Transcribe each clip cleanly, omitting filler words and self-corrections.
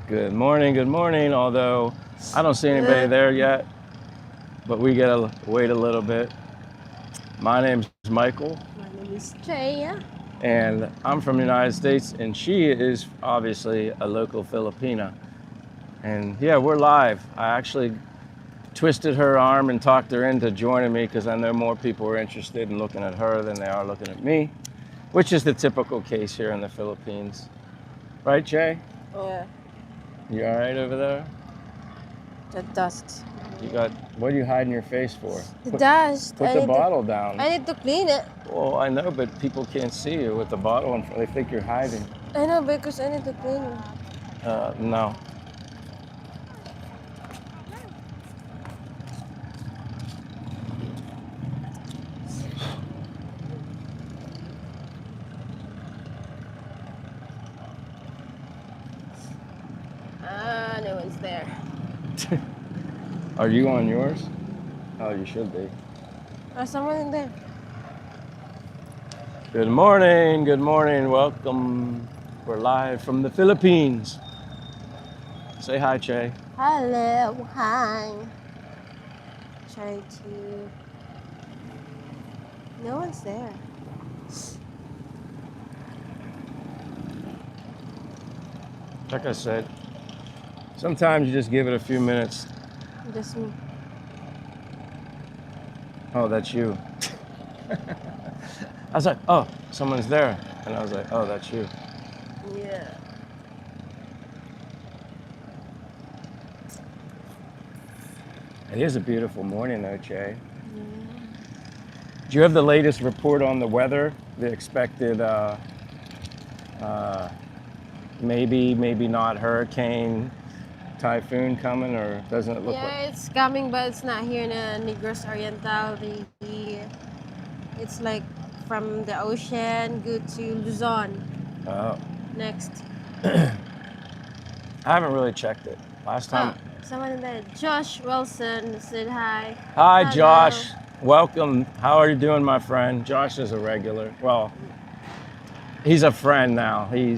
Good morning, although I don't see anybody there yet, but we gotta wait a little bit. My name's Michael, My name is Jaya. and I'm from the United States, and she is obviously a local Filipina. And yeah, we're live. I actually twisted her arm and talked her into joining me because I know more people are interested in looking at her than they are looking at me, which is the typical case here in the Philippines. Right, Jay? Yeah, You all right over there? the dust. You got, what are you hiding your face for? The dust. Put the bottle down. I need to clean it. Well, I know, but people can't see you with the bottle in front. They think you're hiding. I know because I need to clean it. No. No one's there. Are you on yours? Oh, you should be. There's someone in there. Good morning. Good morning. Welcome. We're live from the Philippines. Say hi, Che. Hello, hi. Try to. No one's there. Like I said, sometimes you just give it a few minutes. Just me. Oh, that's you. I was like, oh, someone's there. And I was like, oh, that's you. Yeah. It is a beautiful morning though, Che. Do you have the latest report on the weather? The expected maybe not hurricane, typhoon coming, or doesn't it look like? Yeah, it's coming, but it's not here in the Negros Oriental. It's like from the ocean, go to Luzon. Oh. Next. I haven't really checked it. Last time. Someone in there. Josh Wilson said hi. Hi, Hello. Josh. Welcome. How are you doing, my friend? Josh is a regular. Well, he's a friend now. He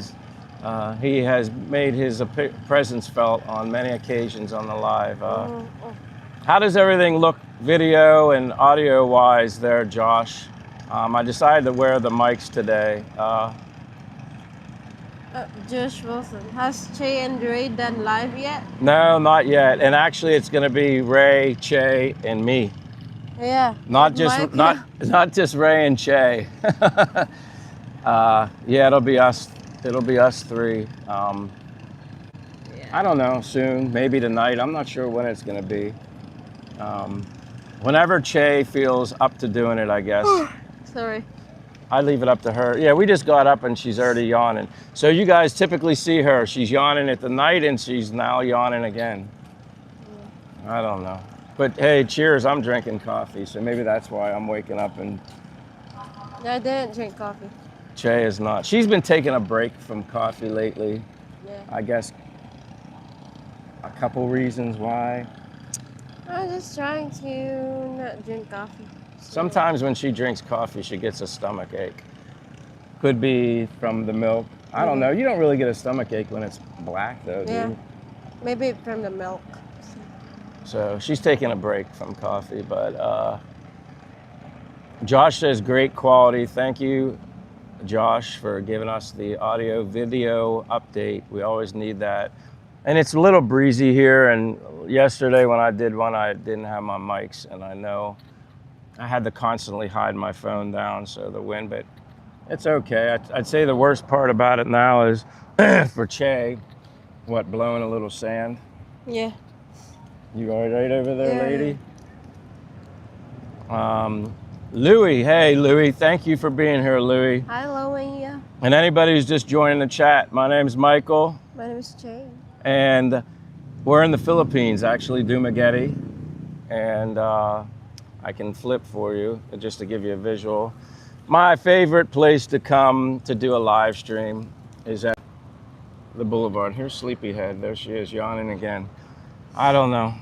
has made his presence felt on many occasions on the live. How does everything look video and audio wise there, Josh? I decided to wear the mics today. Josh Wilson. Has Che and Ray done live yet? No, not yet. And actually, it's going to be Ray, Che, and me. Yeah. Not just Ray and Che. Yeah, it'll be us. It'll be us three. Yeah. I don't know, soon, maybe tonight. I'm not sure when it's going to be. Whenever Che feels up to doing it, I guess. Sorry. I leave it up to her. Yeah, we just got up and she's already yawning. So you guys typically see her. She's yawning at the night and she's now yawning again. I don't know. But hey, cheers, I'm drinking coffee. So maybe that's why I'm waking up and No, I didn't drink coffee. Che is not. She's been taking a break from coffee lately. Yeah. I guess a couple reasons why. I'm just trying to not drink coffee. Sometimes when she drinks coffee, she gets a stomach ache. Could be from the milk. I don't know. You don't really get a stomach ache when it's black, though, do Yeah. you? Maybe from the milk. So she's taking a break from coffee, but Josh says great quality. Thank you, Josh, for giving us the audio video update. We always need that. And it's a little breezy here, and yesterday when I did one, I didn't have my mics, and I know I had to constantly hide my phone down, so the wind, but it's okay. I'd say the worst part about it now is for Che, blowing a little sand. Yeah. You all right over there, Yeah. lady? Louie, hey Louie, thank you for being here, Louie. Hi, Loia. And anybody who's just joining the chat, my name's Michael, My name is Che. and we're in the Philippines, actually, Dumaguete, and I can flip for you just to give you a visual. My favorite place to come to do a live stream is at the boulevard. Here's Sleepyhead. There she is, yawning again. I don't know.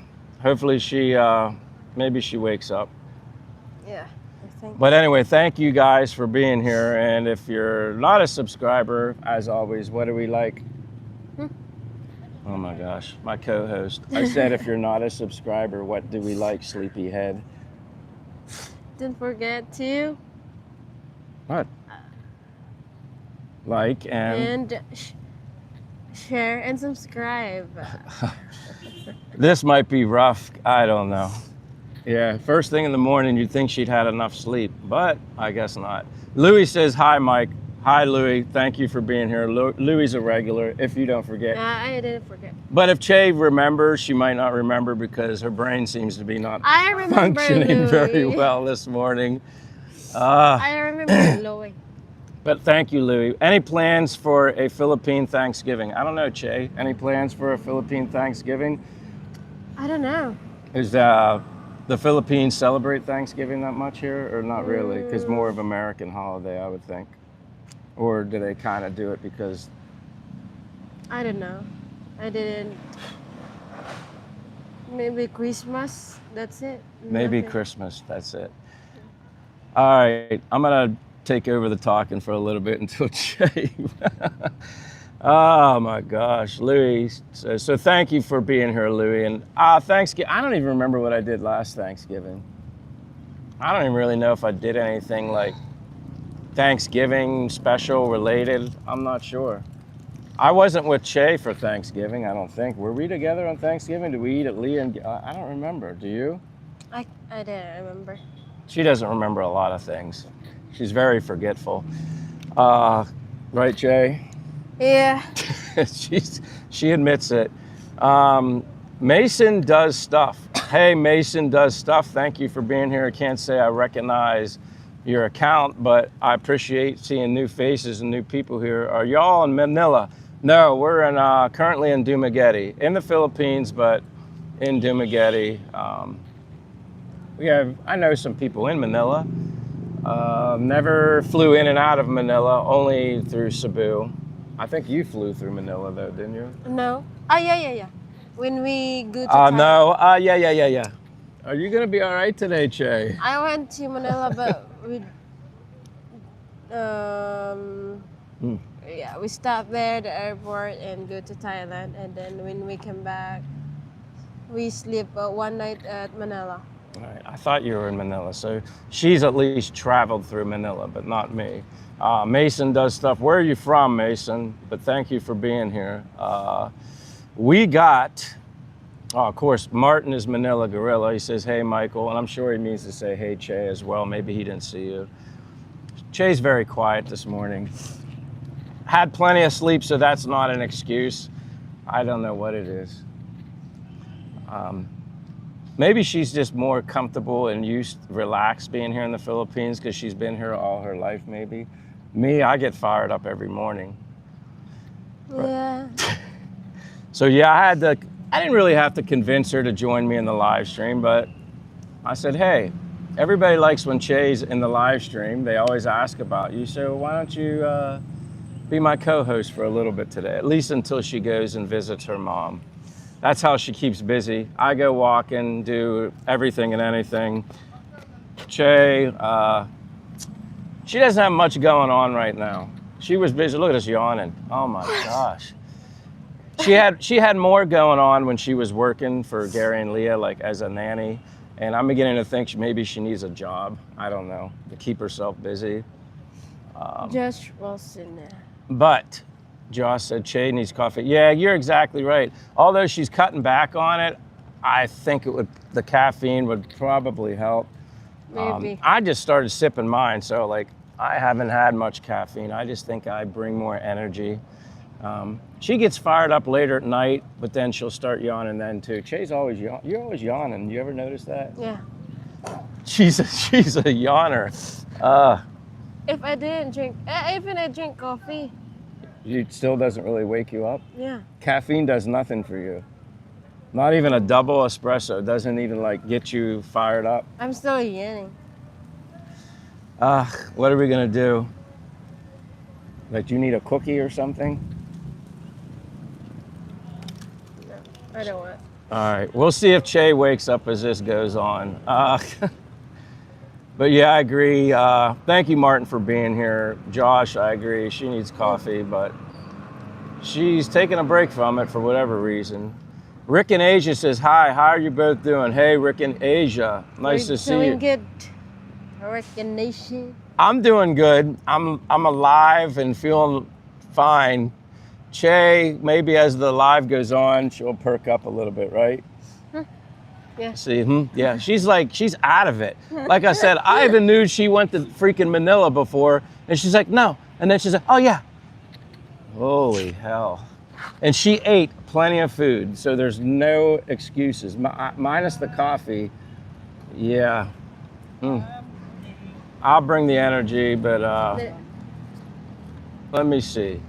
Hopefully maybe she wakes up. Yeah, I think. But anyway, thank you guys for being here. And if you're not a subscriber, as always, what do we like? Oh my gosh, my co-host. I said if you're not a subscriber, what do we like, sleepyhead? Don't forget to What? Like and share and subscribe. This might be rough. I don't know. Yeah, first thing in the morning, you'd think she'd had enough sleep, but I guess not. Louis says, hi, Mike. Hi, Louis. Thank you for being here. Louis a regular, if you don't forget. I didn't forget. But if Che remembers, she might not remember because her brain seems to be not I remember functioning Louis. very well this morning. I remember Louis. But thank you, Louis. Any plans for a Philippine Thanksgiving? I don't know, Che. Any plans for a Philippine Thanksgiving? I don't know. Is the Philippines celebrate Thanksgiving that much here, or not really? Because more of an American holiday, I would think. Or do they kind of do it because? I don't know. I didn't. Maybe Christmas. That's it. Maybe Nothing. Christmas. That's it. All right, I'm gonna take over the talking for a little bit until Che. Oh my gosh, Louis. So thank you for being here, Louis. And Thanksgiving, I don't even remember what I did last Thanksgiving. I don't even really know if I did anything like Thanksgiving special related. I'm not sure. I wasn't with Che for Thanksgiving, I don't think. Were we together on Thanksgiving? Did we eat at Lee and I don't remember. Do you? I didn't remember. She doesn't remember a lot of things. She's very forgetful. Right, Che? Yeah. She admits it. Mason does stuff. Hey, Mason does stuff. Thank you for being here. I can't say I recognize your account, but I appreciate seeing new faces and new people here. Are y'all in Manila? No, we're in currently in Dumaguete, in the Philippines, but in Dumaguete. I know some people in Manila. Never flew in and out of Manila, only through Cebu. I think you flew through Manila though, didn't you? No. Yeah. When we go to Thailand. No. Yeah. Are you gonna be all right today, Che? I went to Manila, but we stopped there at the airport and go to Thailand, and then when we come back, we sleep one night at Manila. All right. I thought you were in Manila, so she's at least traveled through Manila, but not me. Mason does stuff. Where are you from, Mason? But thank you for being here. We got, of course, Martin is Manila Gorilla. He says, hey, Michael, and I'm sure he means to say, hey, Che, as well. Maybe he didn't see you. Che's very quiet this morning. Had plenty of sleep, so that's not an excuse. I don't know what it is. Maybe she's just more comfortable and relaxed being here in the Philippines because she's been here all her life, maybe. Me, I get fired up every morning. Yeah. So yeah, I didn't really have to convince her to join me in the live stream, but I said, hey, everybody likes when Che's in the live stream. They always ask about you, so why don't you be my co-host for a little bit today, at least until she goes and visits her mom. That's how she keeps busy. I go walking, do everything and anything. Che, she doesn't have much going on right now. She was busy. Look at us yawning. Oh my gosh. She had more going on when she was working for Gary and Leah, like as a nanny. And I'm beginning to think maybe she needs a job. I don't know, to keep herself busy. Josh Wilson. But Josh said Che needs coffee. Yeah, you're exactly right. Although she's cutting back on it, I think the caffeine would probably help. Maybe. I just started sipping mine, so like I haven't had much caffeine. I just think I bring more energy. She gets fired up later at night, but then she'll start yawning then too. Che's always you're always yawning. You ever notice that? Yeah. She's a yawner. If I didn't drink, even I drink coffee. It still doesn't really wake you up? Yeah. Caffeine does nothing for you. Not even a double espresso doesn't even like get you fired up. I'm still yawning. What are we gonna do? Like, you need a cookie or something? No, I don't want. All right, we'll see if Che wakes up as this goes on. But yeah, I agree. Thank you, Martin, for being here. Josh, I agree. She needs coffee, but she's taking a break from it for whatever reason. Rick and Asia says, hi, how are you both doing? Hey, Rick and Asia, nice to see you. Doing good. Hurricane Nation. I'm doing good. I'm alive and feeling fine. Che, maybe as the live goes on, she'll perk up a little bit, right? Yeah. See, yeah, she's out of it. Like I said, I even knew she went to freaking Manila before, and she's like, no. And then she's like, oh yeah. Holy hell. And she ate plenty of food, so there's no excuses. Minus the coffee, yeah. I'll bring the energy, but let me see.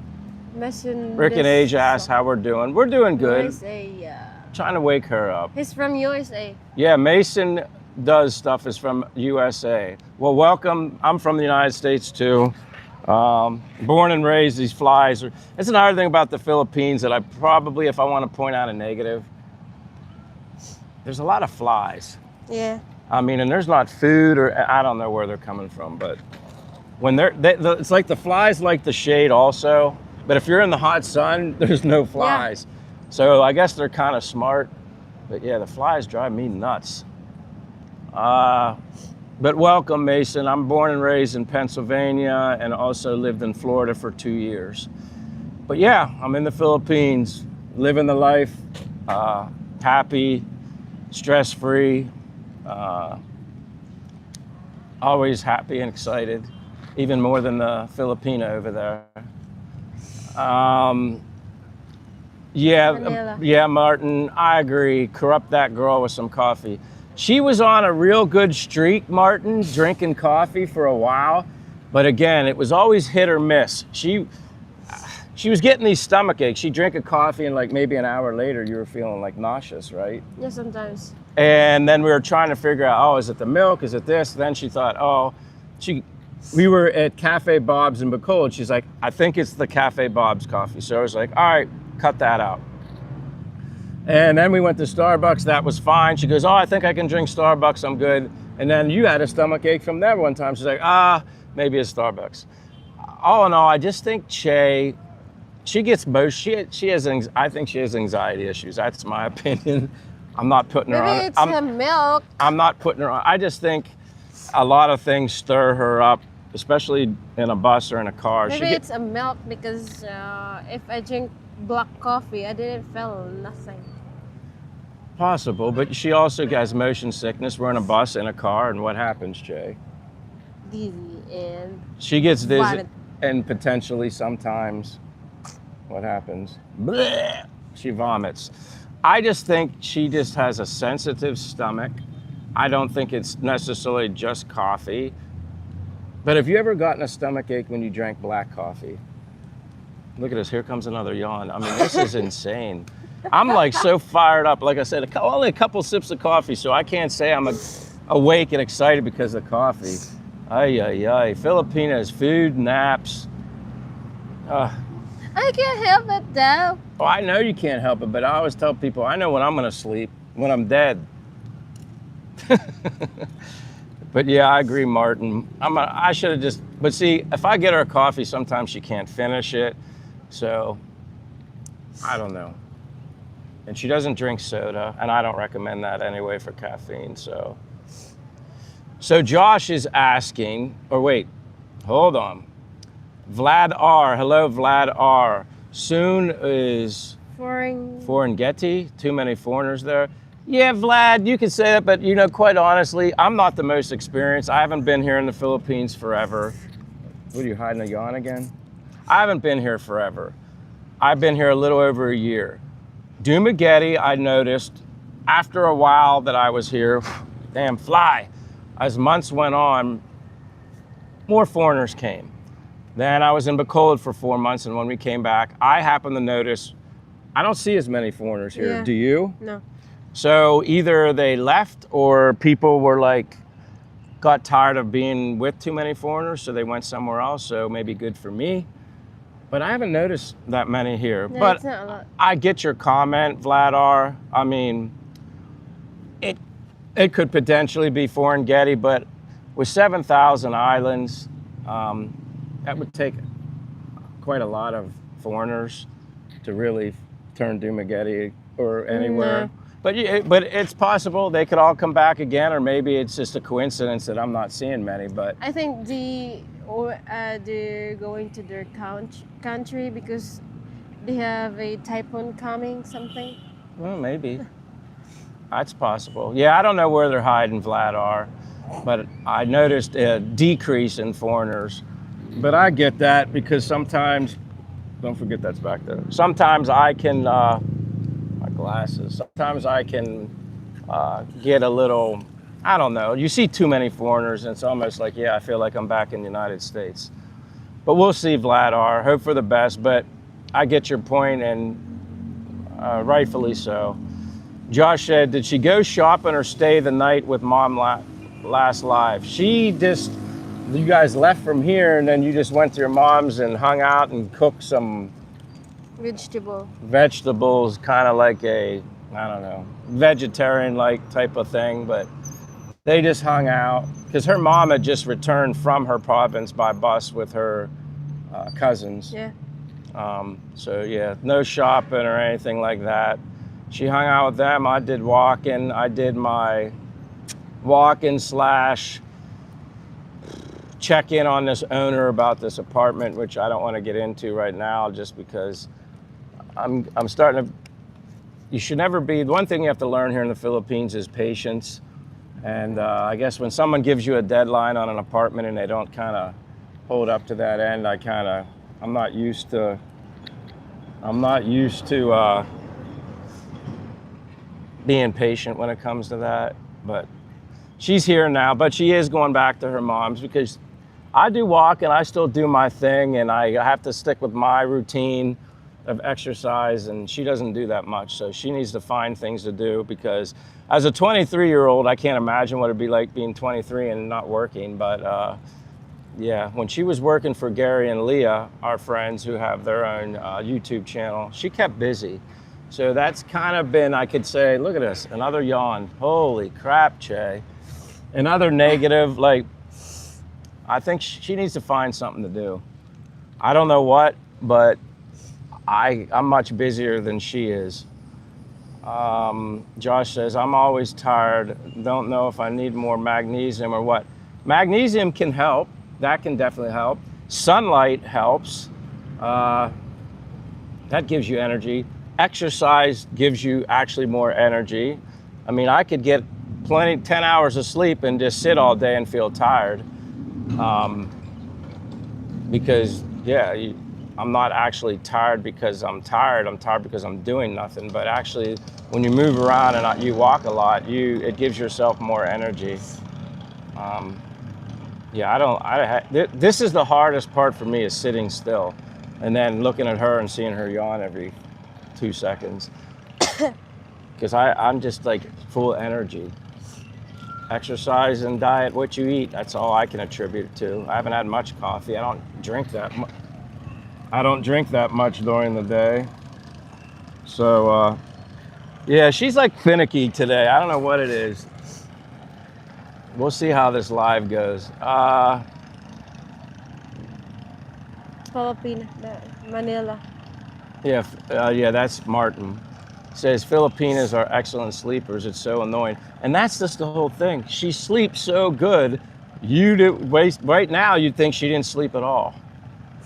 Rick and Asia asked how we're doing. We're doing good. USA, Trying to wake her up. he's from USA. Yeah, Mason does stuff is from USA. Well, welcome. I'm from the United States too. Born and raised, these flies. It's another thing about the Philippines that I probably, if I want to point out a negative, there's a lot of flies. Yeah. I mean, and there's not food, or I don't know where they're coming from, but when it's like the flies like the shade also, but if you're in the hot sun, there's no flies. Yeah. So I guess they're kind of smart, but yeah, the flies drive me nuts. But welcome, Mason. I'm born and raised in Pennsylvania and also lived in Florida for 2 years. But yeah, I'm in the Philippines, living the life, happy, stress-free, always happy and excited, even more than the Filipina over there. Yeah, Martin, I agree. Corrupt that girl with some coffee. She was on a real good streak, Martin, drinking coffee for a while. But again, it was always hit or miss. She was getting these stomach aches. She'd drink a coffee and like maybe an hour later, you were feeling like nauseous, right? Yeah, sometimes. And then we were trying to figure out, oh, is it the milk? Is it this? Then she thought, we were at Cafe Bob's in Bacolod. She's like, I think it's the Cafe Bob's coffee. So I was like, all right, cut that out. And then we went to Starbucks. That was fine. She goes, oh, I think I can drink Starbucks. I'm good. And then you had a stomach ache from that one time. She's like, maybe it's Starbucks. All in all, I just think Che, she gets most, I think she has anxiety issues. That's my opinion. I'm not putting her on. Maybe it's the milk. I'm not putting her on. I just think a lot of things stir her up, especially in a bus or in a car. Maybe it's a milk because if I drink black coffee, I didn't feel nothing. Possible, but she also has motion sickness. We're in a bus, in a car, and what happens, Jay? Dizzy and... She gets dizzy, vomit. and potentially sometimes, what happens? Bleh, she vomits. I just think she just has a sensitive stomach. I don't think it's necessarily just coffee. But have you ever gotten a stomach ache when you drank black coffee? Look at this, here comes another yawn. I mean, this is insane. I'm like so fired up. Like I said, only a couple sips of coffee, so I can't say I'm awake and excited because of coffee. Ay, ay, ay. Filipinas, food, naps. I can't help it though. Oh, I know you can't help it, but I always tell people, I know when I'm gonna sleep, when I'm dead. But yeah, I agree, Martin. I should have just, but see, if I get her a coffee, sometimes she can't finish it. So, I don't know. And she doesn't drink soda, and I don't recommend that anyway for caffeine, so. So Josh is asking, or wait, hold on. Vlad R, hello Vlad R. Soon is foreign Getty, too many foreigners there. Yeah, Vlad, you can say that, but quite honestly, I'm not the most experienced. I haven't been here in the Philippines forever. What are you, hiding a yawn again? I haven't been here forever. I've been here a little over a year. Dumaguete, I noticed after a while that I was here, damn fly, as months went on, more foreigners came. Then I was in Bacolod for 4 months, and when we came back, I happened to notice, I don't see as many foreigners here. Yeah. Do you? No. So either they left or people were got tired of being with too many foreigners, so they went somewhere else, so maybe good for me. But I haven't noticed that many here. No, but it's not a lot. I get your comment, Vlad R. I mean, it could potentially be foreign Getty, but with 7,000 islands, that would take quite a lot of foreigners. to really turn Dumagetti or anywhere. No. But it's possible they could all come back again, or maybe it's just a coincidence that I'm not seeing many. But I think they're going to their country because they have a typhoon coming, something. well, maybe that's possible. Yeah, I don't know where they're hiding, Vlad are, but I noticed a decrease in foreigners. But I get that because sometimes, don't forget that's back there. Sometimes I can, my glasses. Sometimes I can get a little, I don't know. You see too many foreigners, and it's almost like, yeah, I feel like I'm back in the United States. But we'll see, Vladar. Hope for the best. But I get your point, and rightfully so. Josh said, did she go shopping or stay the night with mom last live? She just, you guys left from here, and then you just went to your mom's and hung out and cooked some vegetables, kind of like a, I don't know, vegetarian-like type of thing. But they just hung out because her mom had just returned from her province by bus with her cousins. Yeah. So yeah, no shopping or anything like that. She hung out with them. I did walking. I did my walking / check in on this owner about this apartment, which I don't want to get into right now, just because I'm starting to. You should never be. The one thing you have to learn here in the Philippines is patience. And I guess when someone gives you a deadline on an apartment and they don't kind of hold up to that end, I'm not used to being patient when it comes to that. But she's here now, but she is going back to her mom's because I do walk and I still do my thing, and I have to stick with my routine of exercise, and she doesn't do that much. So she needs to find things to do, because as a 23-year-old, I can't imagine what it'd be like being 23 and not working. But yeah, when she was working for Gary and Leah, our friends who have their own YouTube channel, she kept busy. So that's kind of been, I could say, look at this, another yawn. Holy crap, Che. Another negative, like, I think she needs to find something to do. I don't know what, but I'm much busier than she is. Josh says, I'm always tired. Don't know if I need more magnesium or what. Magnesium can help. That can definitely help. Sunlight helps. That gives you energy. Exercise gives you actually more energy. I mean, I could get 10 hours of sleep and just sit all day and feel tired. Because, yeah, I'm not actually tired because I'm tired. I'm tired because I'm doing nothing. But actually, when you move around and you walk a lot, it gives yourself more energy. Yeah, this is the hardest part for me, is sitting still and then looking at her and seeing her yawn every 2 seconds. Because I'm just like full energy. Exercise and diet, what you eat, that's all I can attribute it to. I haven't had much coffee. I don't drink that much during the day. So, yeah, she's like finicky today. I don't know what it is. We'll see how this live goes. Filipina, Manila. Yeah, that's Martin. Says Filipinas are excellent sleepers. It's so annoying. And that's just the whole thing. She sleeps so good. Right now, you'd think she didn't sleep at all.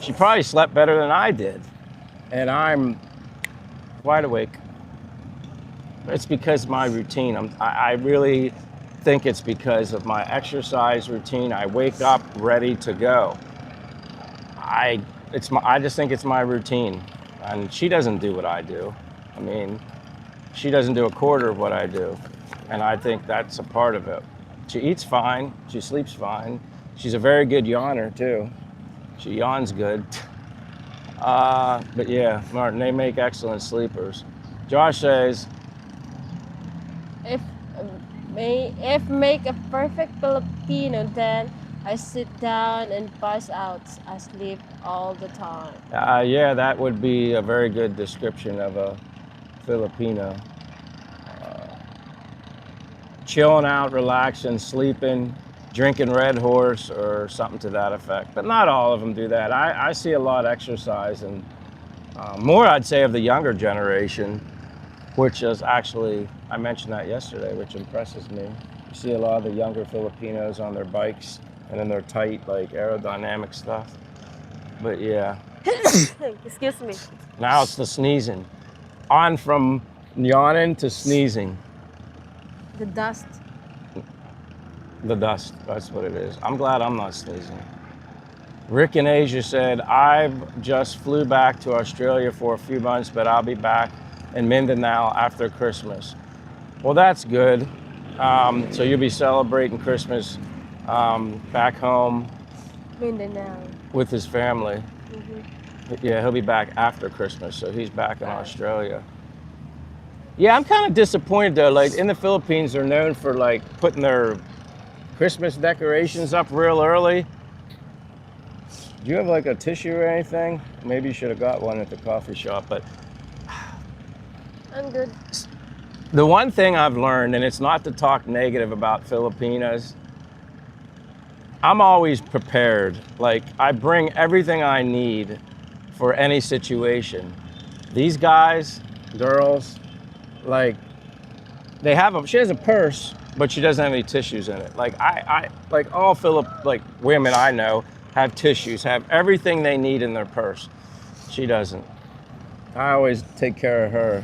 She probably slept better than I did. And I'm wide awake. It's because of my routine. I really think it's because of my exercise routine. I wake up ready to go. I just think it's my routine. And she doesn't do what I do. I mean, she doesn't do a quarter of what I do. And I think that's a part of it. She eats fine. She sleeps fine. She's a very good yawner, too. She yawns good. But yeah, Martin, they make excellent sleepers. Josh says, If make a perfect Filipino, then I sit down and pass out. I sleep all the time. yeah, that would be a very good description of a Filipino. Chilling out, relaxing, sleeping, drinking Red Horse or something to that effect. But not all of them do that. I see a lot exercise, and More, I'd say, of the younger generation, which is actually, I mentioned that yesterday, which impresses me. You see a lot of the younger Filipinos on their bikes and in their tight, like, aerodynamic stuff. But yeah, Excuse me. now it's the sneezing. On from yawning to sneezing. The dust. The dust, that's what it is. I'm glad I'm not sneezing. Rick in Asia said, I just flew back to Australia for a few months, but I'll be back in Mindanao after Christmas. Well, that's good. So you'll be celebrating Christmas back home Mindanao. with his family. Yeah, he'll be back after Christmas, so he's back in Australia. Yeah, I'm kind of disappointed though. Like in the Philippines, they're known for like putting their Christmas decorations up real early. Do you have like a tissue or anything? Maybe you should have got one at the coffee shop, but I'm good. the one thing I've learned, and it's not to talk negative about Filipinas, I'm always prepared. Like I bring everything I need for any situation. These guys, girls, like she has a purse, but she doesn't have any tissues in it. Like I like all women I know have tissues, have everything they need in their purse. She doesn't. I always take care of her.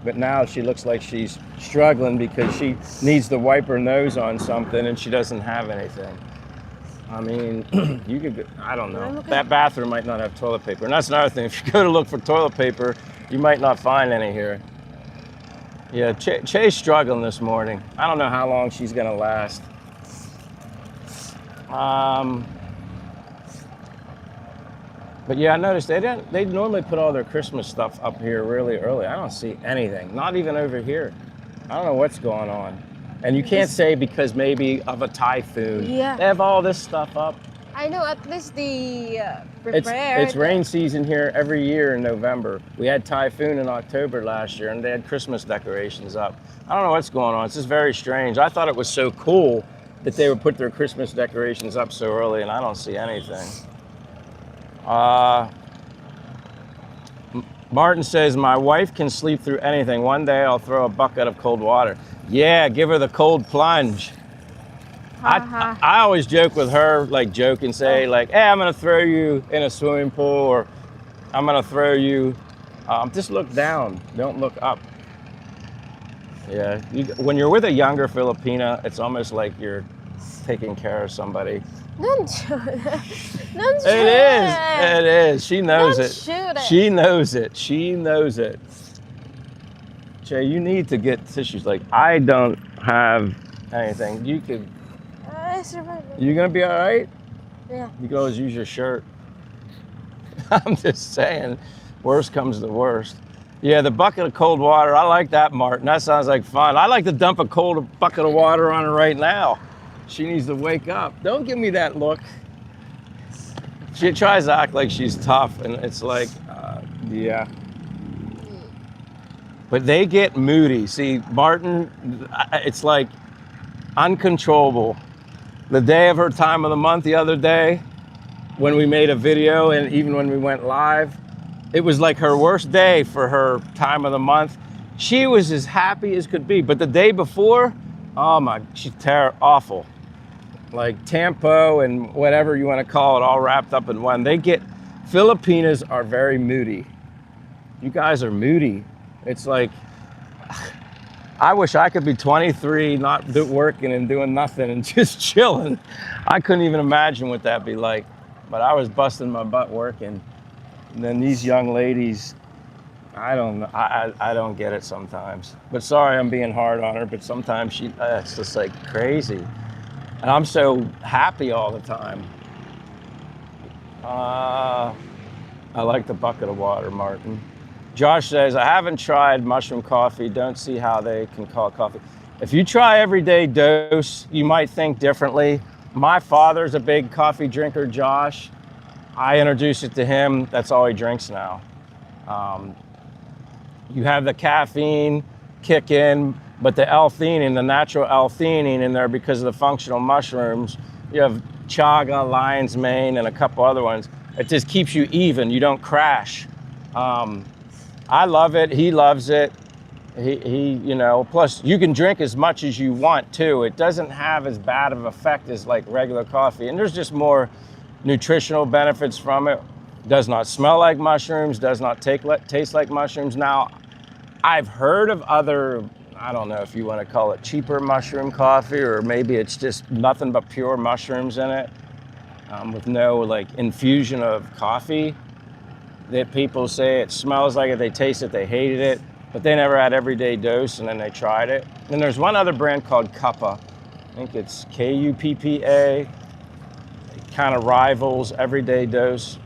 But now she looks like she's struggling because she needs to wipe her nose on something and she doesn't have anything. I mean, you could, I don't know. Okay. That bathroom might not have toilet paper. And that's another thing. If you go to look for toilet paper, you might not find any here. Yeah, Che's struggling this morning. I don't know how long she's gonna last. But yeah, I noticed they normally put all their Christmas stuff up here really early. I don't see anything, not even over here. I don't know what's going on. And you can't say because maybe of a typhoon. Yeah. They have all this stuff up. I know at least the prepared. It's rain season here every year in November. We had typhoon in October last year and they had Christmas decorations up. I don't know what's going on. It's just very strange. I thought it was so cool that they would put their Christmas decorations up so early and I don't see anything. Martin says, my wife can sleep through anything. One day I'll throw a bucket of cold water. Yeah, give her the cold plunge. I always joke with her, like joke and say like, hey, I'm gonna throw you in a swimming pool or I'm gonna throw you, just look down, don't look up. Yeah, when you're with a younger Filipina, it's almost like you're taking care of somebody. Don't shoot it. Don't shoot It is. She knows Don't it. shoot it. She knows it. She knows it. Jay, you need to get tissues. Like, I don't have anything. You could. I survived. You gonna be all right? Yeah. You can always use your shirt. I'm just saying, worst comes to worst. Yeah, the bucket of cold water. I like that, Martin. That sounds like fun. I like to dump a cold bucket of water on her right now. She needs to wake up. Don't give me that look. She tries to act like she's tough, and it's like, yeah. But they get moody. See, Martin, it's like uncontrollable. The day of her time of the month the other day, when we made a video and even when we went live, it was like her worst day for her time of the month. She was as happy as could be. But the day before, oh my, she's awful. Like Tampo and whatever you want to call it, all wrapped up in one. Filipinas are very moody. You guys are moody. It's like, I wish I could be 23, not working and doing nothing and just chilling. I couldn't even imagine what that'd be like. But I was busting my butt working. And then these young ladies, I don't get it sometimes. But sorry, I'm being hard on her, but sometimes it's just like crazy. And I'm so happy all the time. I like the bucket of water, Martin. Josh says, I haven't tried mushroom coffee. Don't see how they can call it coffee. If you try everyday dose, you might think differently. My father's a big coffee drinker, Josh. I introduced it to him. That's all he drinks now. You have the caffeine kick in, but the L-theanine, the natural L-theanine in there because of the functional mushrooms. You have chaga, lion's mane, and a couple other ones. It just keeps you even. You don't crash. I love it. He loves it. You know, plus you can drink as much as you want too. It doesn't have as bad of an effect as like regular coffee. And there's just more nutritional benefits from it. Does not smell like mushrooms, does not taste like mushrooms. Now, I've heard of other, I don't know if you want to call it cheaper mushroom coffee, or maybe it's just nothing but pure mushrooms in it, with no like infusion of coffee, that people say it smells like it, they taste it, they hated it, but they never had Everyday Dose, and then they tried it. And there's one other brand called Cuppa. I think it's Kuppa. It kind of rivals Everyday Dose.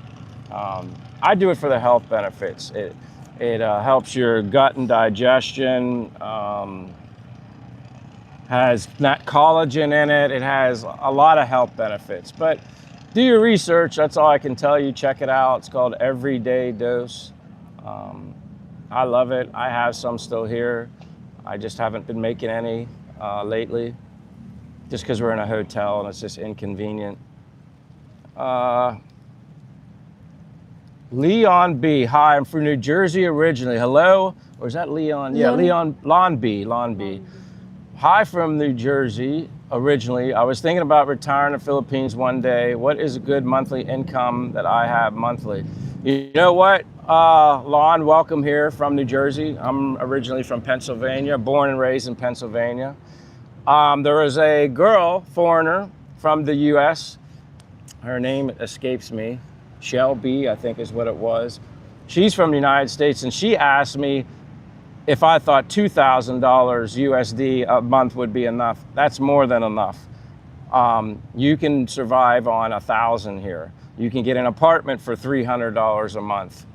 I do it for the health benefits. It helps your gut and digestion, has that collagen in it. It has a lot of health benefits. But do your research, that's all I can tell you. Check it out. It's called Everyday Dose. I love it. I have some still here. I just haven't been making any lately, just because we're in a hotel and it's just inconvenient. Leon B. Hi, I'm from New Jersey originally. Hello? Or is that Leon? Yeah, Lon B. Hi from New Jersey originally. I was thinking about retiring to the Philippines one day. What is a good monthly income that I have monthly? You know what, Lon, welcome here from New Jersey. I'm originally from Pennsylvania, born and raised in Pennsylvania. There was a girl, foreigner from the US. Her name escapes me. Shelby, I think is what it was. She's from the United States, and she asked me if I thought $2,000 USD a month would be enough. That's more than enough. You can survive on $1,000 here. You can get an apartment for $300 a month.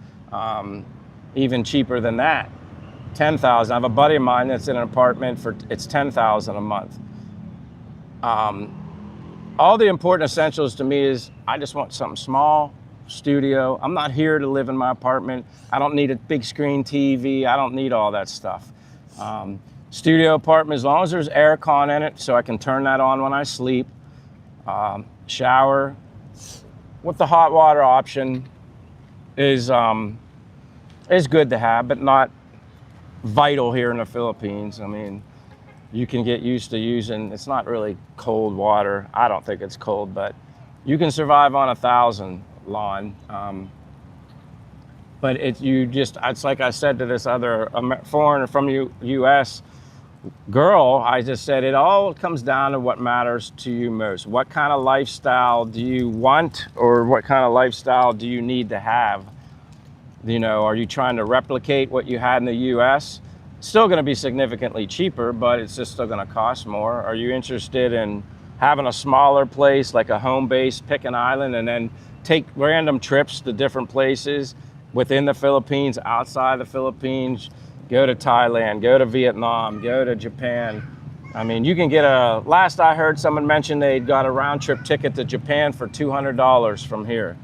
Even cheaper than that, $10,000. I have a buddy of mine that's in an apartment it's $10,000 a month. All the important essentials to me is I just want something small, studio. I'm not here to live in my apartment. I don't need a big screen TV. I don't need all that stuff. Studio apartment, as long as there's air con in it so I can turn that on when I sleep. Shower with the hot water option is good to have, but not vital here in the Philippines. I mean, you can get used to using, it's not really cold water. I don't think it's cold, but you can survive on 1,000, Lon. But it's like I said to this other foreigner from US girl, I just said, it all comes down to what matters to you most. What kind of lifestyle do you want, or what kind of lifestyle do you need to have? You know, are you trying to replicate what you had in the US? It's still going to be significantly cheaper, but it's just still going to cost more. Are you interested in having a smaller place, like a home base, pick an island, and then take random trips to different places within the Philippines, outside the Philippines? Go to Thailand, go to Vietnam, go to Japan. I mean, you can get last I heard someone mention they'd got a round trip ticket to Japan for $200 from here.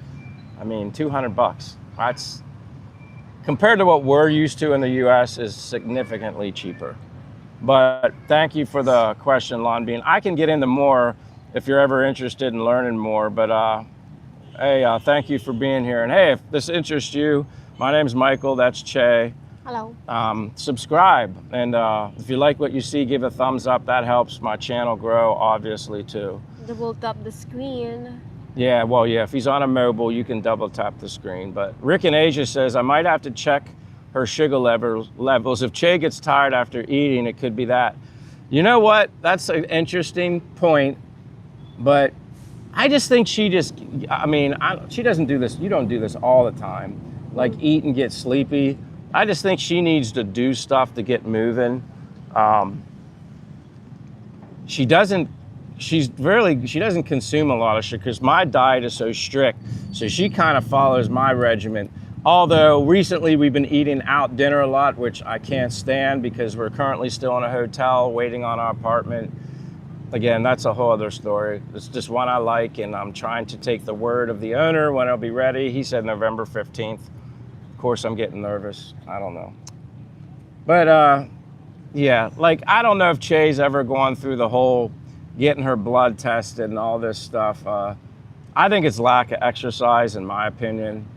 I mean, $200. That's, compared to what we're used to in the US, is significantly cheaper. But thank you for the question, Lon Bean. I can get into more if you're ever interested in learning more, but hey, thank you for being here. And hey, if this interests you, my name's Michael, that's Che. Hello. Subscribe, and if you like what you see, give a thumbs up. That helps my channel grow, obviously, too. Double tap the screen. Yeah, well, yeah, if he's on a mobile, you can double tap the screen. But Rick in Asia says, I might have to check her sugar levels. If Che gets tired after eating, it could be that. You know what? That's an interesting point, but I just think she doesn't do this. You don't do this all the time, like eat and get sleepy. I just think she needs to do stuff to get moving. She doesn't consume a lot of sugar because my diet is so strict. So she kind of follows my regimen. Although recently we've been eating out dinner a lot, which I can't stand because we're currently still in a hotel waiting on our apartment. Again, that's a whole other story. It's just one I like, and I'm trying to take the word of the owner when it'll be ready. He said November 15th. Of course, I'm getting nervous. I don't know. But yeah, like, I don't know if Che's ever gone through the whole getting her blood tested and all this stuff. I think it's lack of exercise, in my opinion.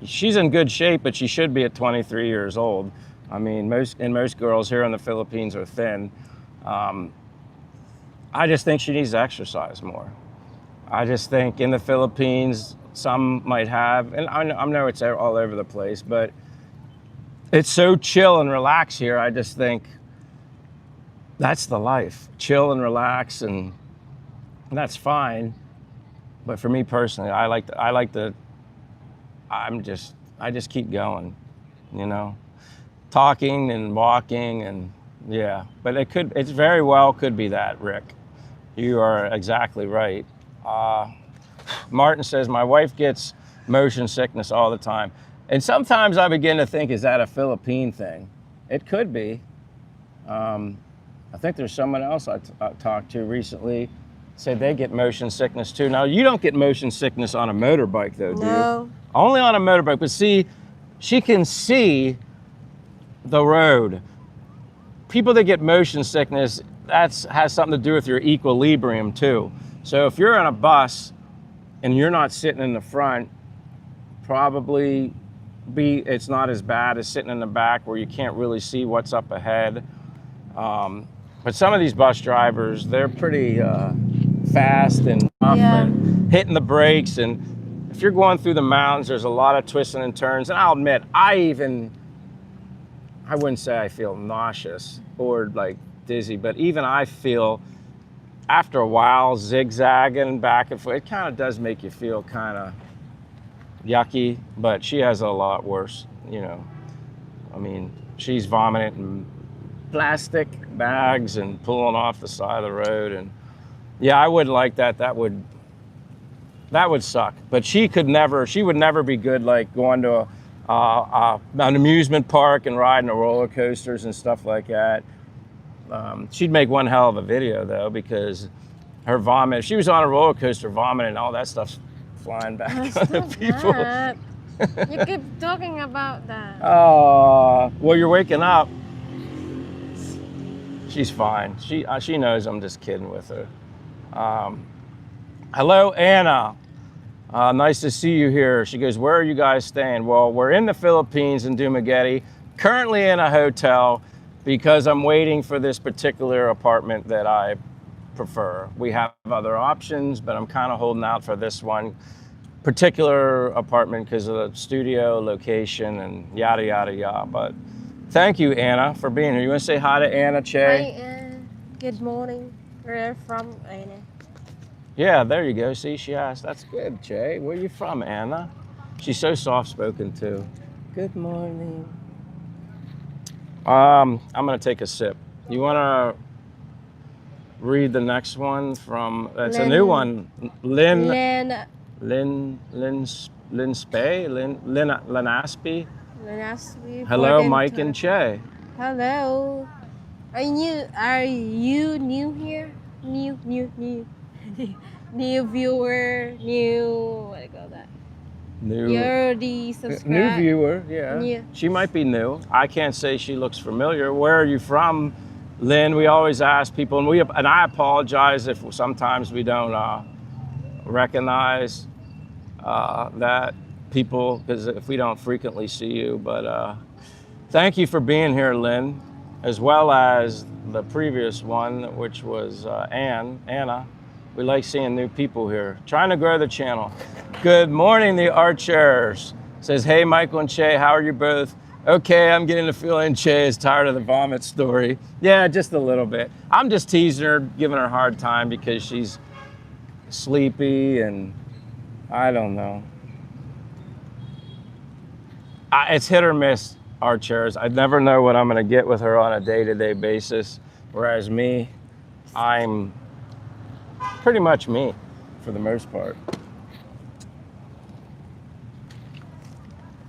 she's in good shape, but she should be at 23 years old. I mean, most girls here in the Philippines are thin. I just think she needs to exercise more. I just think in the Philippines, some might have, and I know it's all over the place, but it's so chill and relax here. I just think that's the life. Chill and relax, and that's fine. But for me personally, I just keep going, you know, talking and walking, and yeah. But it's very well could be that, Rick. You are exactly right. Martin says, my wife gets motion sickness all the time. And sometimes I begin to think, is that a Philippine thing? It could be. I think there's someone else I talked to recently said they get motion sickness too. Now, you don't get motion sickness on a motorbike though, do you? Only on a motorbike, but see, she can see the road. People that get motion sickness, has something to do with your equilibrium too. So if you're on a bus and you're not sitting in the front, probably it's not as bad as sitting in the back where you can't really see what's up ahead. But some of these bus drivers, they're pretty fast and tough and hitting the brakes. And if you're going through the mountains, there's a lot of twisting and turns. And I'll admit, I wouldn't say I feel nauseous or like dizzy, but even I feel after a while zigzagging back and forth, it kind of does make you feel kind of yucky, but she has a lot worse, you know. I mean, she's vomiting plastic bags and pulling off the side of the road, and yeah, I wouldn't like that. That would suck. But she would never be good like going to an amusement park and riding the roller coasters and stuff like that. She'd make one hell of a video though, because her vomit, if she was on a roller coaster vomiting, all that stuff's flying back on the people. That. You keep talking about that. Oh, well, you're waking up. She's fine. She knows I'm just kidding with her. Hello, Anna. Nice to see you here. She goes, where are you guys staying? Well, we're in the Philippines in Dumaguete, currently in a hotel because I'm waiting for this particular apartment that I prefer. We have other options, but I'm kind of holding out for this one particular apartment because of the studio location and yada, yada, yada. But thank you, Anna, for being here. You want to say hi to Anna, Che? Hi, good morning. Where from, Anna? Yeah, there you go. See, she asked. That's good, Che. Where you from, Anna? She's so soft-spoken, too. Good morning. I'm going to take a sip. You want to read the next one from, it's a new one. Lynn Lenaspi. Hello, Mike and Che. Hello. Are you new here? New. New viewer, what do you call that? You're the subscriber. New viewer, yeah. Yeah. She might be new. I can't say she looks familiar. Where are you from, Lynn? We always ask people, and I apologize if sometimes we don't recognize that people, because if we don't frequently see you. But thank you for being here, Lynn, as well as the previous one, which was Anna. We like seeing new people here. Trying to grow the channel. Good morning, the Archers. Says, hey, Michael and Che, how are you both? Okay, I'm getting the feeling Che is tired of the vomit story. Yeah, just a little bit. I'm just teasing her, giving her a hard time because she's sleepy and I don't know. It's hit or miss, Archers. I never know what I'm gonna get with her on a day-to-day basis. Whereas me, I'm pretty much me for the most part.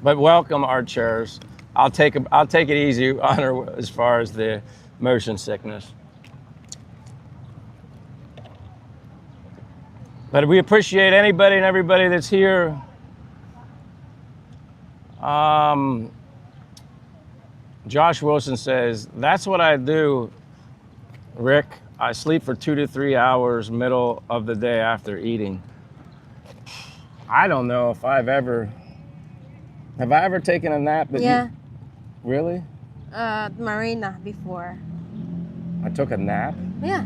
But welcome, Archers. I'll take it easy on her as far as the motion sickness. But we appreciate anybody and everybody that's here. Josh Wilson says, that's what I do, Rick. I sleep for 2 to 3 hours middle of the day after eating. I don't know if I've ever Have I ever taken a nap? Yeah. Really? Marina before. I took a nap? Yeah.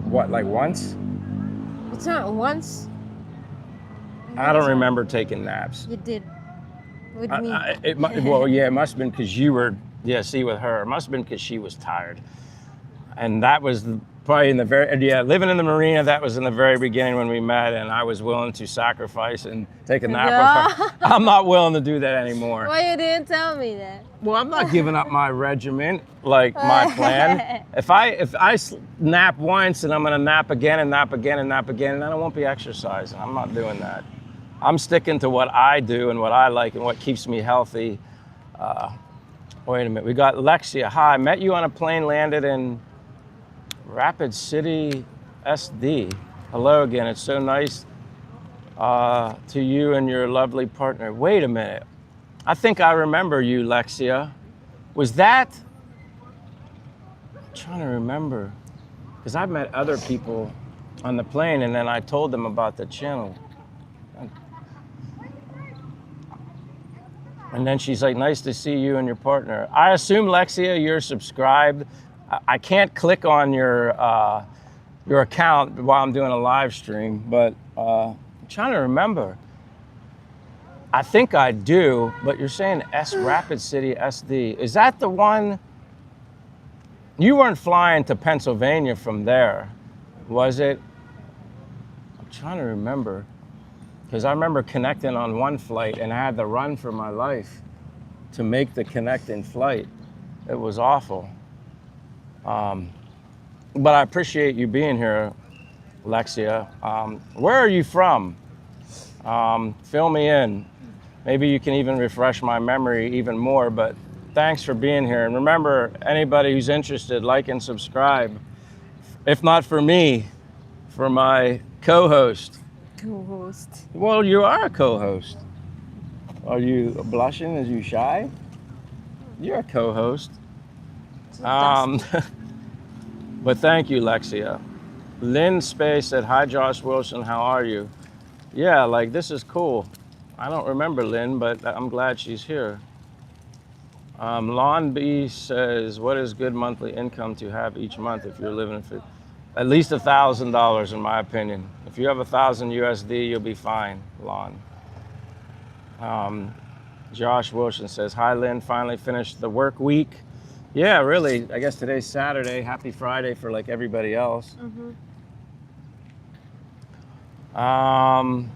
What, like once? It's not once. I don't remember taking naps. You did. With me. Well, yeah, it must have been because you were, with her. It must have been because she was tired. And that was probably in the living in the marina, that was in the very beginning when we met, and I was willing to sacrifice and take a nap with her. I'm not willing to do that anymore. Why you didn't tell me that? Well, I'm not giving up my regimen, like my plan. If I nap once and I'm gonna nap again and nap again and nap again, then I won't be exercising. I'm not doing that. I'm sticking to what I do and what I like and what keeps me healthy. Wait a minute, we got Lexia. Hi, met you on a plane, landed in Rapid City, SD. Hello again, it's so nice to you and your lovely partner. Wait a minute, I think I remember you, Lexia. Was that, I'm trying to remember, because I've met other people on the plane and then I told them about the channel. And then she's like, nice to see you and your partner. I assume, Lexia, you're subscribed. I can't click on your account while I'm doing a live stream, but I'm trying to remember. I think I do, but you're saying Rapid City SD. Is that the one? You weren't flying to Pennsylvania from there, was it? I'm trying to remember. Because I remember connecting on one flight and I had to run for my life to make the connecting flight. It was awful. But I appreciate you being here, Lexia. Where are you from? Fill me in. Maybe you can even refresh my memory even more, but thanks for being here. And remember, anybody who's interested, like and subscribe. If not for me, for my co-host. Co-host. Well, you are a co-host. Are you blushing? Are you shy? You're a co-host. But thank you, Lexia. Lynn Space said, hi, Josh Wilson, how are you? Yeah, like, this is cool. I don't remember Lynn, but I'm glad she's here. Lon B says, what is good monthly income to have each month if you're living for at least $1,000 in my opinion. If you have 1,000 USD, you'll be fine, Lon. Josh Wilson says, hi, Lynn, finally finished the work week. Yeah, really, I guess today's Saturday. Happy Friday for like everybody else. Lon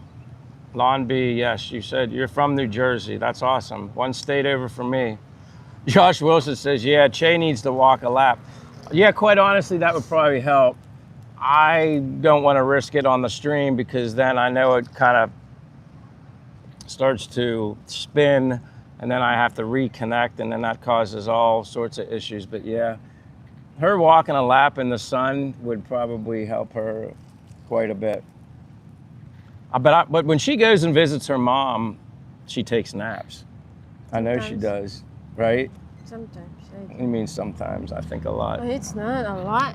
B, yes, you said you're from New Jersey. That's awesome. One state over from me. Josh Wilson says, yeah, Che needs to walk a lap. Yeah, quite honestly, that would probably help. I don't want to risk it on the stream because then I know it kind of starts to spin and then I have to reconnect and then that causes all sorts of issues. But yeah, her walking a lap in the sun would probably help her quite a bit. But when she goes and visits her mom, she takes naps. I know she does, right? Sometimes. You mean sometimes? I think a lot. It's not a lot.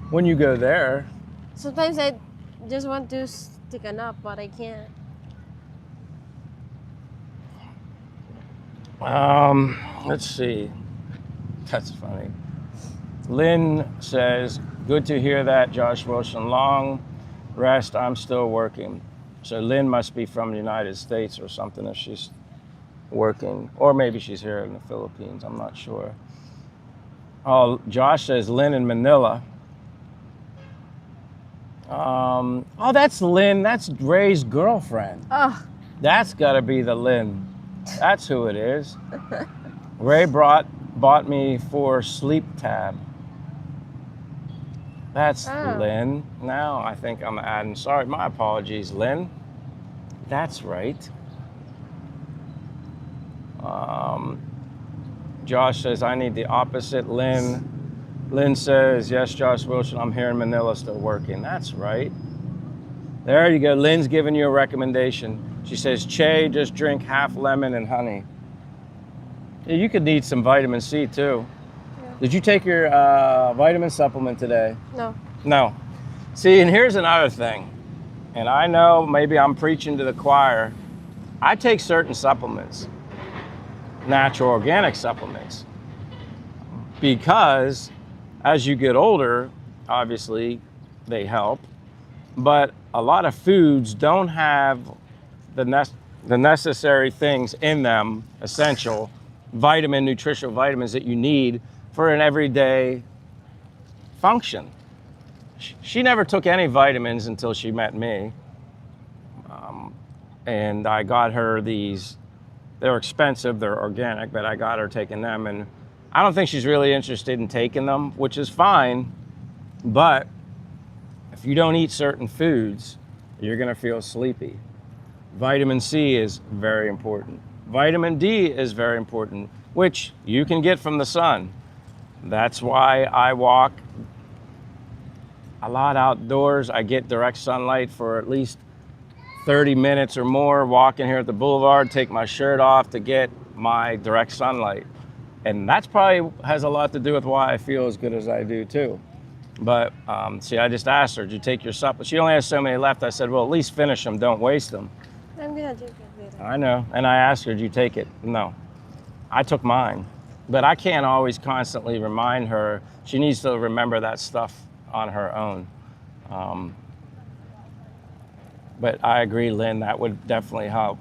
When you go there. Sometimes I just want to take a nap, but I can't. Let's see. That's funny. Lynn says, good to hear that, Josh Wilson. Long rest, I'm still working. So Lynn must be from the United States or something if she's working. Or maybe she's here in the Philippines, I'm not sure. Oh, Josh says Lynn in Manila. Oh, that's Lynn. That's Ray's girlfriend. Oh. That's got to be the Lynn. That's who it is. Ray bought me for sleep tab. That's Lynn. Now I think I'm adding. Sorry, my apologies, Lynn. That's right. Josh says I need the opposite. Lynn says, yes, Josh Wilson, I'm here in Manila still working. That's right. There you go. Lynn's giving you a recommendation. She says, Che, just drink half lemon and honey. Yeah, you could need some vitamin C too. Yeah. Did you take your vitamin supplement today? No. No. See, and here's another thing. And I know maybe I'm preaching to the choir. I take certain supplements, natural organic supplements, because as you get older, obviously they help, but a lot of foods don't have the necessary things in them, essential nutritional vitamins that you need for an everyday function. She never took any vitamins until she met me. And I got her these. They're expensive, they're organic, but I got her taking them, and I don't think she's really interested in taking them, which is fine, but if you don't eat certain foods, you're gonna feel sleepy. Vitamin C is very important. Vitamin D is very important, which you can get from the sun. That's why I walk a lot outdoors. I get direct sunlight for at least 30 minutes or more walking here at the boulevard, take my shirt off to get my direct sunlight. And that's probably has a lot to do with why I feel as good as I do too. But see, I just asked her, did you take your supplements? She only has so many left. I said, well, at least finish them, don't waste them. I'm gonna drink it later. I know, and I asked her, did you take it? No, I took mine. But I can't always constantly remind her. She needs to remember that stuff on her own. But I agree, Lynn, that would definitely help.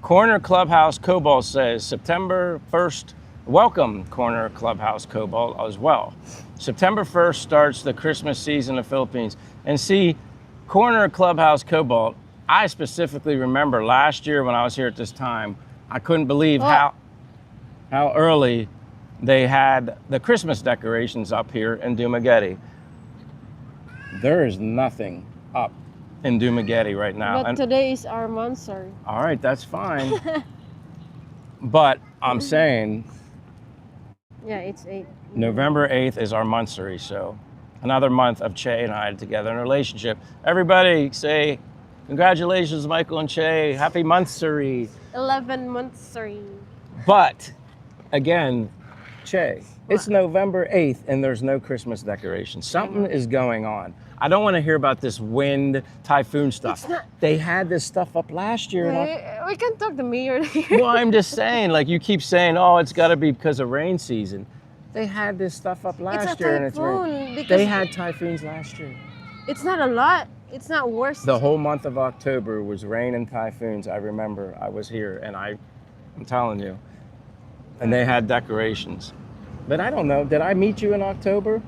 Corner Clubhouse Cobalt says, September 1st, welcome Corner Clubhouse Cobalt as well. September 1st starts the Christmas season of Philippines. And see, Corner Clubhouse Cobalt, I specifically remember last year when I was here at this time, I couldn't believe how early they had the Christmas decorations up here in Dumaguete. There is nothing up in Dumaguete right now. But today is our monthsary. All right, that's fine. But I'm saying Yeah, it's 8. November 8th is our monthsary, so another month of Che and I together in a relationship. Everybody say, congratulations, Michael and Che, happy monthsary. 11 monthsary. But again, Che, it's November 8th and there's no Christmas decorations. Something is going on. I don't want to hear about this wind, typhoon stuff. They had this stuff up last year. We can talk to mayor here. Well, I'm just saying, like you keep saying, oh, it's got to be because of rain season. They had this stuff up last year and it's rain. They had typhoons last year. It's not a lot. It's not worse. The whole month of October was rain and typhoons. I remember I was here and I'm telling you. And they had decorations. But I don't know, did I meet you in October?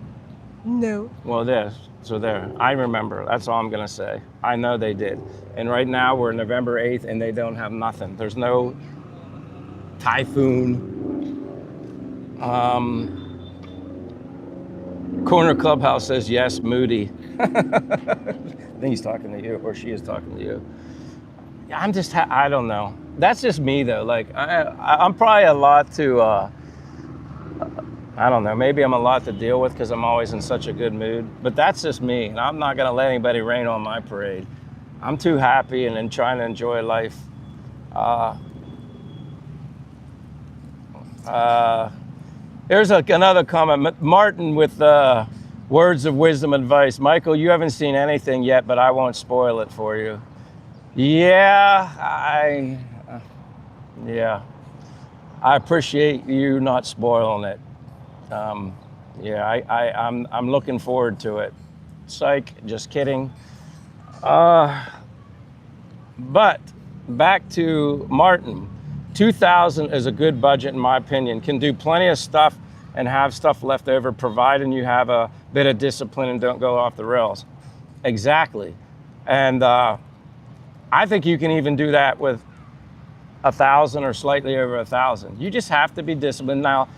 No. Well, so there. I remember. That's all I'm going to say. I know they did. And right now we're November 8th and they don't have nothing. There's no typhoon. Corner Clubhouse says, yes, Moody. I think he's talking to you, or she is talking to you. I don't know. That's just me though. Like I'm probably a lot to, I don't know, maybe I'm a lot to deal with because I'm always in such a good mood, but that's just me. And I'm not gonna let anybody rain on my parade. I'm too happy and trying to enjoy life. Here's another comment. Martin with words of wisdom advice. Michael, you haven't seen anything yet, but I won't spoil it for you. Yeah, I appreciate you not spoiling it. I'm looking forward to it. Psych, just kidding. But back to Martin. 2,000 is a good budget in my opinion. Can do plenty of stuff and have stuff left over, providing you have a bit of discipline and don't go off the rails. Exactly. And I think you can even do that with 1,000 or slightly over 1,000. You just have to be disciplined. Now,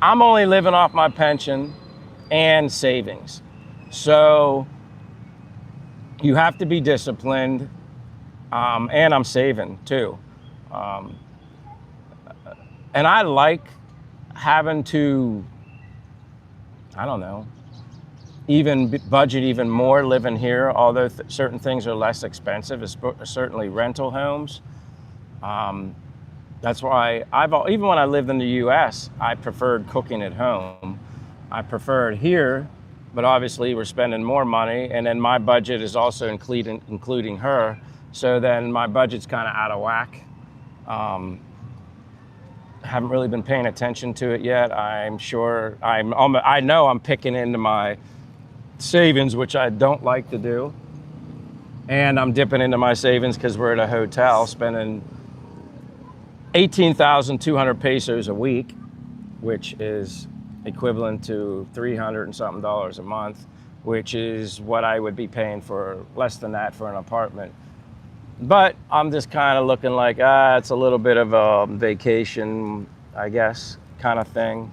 I'm only living off my pension and savings. So you have to be disciplined, and I'm saving too. And I like having to, I don't know, even budget even more living here, although certain things are less expensive, certainly rental homes. That's why even when I lived in the US, I preferred cooking at home. I prefer it here, but obviously we're spending more money, and then my budget is also including her. So then my budget's kind of out of whack. Haven't really been paying attention to it yet. I'm sure I know I'm picking into my savings, which I don't like to do. And I'm dipping into my savings because we're at a hotel spending 18,200 pesos a week, which is equivalent to $300 and something a month, which is what I would be paying for less than that for an apartment. But I'm just kind of looking like, it's a little bit of a vacation, I guess, kind of thing.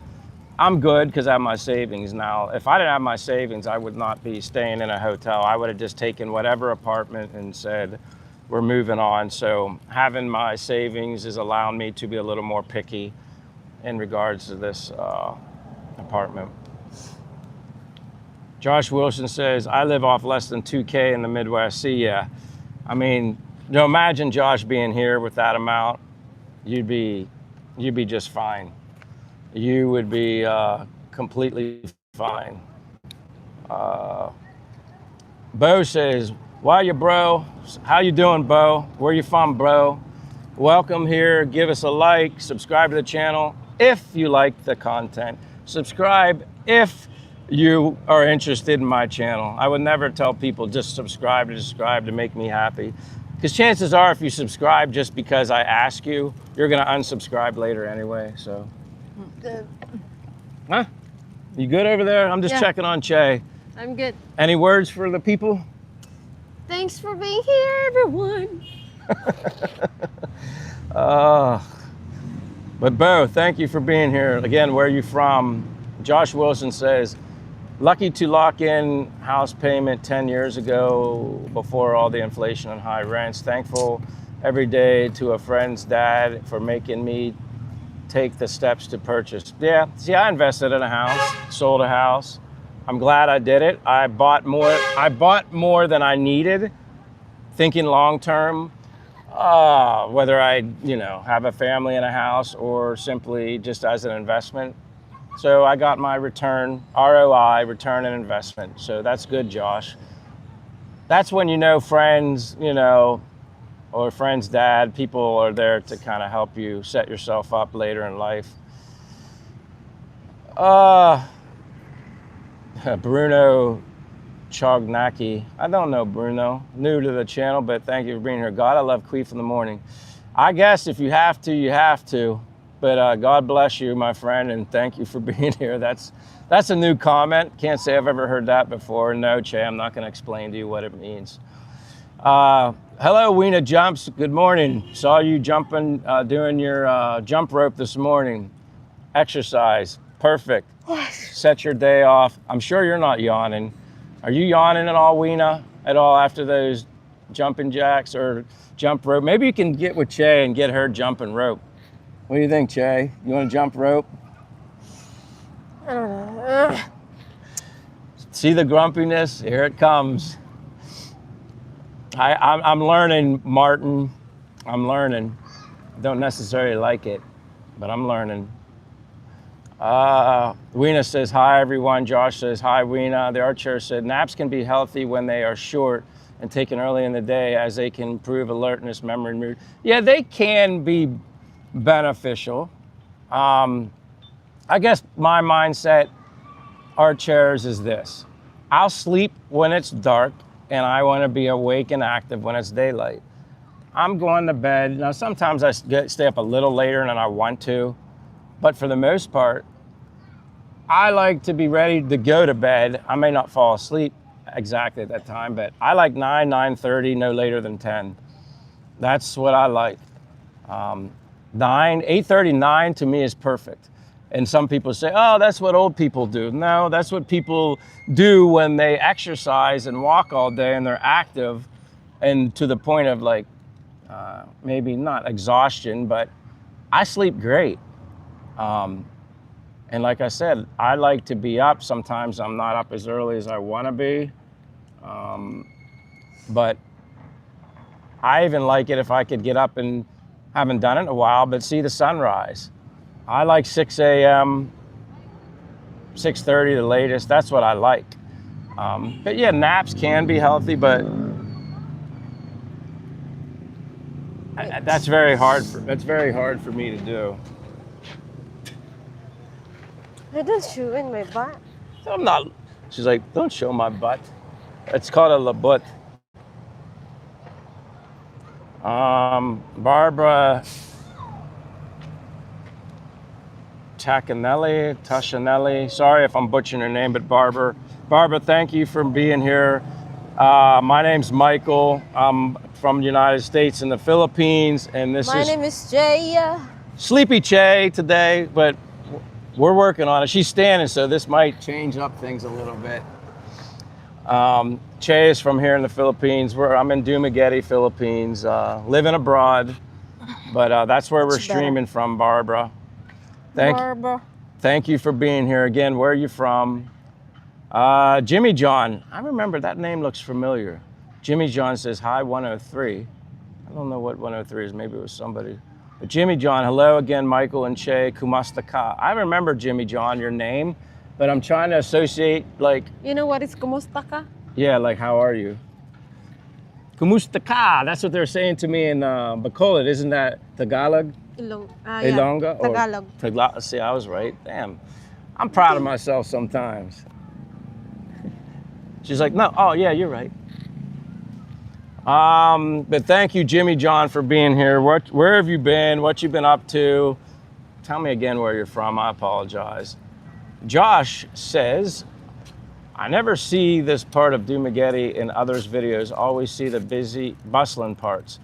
I'm good because I have my savings now. If I didn't have my savings, I would not be staying in a hotel. I would have just taken whatever apartment and said, we're moving on. So having my savings is allowing me to be a little more picky in regards to this apartment. Josh Wilson says, I live off less than 2K in the Midwest. See, yeah. I mean, imagine Josh being here with that amount. You'd be just fine. You would be completely fine. Bo says, why you, bro? How you doing, Bo? Where you from, bro? Welcome here. Give us a like. Subscribe to the channel if you like the content. Subscribe if you are interested in my channel. I would never tell people just subscribe to make me happy. Because chances are if you subscribe just because I ask you, you're going to unsubscribe later anyway, so. Good. Huh? You good over there? I'm just checking on Che. I'm good. Any words for the people? Thanks for being here, everyone. But Bo, thank you for being here. Again, where are you from? Josh Wilson says, lucky to lock in house payment 10 years ago before all the inflation and high rents. Thankful every day to a friend's dad for making me take the steps to purchase. Yeah, see, I invested in a house, sold a house. I'm glad I did it. I bought more than I needed, thinking long term, whether I, have a family in a house or simply just as an investment. So I got my return, ROI, return on investment. So that's good, Josh. That's when friends, or friend's dad, people are there to kind of help you set yourself up later in life. Bruno Chognacki. I don't know Bruno. New to the channel, but thank you for being here. God, I love Queef in the morning. I guess if you have to, you have to. But God bless you, my friend, and thank you for being here. That's a new comment. Can't say I've ever heard that before. No, Che, I'm not going to explain to you what it means. Hello, Weena Jumps. Good morning. Saw you jumping, doing your jump rope this morning. Exercise. Perfect. Set your day off. I'm sure you're not yawning. Are you yawning at all, Weena, at all after those jumping jacks or jump rope? Maybe you can get with Che and get her jumping rope. What do you think, Che? You want to jump rope? I don't know. See the grumpiness? Here it comes. I'm learning, Martin. I'm learning. Don't necessarily like it, but I'm learning. Weena says, hi, everyone. Josh says, hi, Weena. The art chair said, naps can be healthy when they are short and taken early in the day as they can improve alertness, memory, and mood. Yeah, they can be beneficial. I guess my mindset, art chairs, is this. I'll sleep when it's dark, and I want to be awake and active when it's daylight. I'm going to bed. Now, sometimes I stay up a little later than I want to, but for the most part, I like to be ready to go to bed. I may not fall asleep exactly at that time, but I like 9:30, no later than 10. That's what I like. 8:39 to me is perfect. And some people say, oh, that's what old people do. No, that's what people do when they exercise and walk all day and they're active and to the point of maybe not exhaustion, but I sleep great. And like I said, I like to be up. Sometimes I'm not up as early as I want to be. But I even like it if I could get up and haven't done it in a while, but see the sunrise. I like 6 a.m., 6:30 the latest. That's what I like. But yeah, naps can be healthy, but That's very hard. That's very hard for me to do. I don't chew in my butt. I'm not. She's like, don't show my butt. It's called a labut. Barbara Tashanelli. Sorry if I'm butchering her name, but Barbara, thank you for being here. My name's Michael. I'm from the United States and the Philippines, and this My is name is Jay. Sleepy Che today, but we're working on it. She's standing, so this might change up things a little bit. Che is from here in the Philippines. I'm in Dumaguete, Philippines, living abroad, but that's where we're streaming from, Barbara. Thank you for being here again. Where are you from? Jimmy John. I remember that name looks familiar. Jimmy John says, hi, 103. I don't know what 103 is. Maybe it was somebody. But Jimmy John, hello again, Michael and Che. Kumasta ka. I remember, Jimmy John, your name, but I'm trying to associate, like... You know what is kumusta ka? Yeah, like, how are you? Kumusta ka. That's what they're saying to me in Bacolod. Isn't that Tagalog? Ilongga? Tagalog. Tagalog. See, I was right. Damn. I'm proud of myself sometimes. She's like, no, oh yeah, you're right. But thank you, Jimmy John, for being here. Where have you been? What you been up to? Tell me again where you're from. I apologize. Josh says, I never see this part of Dumaguete in others' videos. Always see the busy, bustling parts.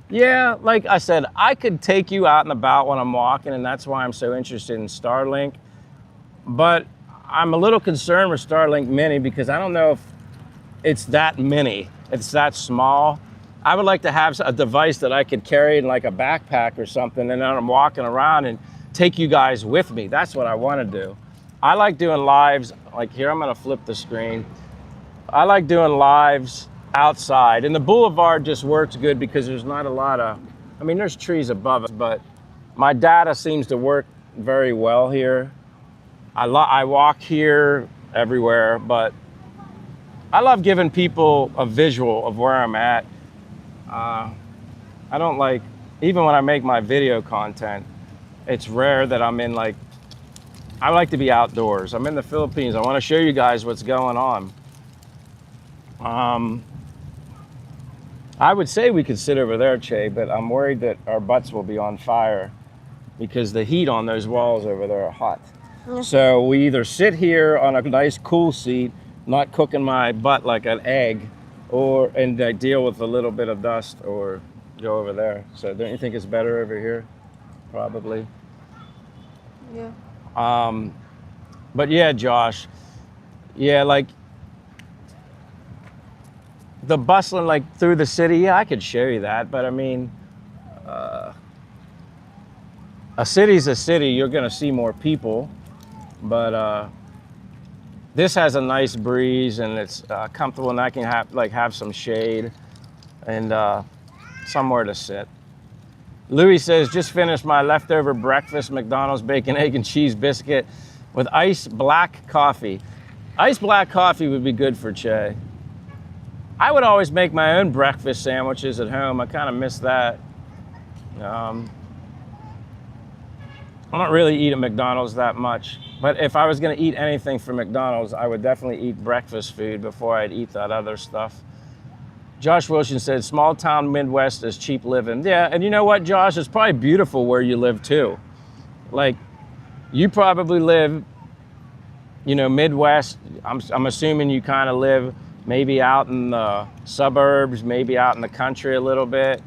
Yeah, like I said, I could take you out and about when I'm walking, and that's why I'm so interested in Starlink. But I'm a little concerned with Starlink Mini because I don't know if it's that mini, it's that small. I would like to have a device that I could carry in like a backpack or something, and then I'm walking around and take you guys with me. That's what I want to do. I like doing lives, like here, I'm gonna flip the screen. I like doing lives outside, and the boulevard just works good because there's not a lot of, I mean, there's trees above us, but my data seems to work very well here. I walk here everywhere, but I love giving people a visual of where I'm at. I don't like, even when I make my video content, it's rare that I'm in like, I like to be outdoors. I'm in the Philippines. I want to show you guys what's going on. I would say we could sit over there, Che, but I'm worried that our butts will be on fire because the heat on those walls over there are hot. Yeah. So we either sit here on a nice cool seat, not cooking my butt like an egg, and deal with a little bit of dust, or go over there. So don't you think it's better over here? Probably. Yeah. But yeah, Josh, yeah, like the bustling like through the city, yeah, I could show you that, but I mean, a city's a city, you're gonna see more people, but this has a nice breeze and it's comfortable, and I can have some shade and somewhere to sit. Louis says, just finished my leftover breakfast, McDonald's bacon, egg, and cheese biscuit with iced black coffee. Iced black coffee would be good for Che. I would always make my own breakfast sandwiches at home. I kind of miss that. I don't really eat at McDonald's that much, but if I was gonna eat anything from McDonald's, I would definitely eat breakfast food before I'd eat that other stuff. Josh Wilson said, small town Midwest is cheap living. Yeah, and you know what, Josh? It's probably beautiful where you live too. Like, you probably live, you know, Midwest. I'm assuming you kind of live maybe out in the suburbs, maybe out in the country a little bit.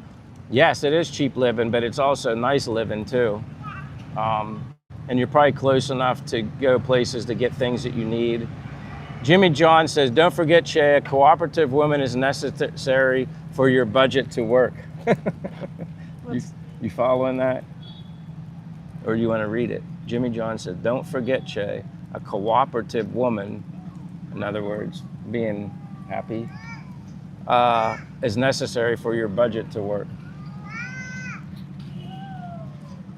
Yes, it is cheap living, but it's also nice living too. And you're probably close enough to go places to get things that you need. Jimmy John says, don't forget, Che, a cooperative woman is necessary for your budget to work. You following that? Or you want to read it? Jimmy John said, don't forget, Che, a cooperative woman, in other words, being happy, is necessary for your budget to work.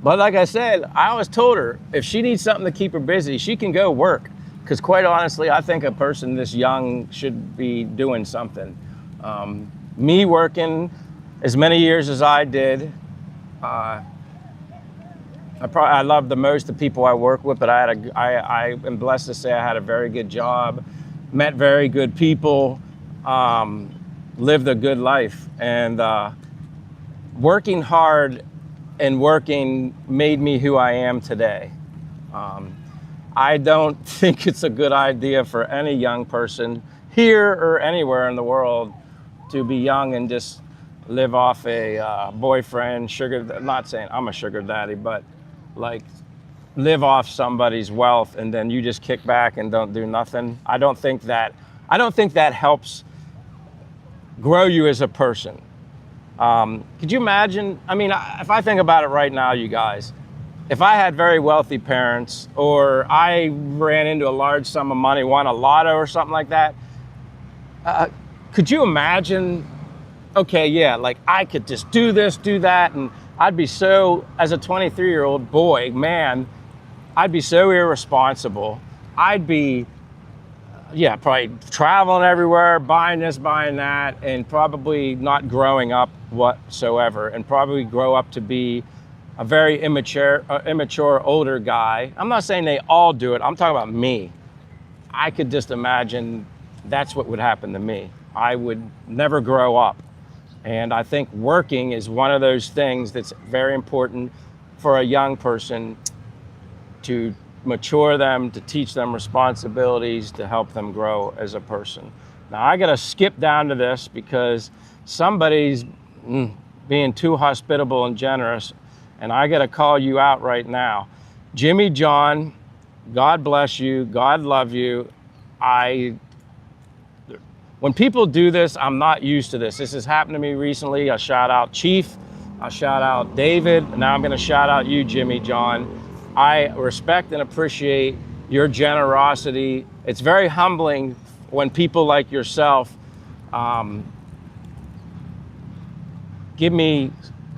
But like I said, I always told her, if she needs something to keep her busy, she can go work. Because quite honestly, I think a person this young should be doing something. Me working as many years as I did, I love the most the people I work with, but I am blessed to say I had a very good job, met very good people, lived a good life, and working hard and working made me who I am today. I don't think it's a good idea for any young person here or anywhere in the world to be young and just live off a boyfriend, not saying I'm a sugar daddy, but like live off somebody's wealth and then you just kick back and don't do nothing. I don't think that helps grow you as a person. Could you imagine? I mean, if I think about it right now, you guys, if I had very wealthy parents or I ran into a large sum of money, won a lotto or something like that, could you imagine, okay, yeah, like I could just do this, do that, and I'd be so, as a 23-year-old boy, man, I'd be so irresponsible. I'd be, probably traveling everywhere, buying this, buying that, and probably not growing up whatsoever, and probably grow up to be a very immature older guy. I'm not saying they all do it. I'm talking about me. I could just imagine that's what would happen to me. I would never grow up. And I think working is one of those things that's very important for a young person to mature them, to teach them responsibilities, to help them grow as a person. Now I gotta skip down to this because somebody's being too hospitable and generous, and I gotta call you out right now. Jimmy John, God bless you, God love you. When people do this, I'm not used to this. This has happened to me recently. I shout out Chief, I shout out David, and now I'm gonna shout out you, Jimmy John. I respect and appreciate your generosity. It's very humbling when people like yourself give me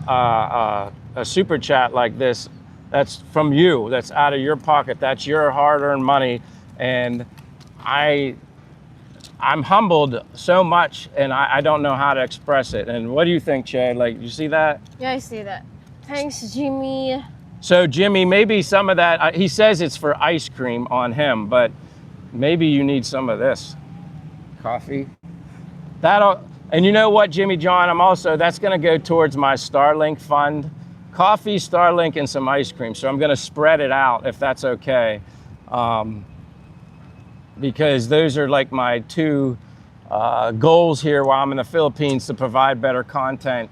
a super chat like this. That's from you, that's out of your pocket, that's your hard-earned money, and I'm humbled so much, and I don't know how to express it. And what do you think, Che? Like, you see that? Yeah, I see that. Thanks, Jimmy. So, Jimmy, maybe some of that, he says it's for ice cream on him, but maybe you need some of this coffee. And you know what, Jimmy John, that's gonna go towards my Starlink fund. Coffee, Starlink, and some ice cream. So I'm gonna spread it out if that's okay. Because those are like my two goals here while I'm in the Philippines, to provide better content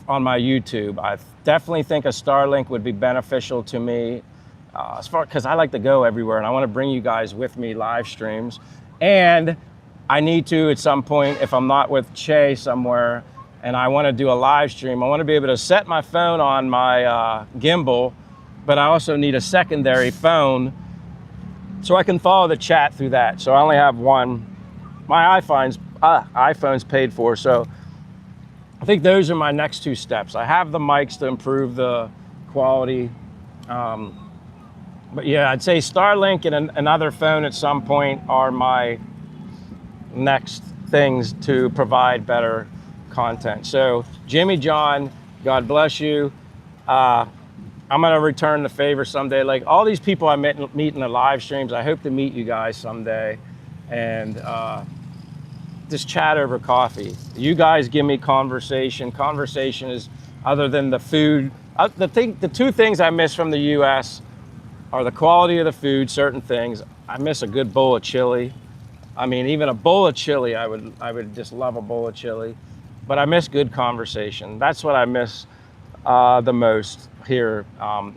on my YouTube. I definitely think a Starlink would be beneficial to me, because I like to go everywhere and I want to bring you guys with me live streams. And I need to, at some point, if I'm not with Che somewhere and I want to do a live stream, I want to be able to set my phone on my gimbal, but I also need a secondary phone so I can follow the chat through that. So I only have one. My iPhone's paid for, so I think those are my next two steps. I have the mics to improve the quality. But yeah, I'd say Starlink and another phone at some point are my next things to provide better content. So Jimmy John, God bless you. I'm gonna return the favor someday. Like all these people I meet in the live streams, I hope to meet you guys someday and just chat over coffee. You guys give me conversation. Conversation is, other than the food, the two things I miss from the US are the quality of the food, certain things. I miss a good bowl of chili. I mean, even a bowl of chili, I would just love a bowl of chili. But I miss good conversation. That's what I miss the most here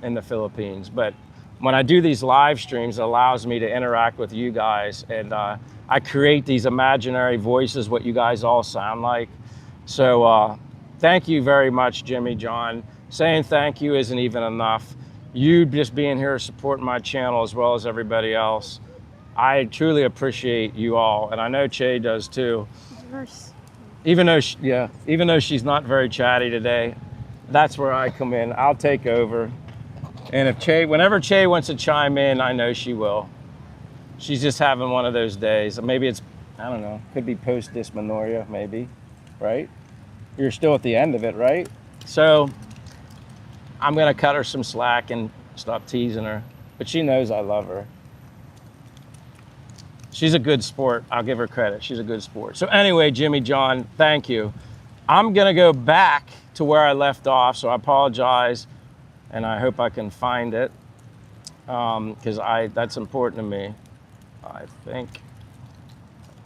in the Philippines. But when I do these live streams, it allows me to interact with you guys, and I create these imaginary voices, what you guys all sound like. So thank you very much, Jimmy John. Saying thank you isn't even enough. You just being here supporting my channel as well as everybody else. I truly appreciate you all, and I know Che does too. Of course. Even though she's not very chatty today, that's where I come in. I'll take over. And whenever Che wants to chime in, I know she will. She's just having one of those days. Maybe it's, I don't know, could be post-dysmenorrhea, maybe, right? You're still at the end of it, right? So I'm gonna cut her some slack and stop teasing her. But she knows I love her. She's a good sport. I'll give her credit. She's a good sport. So anyway, Jimmy John, thank you. I'm gonna go back to where I left off, so I apologize, and I hope I can find it, because that's important to me, I think.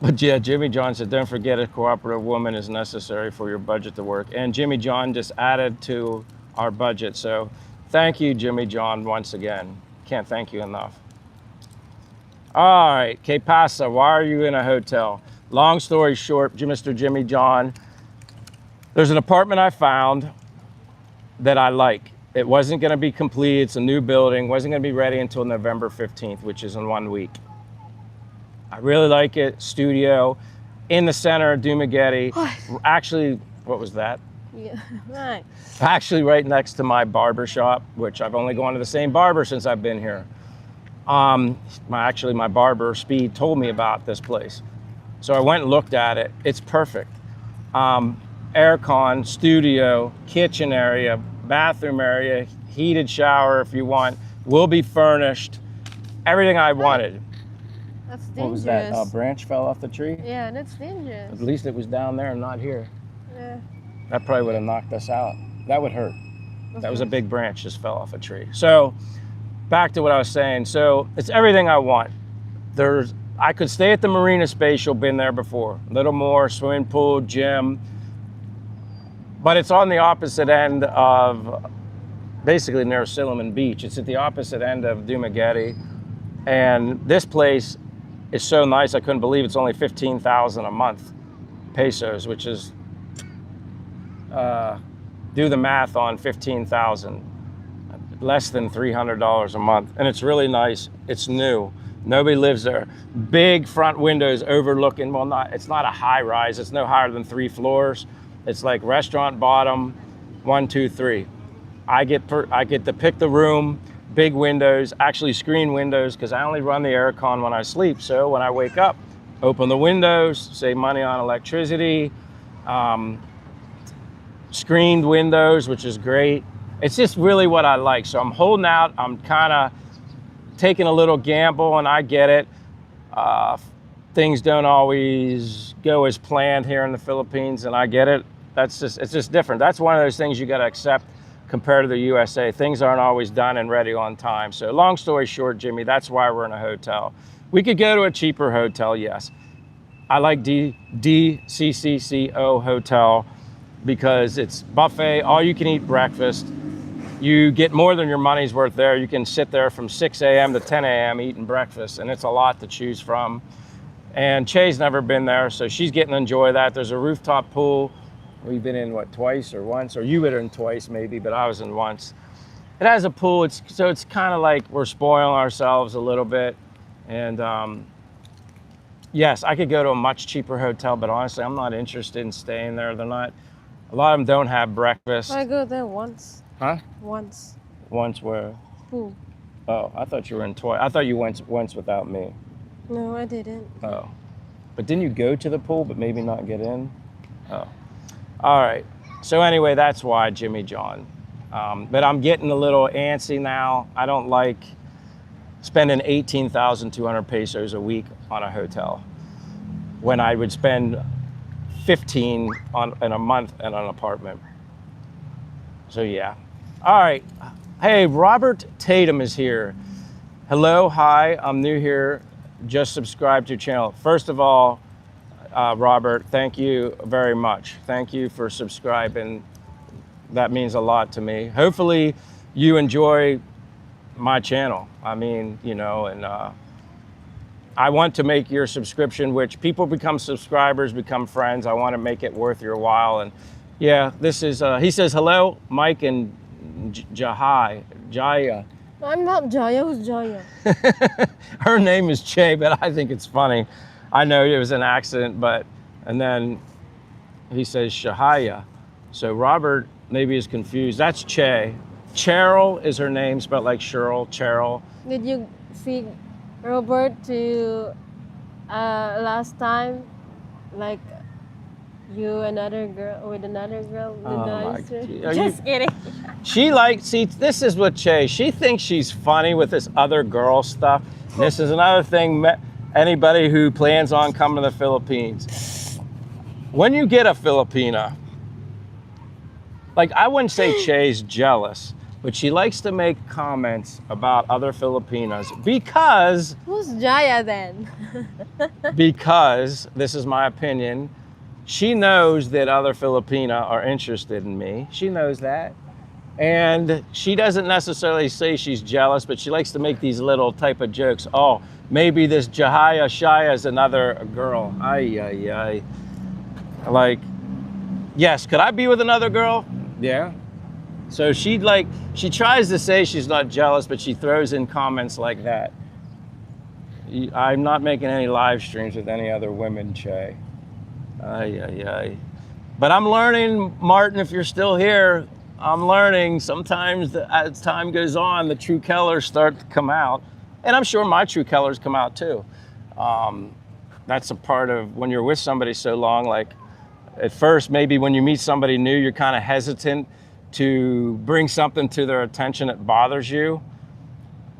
But yeah, Jimmy John said, don't forget a cooperative woman is necessary for your budget to work. And Jimmy John just added to our budget. So thank you, Jimmy John, once again. Can't thank you enough. All right, Que Pasa, why are you in a hotel? Long story short, Mr. Jimmy John, there's an apartment I found that I like. It wasn't gonna be complete, it's a new building, wasn't gonna be ready until November 15th, which is in 1 week. I really like it, studio, in the center of Dumaguete. Actually, what was that? Yeah, right. Actually right next to my barber shop, which I've only gone to the same barber since I've been here. My barber, Speed, told me about this place. So I went and looked at it. It's perfect. Aircon, studio, kitchen area, bathroom area, heated shower if you want, will be furnished. Everything I wanted. That's dangerous. What was that? A branch fell off the tree? Yeah, that's dangerous. At least it was down there and not here. Yeah. That probably would have knocked us out. That would hurt. That was a big branch just fell off a tree. So back to what I was saying. So it's everything I want. I could stay at the Marina Spatial, been there before. A little more, swimming pool, gym. But it's on the opposite end of, basically near Silliman Beach. It's at the opposite end of Dumaguete. And this place is so nice, I couldn't believe it's only 15,000 a month pesos, which is, do the math on 15,000, less than $300 a month. And it's really nice, it's new. Nobody lives there. Big front windows overlooking, it's not a high rise, it's no higher than 3 floors. It's like restaurant bottom, 1, 2, 3. I get to pick the room, big windows, actually screen windows, because I only run the aircon when I sleep. So when I wake up, open the windows, save money on electricity, screened windows, which is great. It's just really what I like. So I'm holding out, I'm kind of taking a little gamble, and I get it. Things don't always go as planned here in the Philippines, and I get it. It's just different. That's one of those things you got to accept compared to the USA. Things aren't always done and ready on time. So long story short, Jimmy, that's why we're in a hotel. We could go to a cheaper hotel, yes. I like DCCCO Hotel because it's buffet, all you can eat breakfast. You get more than your money's worth there. You can sit there from 6 a.m. to 10 a.m. eating breakfast, and it's a lot to choose from. And Che's never been there, so she's getting to enjoy that. There's a rooftop pool. We've been in, what, twice or once? Or you were in twice maybe, but I was in once. It has a pool, so it's kind of like we're spoiling ourselves a little bit. And yes, I could go to a much cheaper hotel, but honestly, I'm not interested in staying there. A lot of them don't have breakfast. I go there once. Huh? Once. Once where? Pool. Oh, I thought you were in twice. I thought you went once without me. No, I didn't. Oh. But didn't you go to the pool, but maybe not get in? Oh. All right. So anyway, that's why, Jimmy John. But I'm getting a little antsy now. I don't like spending 18,200 pesos a week on a hotel when I would spend 15 in a month in an apartment. So yeah. All right. Hey, Robert Tatum is here. Hello, hi, I'm new here. Just subscribe to your channel. First of all, Robert, thank you very much. Thank you for subscribing. That means a lot to me. Hopefully you enjoy my channel. I mean, you know, and I want to make your subscription, which people become subscribers, become friends. I want to make it worth your while. And yeah, this is, he says, hello, Mike and Jaya. I'm not Jaya. Who's Jaya? Her name is Che, but I think it's funny. I know it was an accident, and then he says Shahaya. So Robert maybe is confused. That's Che. Cheryl is her name, spelled like Cheryl. Did you see Robert to last time? Like You another girl with another girl with Oh my! nicer. Are you, Just kidding. she like see this is what Che. She thinks she's funny with this other girl stuff. And this is another thing. Anybody who plans on coming to the Philippines, when you get a Filipina, like I wouldn't say Che's jealous, but she likes to make comments about other Filipinas because Who's Jaya then? this is my opinion. She knows that other Filipina are interested in me. She knows that. And she doesn't necessarily say she's jealous, but she likes to make these little type of jokes. Oh, maybe this Jahaya Shaya is another girl. Ay, ay, ay. Like, yes, could I be with another girl? Yeah. So she tries to say she's not jealous, but she throws in comments like that. I'm not making any live streams with any other women, Che. Ay, ay, ay. But I'm learning, Martin, if you're still here, I'm learning sometimes as time goes on, the true colors start to come out. And I'm sure my true colors come out too. That's a part of when you're with somebody so long, like at first, maybe when you meet somebody new, you're kind of hesitant to bring something to their attention that bothers you.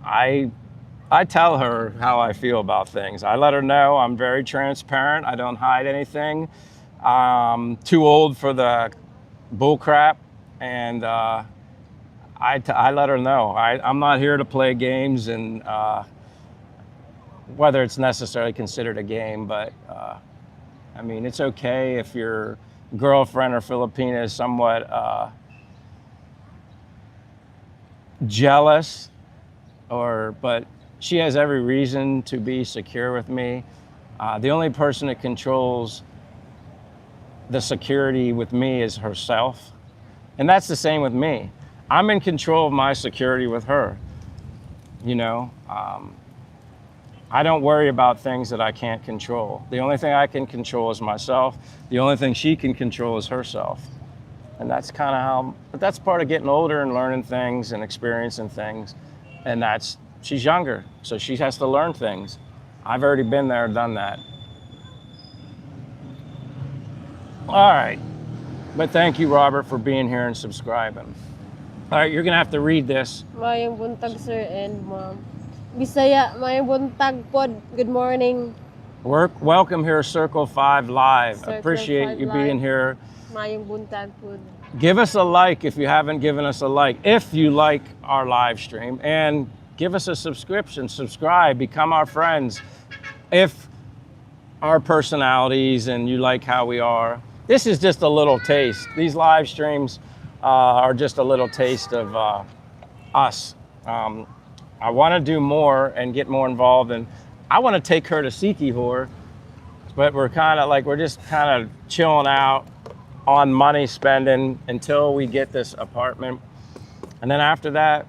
I tell her how I feel about things. I let her know I'm very transparent. I don't hide anything. I'm too old for the bull crap. And I let her know. I'm not here to play games, and whether it's necessarily considered a game, but I mean, it's okay if your girlfriend or Filipina is somewhat jealous, but she has every reason to be secure with me. The only person that controls the security with me is herself. And that's the same with me. I'm in control of my security with her. You know, I don't worry about things that I can't control. The only thing I can control is myself. The only thing she can control is herself. And that's kind of but that's part of getting older and learning things and experiencing things. And she's younger, so she has to learn things. I've already been there, done that. All right. But thank you, Robert, for being here and subscribing. All right, you're going to have to read this. Mayang buntag, sir and ma'am. Bisaya, mayang buntag pod. Good morning. Welcome here, Circle 5 Live. Circle Appreciate 5 you Live. being here. Mayang buntag pod. Give us a like if you haven't given us a like, if you like our live stream. And give us a subscription, subscribe, become our friends. If our personalities and you like how we are. This is just a little taste. These live streams are just a little taste of us. I want to do more and get more involved, and I want to take her to Sikihor, but we're just kind of chilling out on money spending until we get this apartment. And then after that,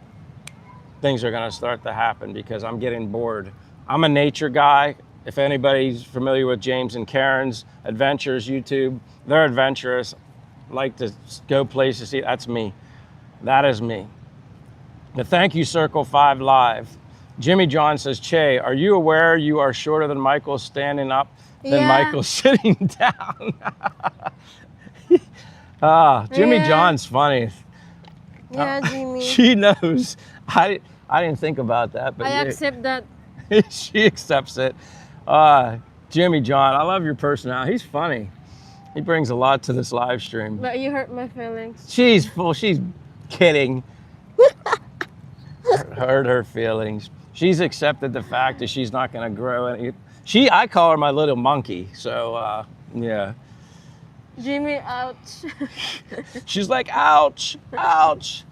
things are going to start to happen because I'm getting bored. I'm a nature guy. If anybody's familiar with James and Karen's Adventures YouTube, they're adventurous, like to go places. See, that's me. That is me. But thank you, Circle 5 Live. Jimmy John says, Che, are you aware you are shorter than Michael standing up than Michael sitting down? Jimmy John's funny. Yeah, Jimmy. She knows. I didn't think about that, but I accept that. she accepts it. Jimmy John, I love your personality. He's funny. He brings a lot to this live stream. But you hurt my feelings. She's kidding. Hurt her feelings. She's accepted the fact that she's not going to grow any. I call her my little monkey. So, yeah. Jimmy, ouch. She's like, ouch, ouch.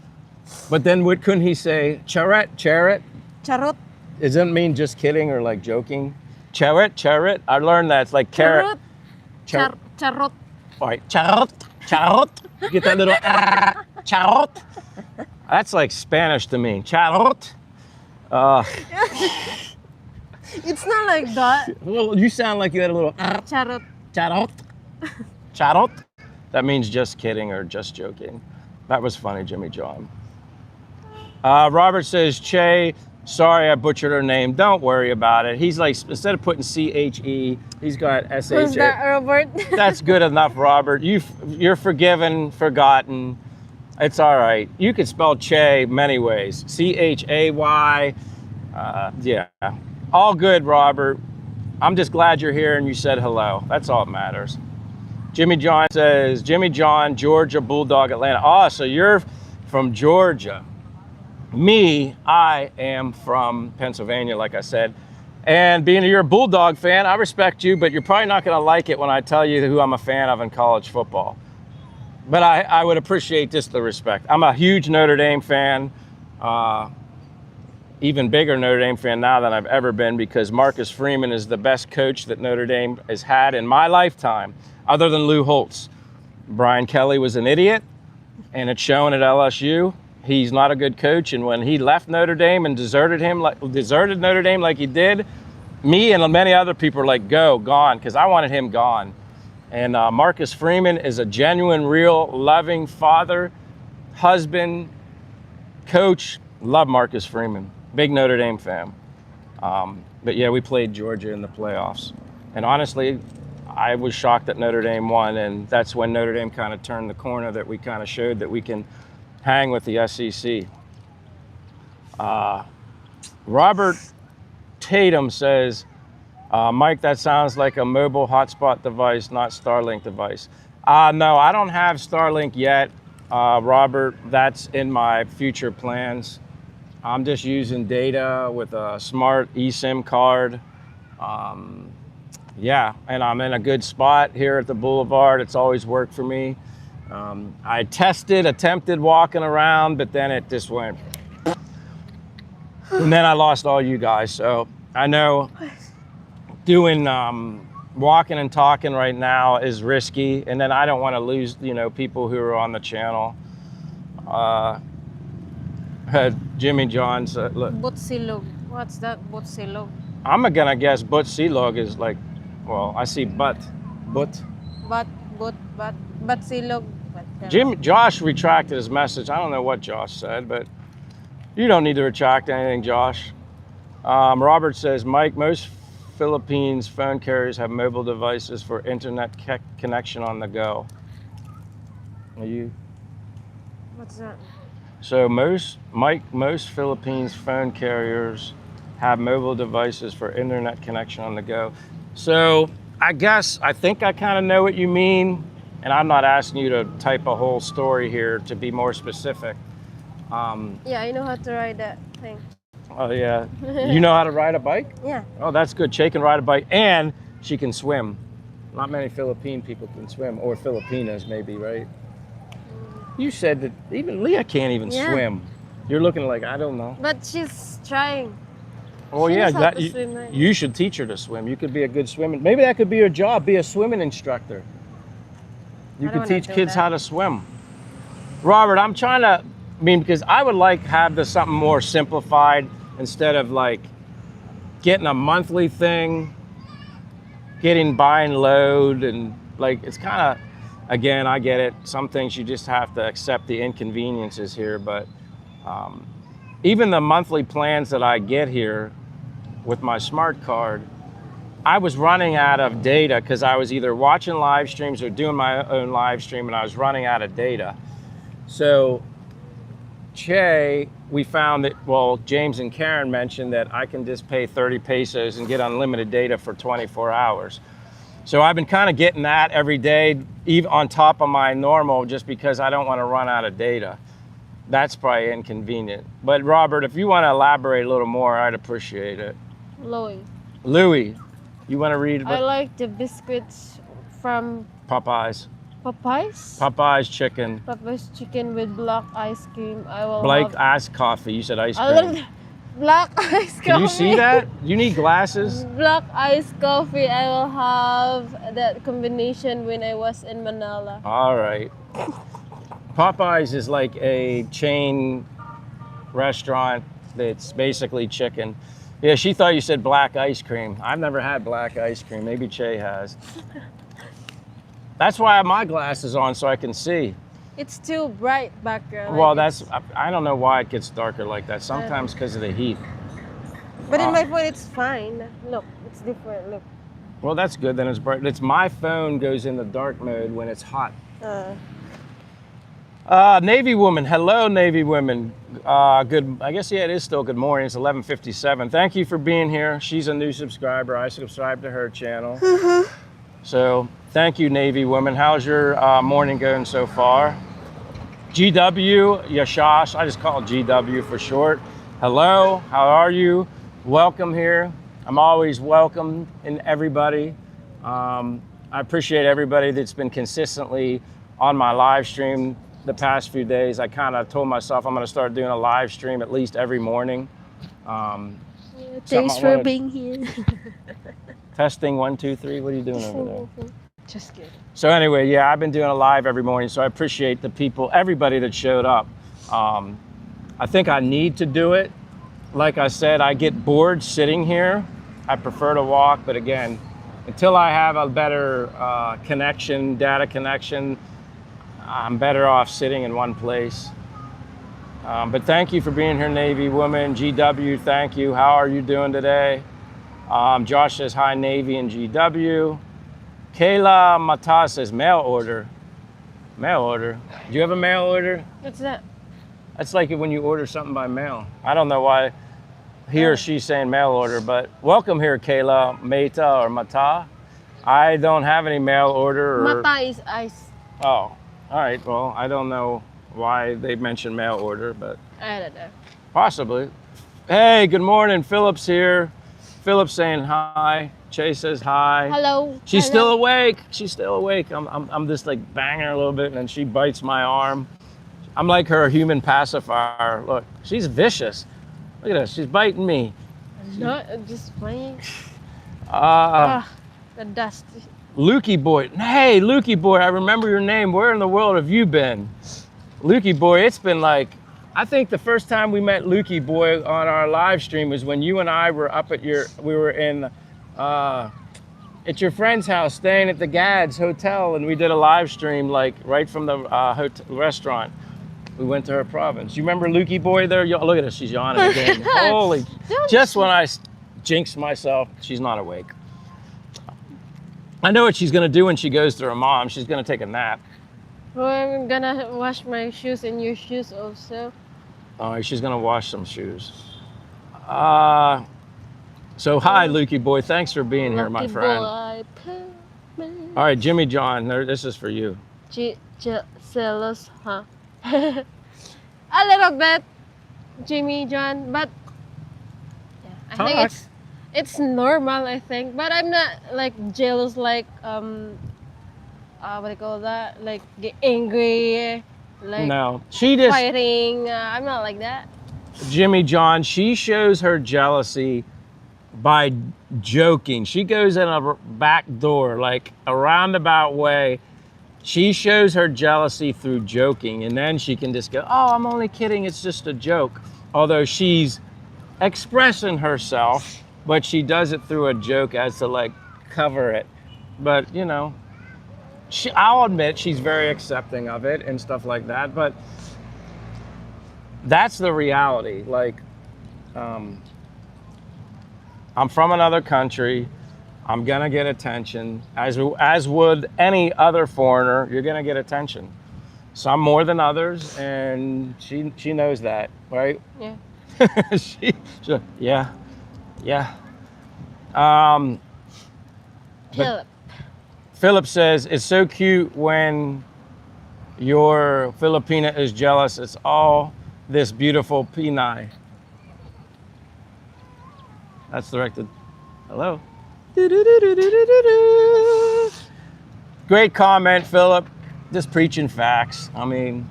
But then what couldn't he say? Charet. Charot. Does that mean just kidding or like joking? Charet. I learned that. It's like carrot. Charot. All right, charot. You get that little charot. That's like Spanish to me. Charot. It's not like that. Well, you sound like you had a little Charot. Charot. That means just kidding or just joking. That was funny, Jimmy John. Robert says, Che, Sorry, I butchered her name. Don't worry about it. He's like, instead of putting CHE, he's got SH. Who's that, Robert? That's good enough, Robert. You're forgiven, forgotten. It's all right. You can spell Che many ways. CHAY. Yeah. All good, Robert. I'm just glad you're here and you said hello. That's all that matters. Jimmy John says, Jimmy John, Georgia, Bulldog, Atlanta. Oh, so you're from Georgia. Me, I am from Pennsylvania, like I said. And being you're a Bulldog fan, I respect you, but you're probably not going to like it when I tell you who I'm a fan of in college football. But I would appreciate just the respect. I'm a huge Notre Dame fan, even bigger Notre Dame fan now than I've ever been, because Marcus Freeman is the best coach that Notre Dame has had in my lifetime, other than Lou Holtz. Brian Kelly was an idiot, and it's shown at LSU. He's not a good coach, and when he left Notre Dame and deserted Notre Dame like he did, me and many other people are like, gone, because I wanted him gone. And Marcus Freeman is a genuine, real, loving father, husband, coach. Love Marcus Freeman. Big Notre Dame fan. But yeah, we played Georgia in the playoffs. And honestly, I was shocked that Notre Dame won, and that's when Notre Dame kind of turned the corner, that we kind of showed that we can hang with the SEC. Robert Tatum says, Mike, that sounds like a mobile hotspot device, not Starlink device. No, I don't have Starlink yet, Robert. That's in my future plans. I'm just using data with a smart eSIM card. Yeah, and I'm in a good spot here at the Boulevard. It's always worked for me. I attempted walking around, but then it just went. And then I lost all you guys. So I know doing walking and talking right now is risky. And then I don't want to lose, people who are on the channel. Jimmy John said, look. Butsilog. What's that, Butsilog? I'm going to guess Butsilog is like, well, I see but. Butsilog. Josh retracted his message. I don't know what Josh said, but you don't need to retract anything, Josh. Robert says, Mike, most Philippines phone carriers have mobile devices for internet connection on the go. Are you? What's that? So most Philippines phone carriers have mobile devices for internet connection on the go. So I think I kind of know what you mean. And I'm not asking you to type a whole story here to be more specific. Yeah, I know how to ride that thing. Oh, yeah. You know how to ride a bike? Yeah. Oh, that's good. She can ride a bike and she can swim. Not many Philippine people can swim, or Filipinas maybe, right? You said that even Leah can't even swim. You're looking like, I don't know. But she's trying. Oh, she yeah. knows how to swim, right? You should teach her to swim. You could be a good swimmer. Maybe that could be your job, be a swimming instructor. You could teach kids how to swim. Robert, I'm trying to, because I would like have this something more simplified instead of like getting a monthly thing, getting buy and load, and like, it's kind of, again, I get it. Some things you just have to accept the inconveniences here, but even the monthly plans that I get here with my smart card, I was running out of data because I was either watching live streams or doing my own live stream, and I was running out of data. So we found that, well, James and Karen mentioned that I can just pay 30 pesos and get unlimited data for 24 hours. So I've been kind of getting that every day, even on top of my normal, just because I don't want to run out of data. That's probably inconvenient. But Robert, if you want to elaborate a little more, I'd appreciate it. Louis. You want to read? I like the biscuits from Popeyes. Popeyes chicken. Popeyes chicken with black ice cream. Iced coffee. You said ice cream. I love black ice coffee. Can you see that? You need glasses. Black iced coffee. I will have that combination when I was in Manila. All right. Popeyes is like a chain restaurant that's basically chicken. Yeah, she thought you said black ice cream. I've never had black ice cream. Maybe Che has. That's why I have my glasses on, so I can see. It's too bright back there. Well, I don't know why it gets darker like that. Sometimes because of the heat. But in my phone, it's fine. Look, it's different. Look. Well, that's good. Then it's bright. It's my phone goes in the dark mode when it's hot. Navy woman. Hello, Navy women. Good. I guess, yeah, it is still good morning. It's 11:57. Thank you for being here. She's a new subscriber. I subscribed to her channel. So thank you, Navy woman. How's your morning going so far? GW, Yashash. I just call it GW for short. Hello, how are you? Welcome here. I'm always welcome in everybody. I appreciate everybody that's been consistently on my live stream the past few days. I kind of told myself I'm going to start doing a live stream at least every morning. Thanks for being here. Testing 1, 2, 3. What are you doing over there? Just kidding. So anyway, yeah, I've been doing a live every morning, so I appreciate the people, everybody that showed up. I think I need to do it. Like I said, I get bored sitting here. I prefer to walk, but again, until I have a better data connection, I'm better off sitting in one place. But thank you for being here, Navy woman. GW, thank you. How are you doing today? Josh says hi, Navy and GW. Kayla Mata says mail order. Mail order. Do you have a mail order? What's that? That's like when you order something by mail. I don't know why he or she's saying mail order, but welcome here, Kayla Mata or Mata. I don't have any mail order. Mata is ice. Oh, all right. Well, I don't know why they mentioned mail order, but I don't know. possibly. Hey, good morning. Philip's here. Philip's saying hi. Chase says hi. Hello. She's still awake. She's still awake. I'm just like banging her a little bit, and then she bites my arm. I'm like her human pacifier. Look, she's vicious. Look at this. She's biting me. Not just playing. The dust. Lukey boy. Hey, Lukey boy. I remember your name. Where in the world have you been? Lukey boy. It's been like, I think the first time we met Lukey boy on our live stream was when you and I were up at we were in, at your friend's house, staying at the Gads Hotel, and we did a live stream like right from the restaurant. We went to her province. You remember Lukey boy there? Look at her, she's yawning again. Holy, just when I jinxed myself, she's not awake. I know what she's gonna do when she goes to her mom. She's gonna take a nap. Well, I'm gonna wash my shoes and your shoes also. Oh, she's gonna wash some shoes. So hi, Lukey boy. Thanks for being here, my friend. All right, Jimmy John, this is for you. Jealous, huh? A little bit, Jimmy John, but yeah, I think it's normal. I think, but I'm not like jealous, like what do you call that? Like get angry, like no, she just fighting. I'm not like that. Jimmy John, she shows her jealousy by joking. She goes in a back door, like a roundabout way. She shows her jealousy through joking, and then she can just go, oh, I'm only kidding, it's just a joke. Although she's expressing herself, but she does it through a joke as to like cover it. But you know, I'll admit she's very accepting of it and stuff like that, but that's the reality. Like, I'm from another country. I'm gonna get attention, as would any other foreigner. You're gonna get attention. Some more than others, and she knows that, right? Yeah. Yeah. Philip says it's so cute when your Filipina is jealous. It's all this beautiful Pinay. That's directed. Hello. Great comment, Philip. Just preaching facts. I mean,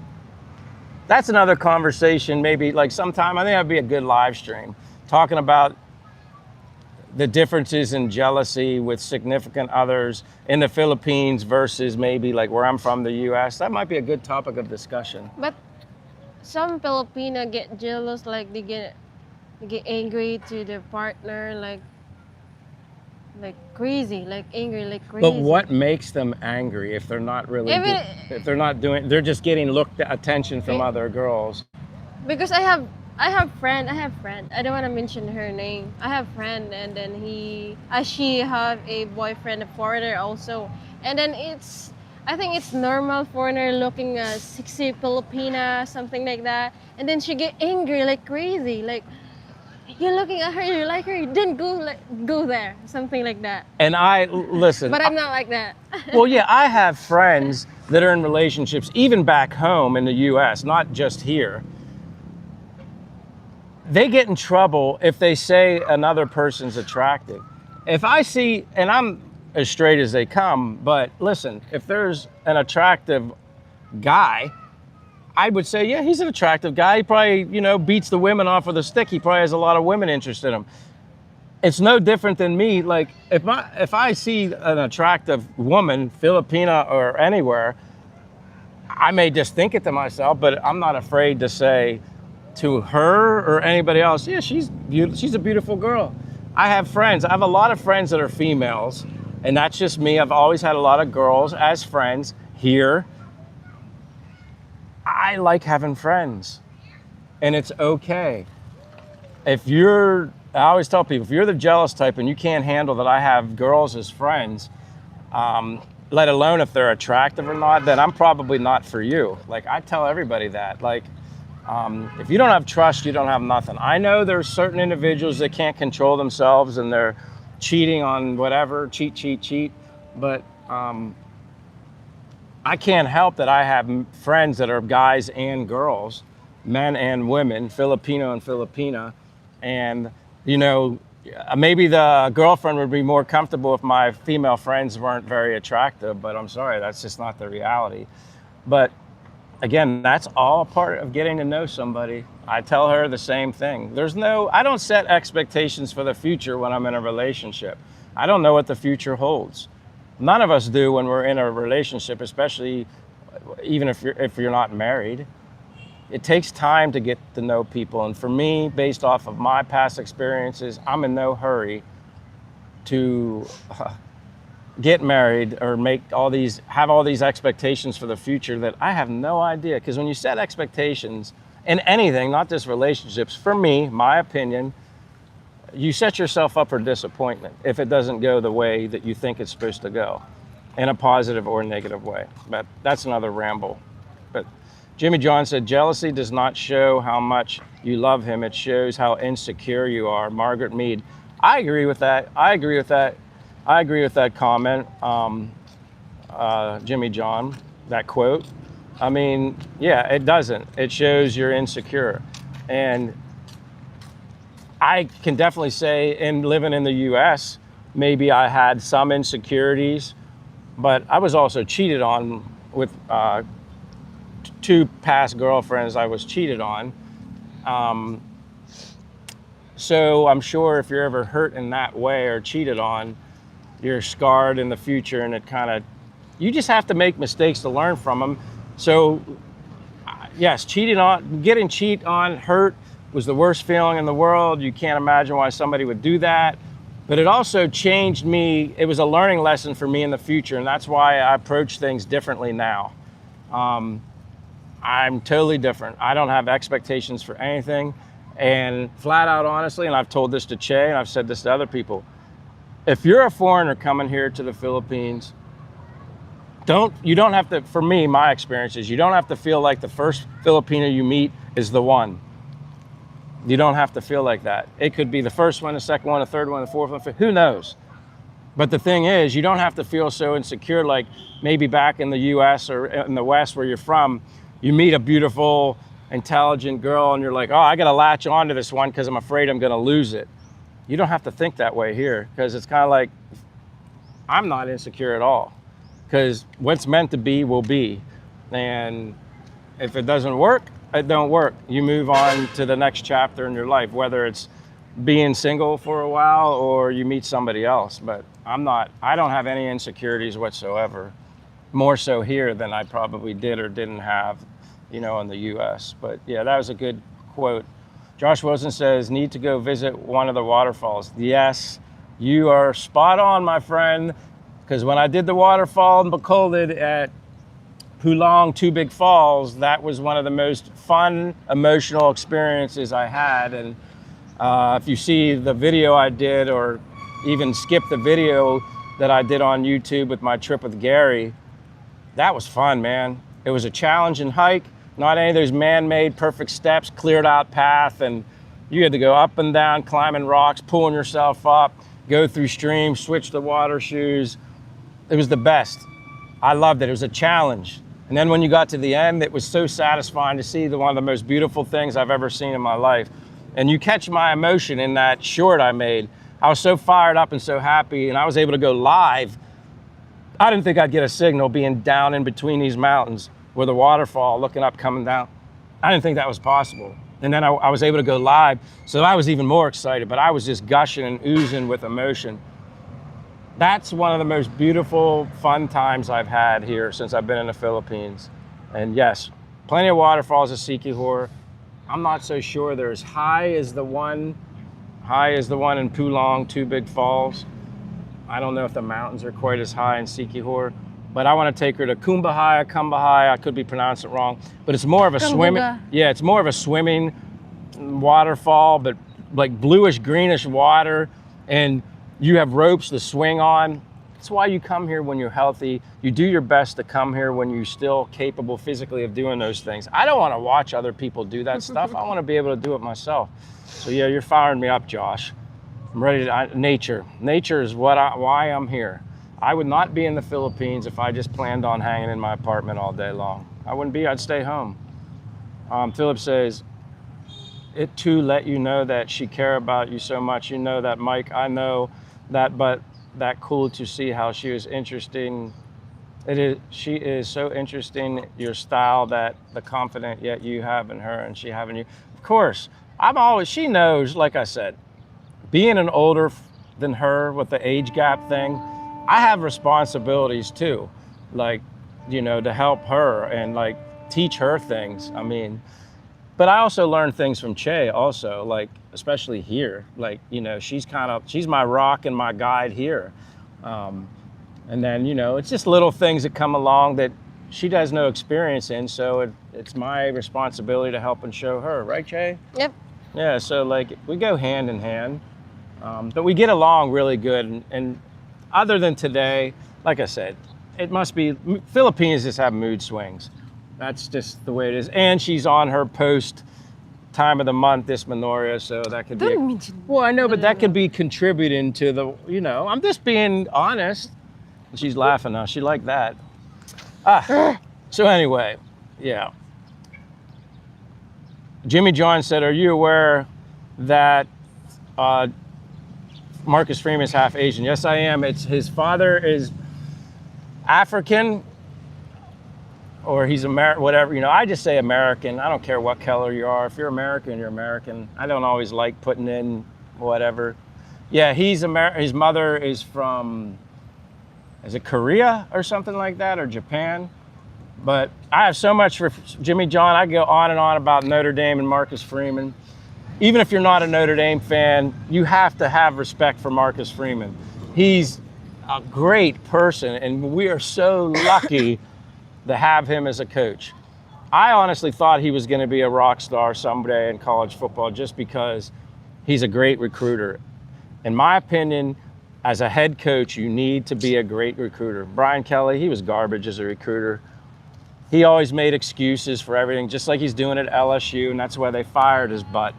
that's another conversation. Maybe like sometime. I think that'd be a good live stream, talking about the differences in jealousy with significant others in the Philippines versus maybe like where I'm from, the U.S. That might be a good topic of discussion. But some Filipina get jealous, like they get angry to their partner, like crazy, like angry, like crazy. But what makes them angry if they're not really, if they're not doing, they're just getting attention from other girls? Because I have I have friend. I have friend. I don't want to mention her name. I have friend, and then she have a boyfriend, a foreigner also, and then I think it's normal foreigner looking sexy Filipina, something like that, and then she get angry like crazy, like you're looking at her, you like her, then go there, something like that. And listen. But I'm not like that. Well, yeah, I have friends that are in relationships, even back home in the U.S., not just here. They get in trouble if they say another person's attractive. If I see, and I'm as straight as they come, but listen, if there's an attractive guy, I would say, yeah, he's an attractive guy. He probably, beats the women off with a stick. He probably has a lot of women interested in him. It's no different than me. Like if I see an attractive woman, Filipina or anywhere, I may just think it to myself, but I'm not afraid to say to her or anybody else, yeah, she's a beautiful girl. I have friends. I have a lot of friends that are females, and that's just me. I've always had a lot of girls as friends here. I like having friends, and it's okay. I always tell people, if you're the jealous type and you can't handle that I have girls as friends, let alone if they're attractive or not, then I'm probably not for you. Like, I tell everybody that. Like, if you don't have trust, you don't have nothing. I know there's certain individuals that can't control themselves and they're cheating on whatever, cheat. But I can't help that I have friends that are guys and girls, men and women, Filipino and Filipina. And, maybe the girlfriend would be more comfortable if my female friends weren't very attractive, but I'm sorry, that's just not the reality. But again, that's all part of getting to know somebody. I tell her the same thing. I don't set expectations for the future when I'm in a relationship. I don't know what the future holds. None of us do when we're in a relationship, especially even if you're not married. It takes time to get to know people. And for me, based off of my past experiences, I'm in no hurry to get married or have all these expectations for the future that I have no idea. Because when you set expectations in anything, not just relationships, for me, my opinion, you set yourself up for disappointment if it doesn't go the way that you think it's supposed to go, in a positive or negative way. But that's another ramble. But Jimmy John said, jealousy does not show how much you love him. It shows how insecure you are. Margaret Mead. I agree with that. I agree with that comment, Jimmy John, that quote. I mean, yeah, it doesn't. It shows you're insecure. And I can definitely say, in living in the U.S., maybe I had some insecurities, but I was also cheated on with two past girlfriends I was cheated on. So I'm sure if you're ever hurt in that way or cheated on, you're scarred in the future, and you just have to make mistakes to learn from them. So yes, getting cheated on, hurt, was the worst feeling in the world. You can't imagine why somebody would do that. But it also changed me. It was a learning lesson for me in the future, and that's why I approach things differently now. I'm totally different. I don't have expectations for anything. And flat out, honestly, and I've told this to Che, and I've said this to other people, if you're a foreigner coming here to the Philippines, you don't have to, for me, my experience is, you don't have to feel like the first Filipino you meet is the one. You don't have to feel like that. It could be the first one, the second one, the third one, the fourth one, who knows? But the thing is, you don't have to feel so insecure like maybe back in the US or in the West where you're from, you meet a beautiful, intelligent girl and you're like, oh, I gotta latch onto this one because I'm afraid I'm gonna lose it. You don't have to think that way here, because it's kind of like, I'm not insecure at all, because what's meant to be will be. And if it doesn't work, it don't work. You move on to the next chapter in your life, whether it's being single for a while or you meet somebody else. But I don't have any insecurities whatsoever, more so here than I probably did or didn't have, in the US. But yeah, that was a good quote. Josh Wilson says, need to go visit one of the waterfalls. Yes, you are spot on, my friend, because when I did the waterfall in Bacolod at Pulong, Two Big Falls, that was one of the most fun, emotional experiences I had. And if you see the video I did, or even skip the video that I did on YouTube with my trip with Gary, that was fun, man. It was a challenging hike, not any of those man-made perfect steps, cleared out path, and you had to go up and down, climbing rocks, pulling yourself up, go through streams, switch to water shoes. It was the best. I loved it. It was a challenge. And then when you got to the end, it was so satisfying to see one of the most beautiful things I've ever seen in my life. And you catch my emotion in that short I made. I was so fired up and so happy, and I was able to go live. I didn't think I'd get a signal being down in between these mountains with a waterfall, looking up, coming down. I didn't think that was possible. And then I was able to go live, so I was even more excited, but I was just gushing and oozing with emotion. That's one of the most beautiful, fun times I've had here since I've been in the Philippines. And yes, plenty of waterfalls at Siquijor. I'm not so sure they're as high as the one in Pulong, Two Big Falls. I don't know if the mountains are quite as high in Siquijor, but I want to take her to Kumbahaya, I could be pronouncing it wrong, but it's more of a swimming, yeah, it's more of a swimming waterfall, but like bluish, greenish water, and you have ropes to swing on. That's why you come here when you're healthy. You do your best to come here when you're still capable physically of doing those things. I don't want to watch other people do that stuff. I want to be able to do it myself. So yeah, you're firing me up, Josh. I'm ready to, nature is why I'm here. I would not be in the Philippines if I just planned on hanging in my apartment all day long. I wouldn't be, I'd stay home. Philip says, it too let you know that she care about you so much. You know that, Mike, I know that, but that cool to see how she was interesting. She is so interesting, your style, that the confident yet you have in her and she having you. Of course, she knows, like I said, being an older than her with the age gap thing, I have responsibilities too, like, to help her and like teach her things. I mean, but I also learned things from Che also, like, especially here, like, she's my rock and my guide here. And then, it's just little things that come along that she has no experience in. So it's my responsibility to help and show her, right, Che? Yep. Yeah, so like we go hand in hand, but we get along really good. And other than today, like I said, it must be, Philippines just have mood swings. That's just the way it is. And she's on her post time of the month, dysmenorrhea, so that could be, well, I know, but that could be contributing to the, I'm just being honest. She's laughing now, she liked that. So anyway, yeah. Jimmy John said, are you aware that Marcus Freeman is half Asian? Yes, I am. His father is African, or he's American, whatever. I just say American. I don't care what color you are. If you're American, you're American. I don't always like putting in whatever. Yeah, he's American. His mother is from, is it Korea or something like that, or Japan? But I have so much for Jimmy John. I go on and on about Notre Dame and Marcus Freeman. Even if you're not a Notre Dame fan, you have to have respect for Marcus Freeman. He's a great person, and we are so lucky to have him as a coach. I honestly thought he was going to be a rock star someday in college football just because he's a great recruiter. In my opinion, as a head coach, you need to be a great recruiter. Brian Kelly, he was garbage as a recruiter. He always made excuses for everything, just like he's doing at LSU, and that's why they fired his butt.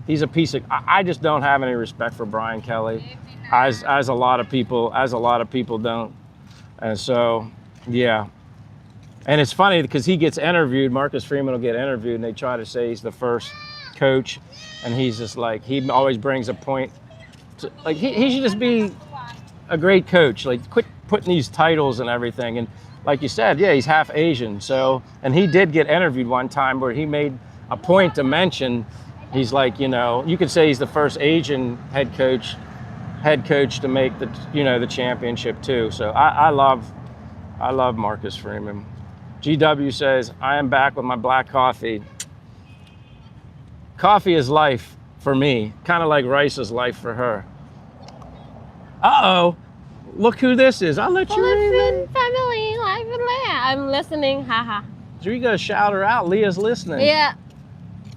He's a piece of, I just don't have any respect for Brian Kelly, as a lot of people don't. And so, yeah. And it's funny because he gets interviewed, Marcus Freeman will get interviewed, and they try to say he's the first coach, and he's just like, he always brings a point to, like, he should just be a great coach. Like, quit putting these titles and everything. And like you said, yeah, he's half Asian. So, and he did get interviewed one time where he made a point to mention, he's like, you could say he's the first Asian head coach to make the, the championship too. So I love Marcus Freeman. GW says, I am back with my black coffee. Coffee is life for me, kind of like rice is life for her. Uh-oh. Look who this is. I'll let you read Philippine it. family life with Leah. I'm listening. Haha. So you gotta shout her out. Leah's listening. Yeah.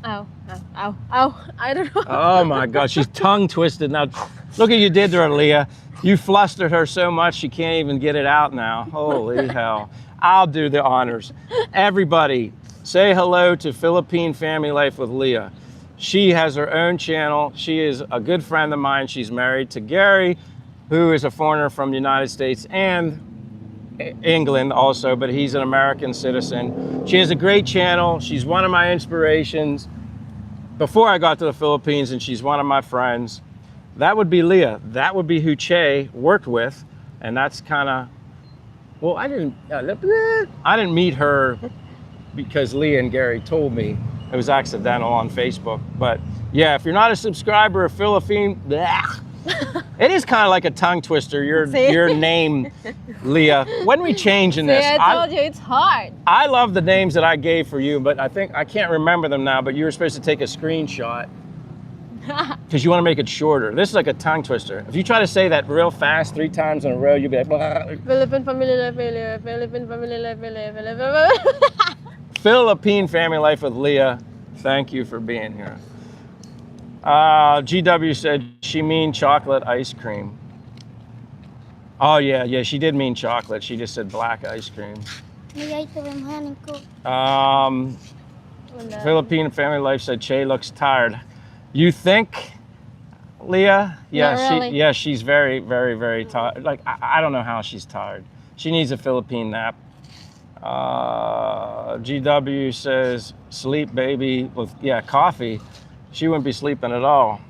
Oh. I don't know. Oh my God, she's tongue twisted now. Look what you did to her, Leah. You flustered her so much she can't even get it out now. Holy hell. I'll do the honors. Everybody, say hello to Philippine Family Life with Leah. She has her own channel. She is a good friend of mine. She's married to Gary, who is a foreigner from the United States and England also, but he's an American citizen. She has a great channel. She's one of my inspirations before I got to the Philippines, and she's one of my friends. That would be Leah. That would be who Che worked with, and that's kind of, well, I didn't meet her because Leah and Gary told me. It was accidental on Facebook. But yeah, if you're not a subscriber of Philippine, it is kind of like a tongue twister. Your name, Leah. When we changing this? I told you it's hard. I love the names that I gave for you, but I can't remember them now. But you were supposed to take a screenshot because you want to make it shorter. This is like a tongue twister. If you try to say that real fast 3 times in a row, you'll be like, blah. Philippine family life, Philippine family life, Philippine. Philippine Family Life with Leah. Thank you for being here. GW said she mean chocolate ice cream. Oh yeah, she did mean chocolate. She just said black ice cream. Philippine Family Life said Che looks tired. You think, Leah? Yeah, really. She's very, very, very tired. Like I don't know how she's tired. She needs a Philippine nap. GW says sleep, baby, with coffee. She wouldn't be sleeping at all.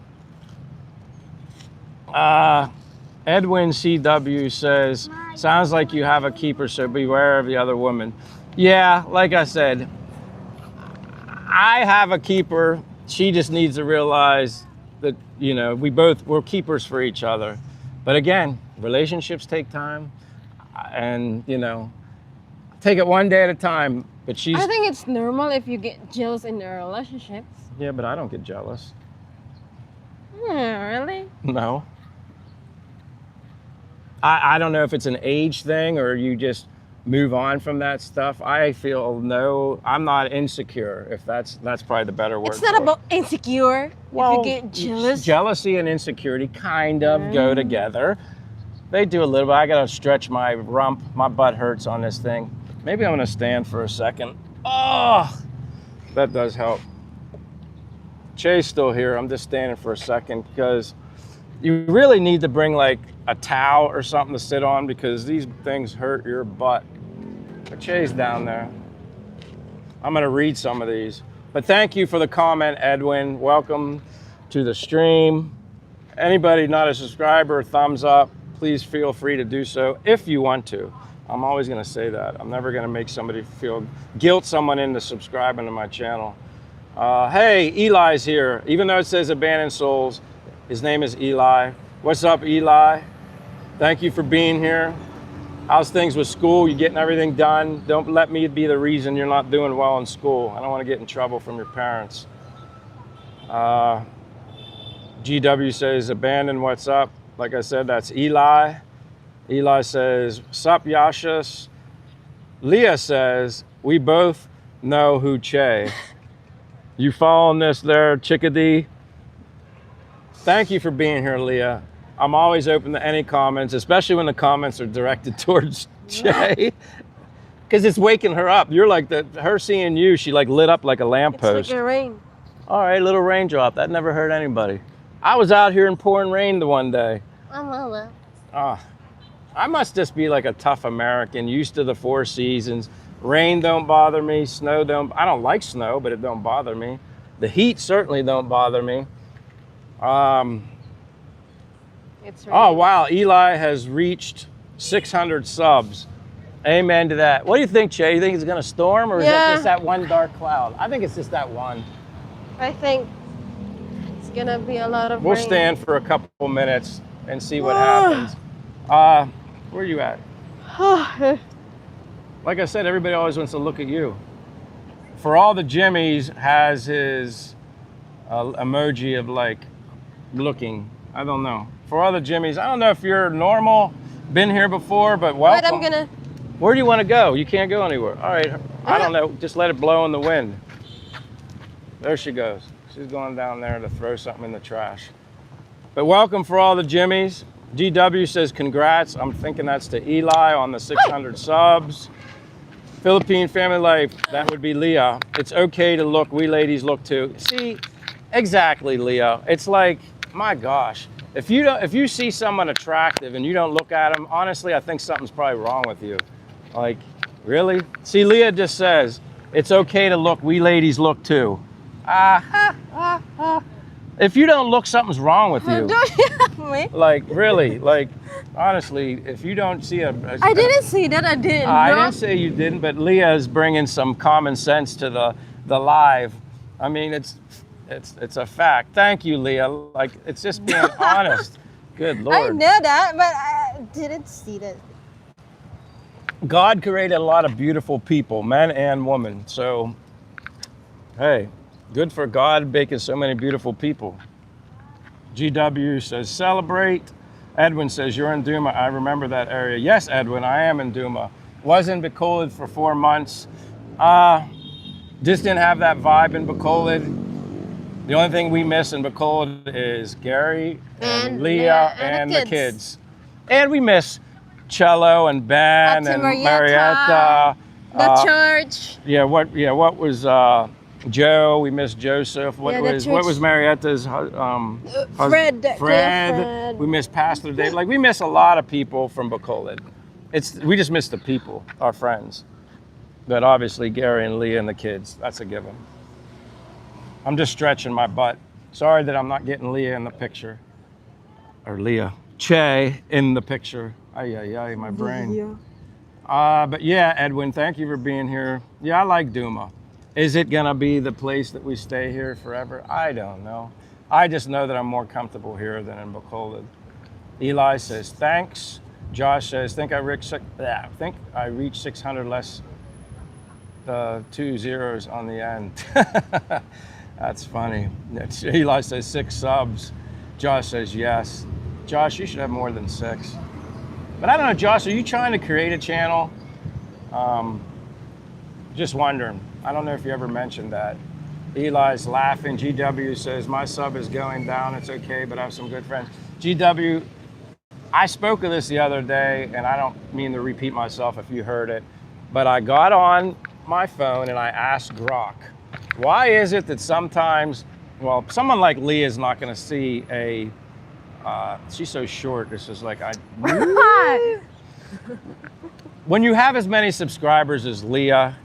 Edwin CW says, sounds like you have a keeper, so beware of the other woman. Yeah, like I said, I have a keeper. She just needs to realize that, we're keepers for each other. But again, relationships take time, and, take it one day at a time. But I think it's normal if you get jealous in a relationship. Yeah, but I don't get jealous. Really? No. I don't know if it's an age thing or you just move on from that stuff. I feel I'm not insecure, if that's probably the better word. It's not about insecure. Well, if you get jealous. Jealousy and insecurity kind of go together. They do a little bit. I gotta stretch my rump. My butt hurts on this thing. Maybe I'm gonna stand for a second. Oh, that does help. Che's still here. I'm just standing for a second because you really need to bring like a towel or something to sit on because these things hurt your butt. But Che's down there. I'm gonna read some of these. But thank you for the comment, Edwin. Welcome to the stream. Anybody not a subscriber, thumbs up. Please feel free to do so if you want to. I'm always gonna say that. I'm never gonna make somebody guilt someone into subscribing to my channel. Hey, Eli's here. Even though it says Abandoned Souls, his name is Eli. What's up, Eli? Thank you for being here. How's things with school? You getting everything done? Don't let me be the reason you're not doing well in school. I don't want to get in trouble from your parents. GW says, Abandoned, what's up? Like I said, that's Eli. Eli says, sup, Yashas? Leah says, we both know who Che. You following this there, Chickadee? Thank you for being here, Leah. I'm always open to any comments, especially when the comments are directed towards Che. Because it's waking her up. You're like, her seeing you, she like lit up like a lamppost. It's like a rain. All right, little raindrop. That never hurt anybody. I was out here in pouring rain the one day. I must just be like a tough American, used to the 4 seasons. Rain don't bother me, snow don't. I don't like snow, but it don't bother me. The heat certainly don't bother me. Oh wow, Eli has reached 600 subs. Amen to that. What do you think, Che? You think it's gonna storm, or is that just that one dark cloud? I think it's just that one. I think it's gonna be a lot of We'll rain. stand for a couple minutes and see what happens. Where are you at? Like I said, everybody always wants to look at you. For all the Jimmys has his emoji of like looking. I don't know. For all the Jimmys, I don't know if you're normal Been here before, but But welcome. I'm gonna. Where do you want to go? You can't go anywhere. All right. I don't know. Just let it blow in the wind. There she goes. She's going down there to throw something in the trash. But welcome for all the Jimmies. GW says congrats. I'm thinking that's to Eli on the 600 subs. Philippine Family Life, that would be Leah. It's okay to look, we ladies look too. See, exactly, Leah. It's like, my gosh, if you see someone attractive and you don't look at them, honestly, I think something's probably wrong with you. Like, really? See, Leah just says, it's okay to look, we ladies look too. If you don't look, something's wrong with you. Don't you have me? Like, really, like, honestly, if you don't see I didn't say that. I didn't. I No. didn't say you didn't, but Leah is bringing some common sense to the live. I mean, it's a fact. Thank you, Leah. Like, it's just being honest. Good I Lord. know that, but I didn't see that. God created a lot of beautiful people, men and women. So, hey, good for God making so many beautiful people. GW says celebrate. Edwin says you're in Duma. I remember that area. Yes, Edwin, I am in Duma. Was in Bacolod for 4 months. Just didn't have that vibe in Bacolod. The only thing we miss in Bacolod is Gary and Leah and the kids. And we miss Cello and Ben Ate and Marietta, Marietta. The church. Yeah, what was Joe? We missed Joseph. What Yeah, the was church. Marietta's Fred. Fred. We miss Pastor Dave. Like, we miss a lot of people from Bacolod. We just miss the people, our friends. But obviously Gary and Leah and the kids, that's a given. I'm just stretching my butt. Sorry that I'm not getting Leah in the picture. Or Leah. Che in the picture. Ay, my brain. But yeah, Edwin, thank you for being here. Yeah, I like Duma. Is it gonna be the place that we stay here forever? I don't know. I just know that I'm more comfortable here than in Bacolod. Eli says, thanks. Josh says, think I reached 600 less 2 zeros on the end. That's funny. Eli says 6 subs. Josh says yes. Josh, you should have more than 6. But I don't know, Josh, are you trying to create a channel? Just wondering. I don't know if you ever mentioned that. Eli's laughing. GW says, my sub is going down. It's okay, but I have some good friends. GW, I spoke of this the other day, and I don't mean to repeat myself if you heard it, but I got on my phone and I asked Grok, why is it that sometimes, well, someone like Leah is not going to see a, she's so short, it's just like, when you have as many subscribers as Leah,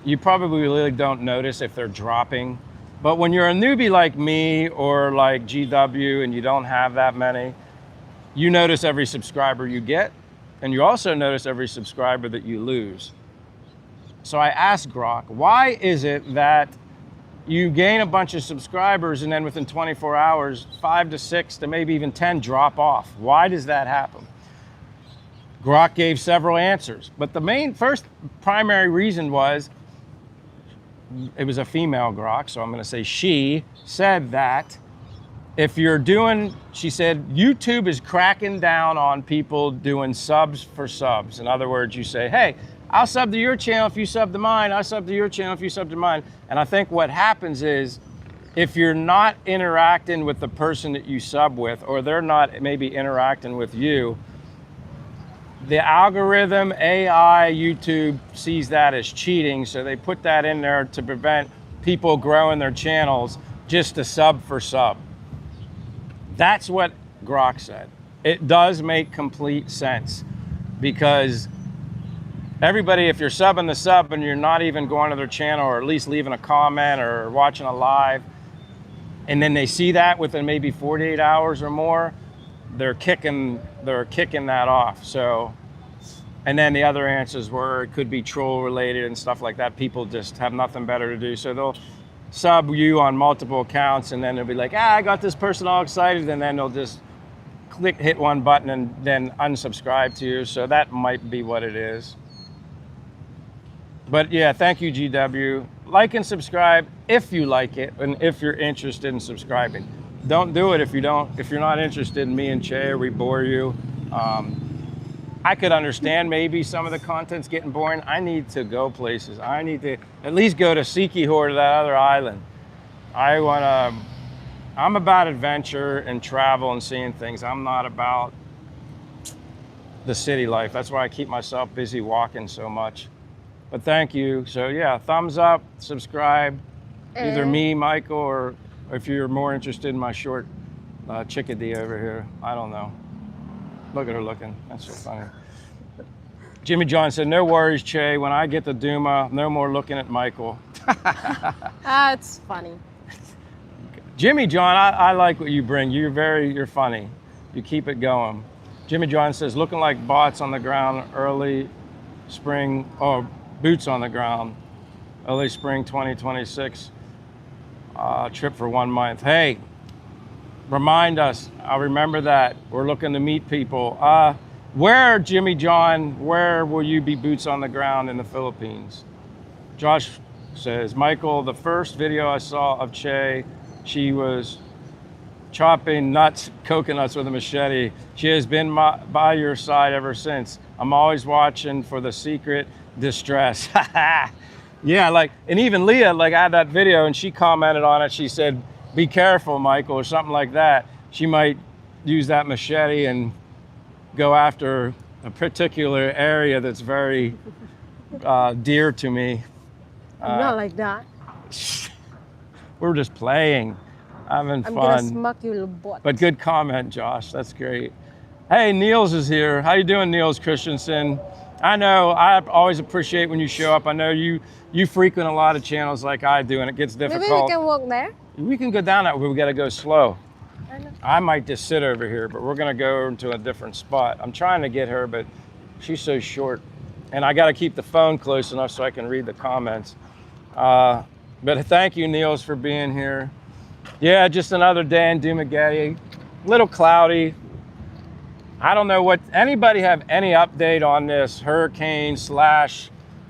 you probably really don't notice if they're dropping. But when you're a newbie like me or like GW and you don't have that many, you notice every subscriber you get, and you also notice every subscriber that you lose. So I asked Grok, why is it that you gain a bunch of subscribers and then within 24 hours, 5 to 6 to maybe even 10 drop off? Why does that happen? Grok gave several answers, but the first primary reason was, it was a female Grok, so I'm gonna say she said that if you're doing, she said, YouTube is cracking down on people doing subs for subs. In other words, you say, hey, I'll sub to your channel if you sub to mine, I'll sub to your channel if you sub to mine. And I think what happens is, if you're not interacting with the person that you sub with, or they're not maybe interacting with you, the algorithm, AI, YouTube sees that as cheating, so they put that in there to prevent people growing their channels just to sub for sub. That's what Grok said. It does make complete sense, because everybody, if you're subbing the sub and you're not even going to their channel or at least leaving a comment or watching a live, and then they see that within maybe 48 hours or more, they're kicking that off. So, and then the other answers were it could be troll related and stuff like that. People just have nothing better to do, so they'll sub you on multiple accounts, and then they'll be like, I got this person all excited, and then they'll just hit one button and then unsubscribe to you. So that might be what it is. But yeah, thank you, GW. Like and subscribe if you like it and if you're interested in subscribing. Don't do it if you're not interested in me and Che, or we bore you. I could understand maybe some of the content's getting boring. I need to go places. I need to at least go to Sikihor, to that other island. I'm about adventure and travel and seeing things. I'm not about the city life. That's why I keep myself busy walking so much. But thank you. So yeah, thumbs up, subscribe, either me, Michael, or if you're more interested in my short chickadee over here. I don't know. Look at her looking. That's so funny. Jimmy John said, no worries, Che. When I get to Duma, no more looking at Michael. It's funny. Jimmy John, I like what you bring. You're funny. You keep it going. Jimmy John says, looking like bots on the ground early spring, or boots on the ground, early spring 2026, trip for 1 month. Hey, remind us. I'll remember that. We're looking to meet people. Where, Jimmy John, where will you be boots on the ground in the Philippines? Josh says, Michael, the first video I saw of Che, she was chopping coconuts with a machete. She has been by your side ever since. I'm always watching for the secret distress. Yeah, like, and even Leah, like, I had that video and she commented on it. She said, be careful, Michael, or something like that. She might use that machete and go after a particular area that's very dear to me. Not like that. We're just playing, having I'm fun. gonna smack you, little butt. But good comment, Josh. That's great. Hey, Niels is here. How you doing, Niels Christensen? I know, I always appreciate when you show up. I know you frequent a lot of channels like I do, and it gets difficult. Maybe we can walk there. We can go down that way. We got to go slow. I might just sit over here, but we're going to go into a different spot. I'm trying to get her, but she's so short. And I got to keep the phone close enough so I can read the comments. But thank you, Niels, for being here. Yeah, just another day in Dumaguete. A little cloudy. I don't know anybody have any update on this hurricane /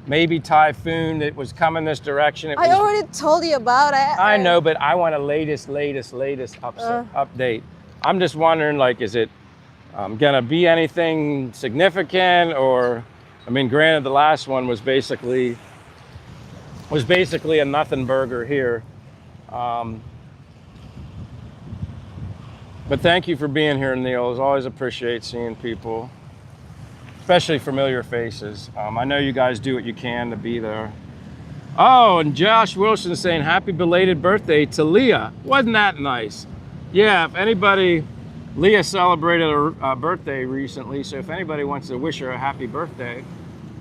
maybe typhoon that was coming this direction? I already told you about it. I know, but I want a latest update. I'm just wondering, like, is it gonna be anything significant? Or, I mean, granted, the last one was basically a nothing burger here. But thank you for being here, Neil. Always appreciate seeing people, especially familiar faces. I know you guys do what you can to be there. Oh, and Josh Wilson saying happy belated birthday to Leah. Wasn't that nice? Yeah, if anybody, Leah celebrated her birthday recently, so if anybody wants to wish her a happy birthday.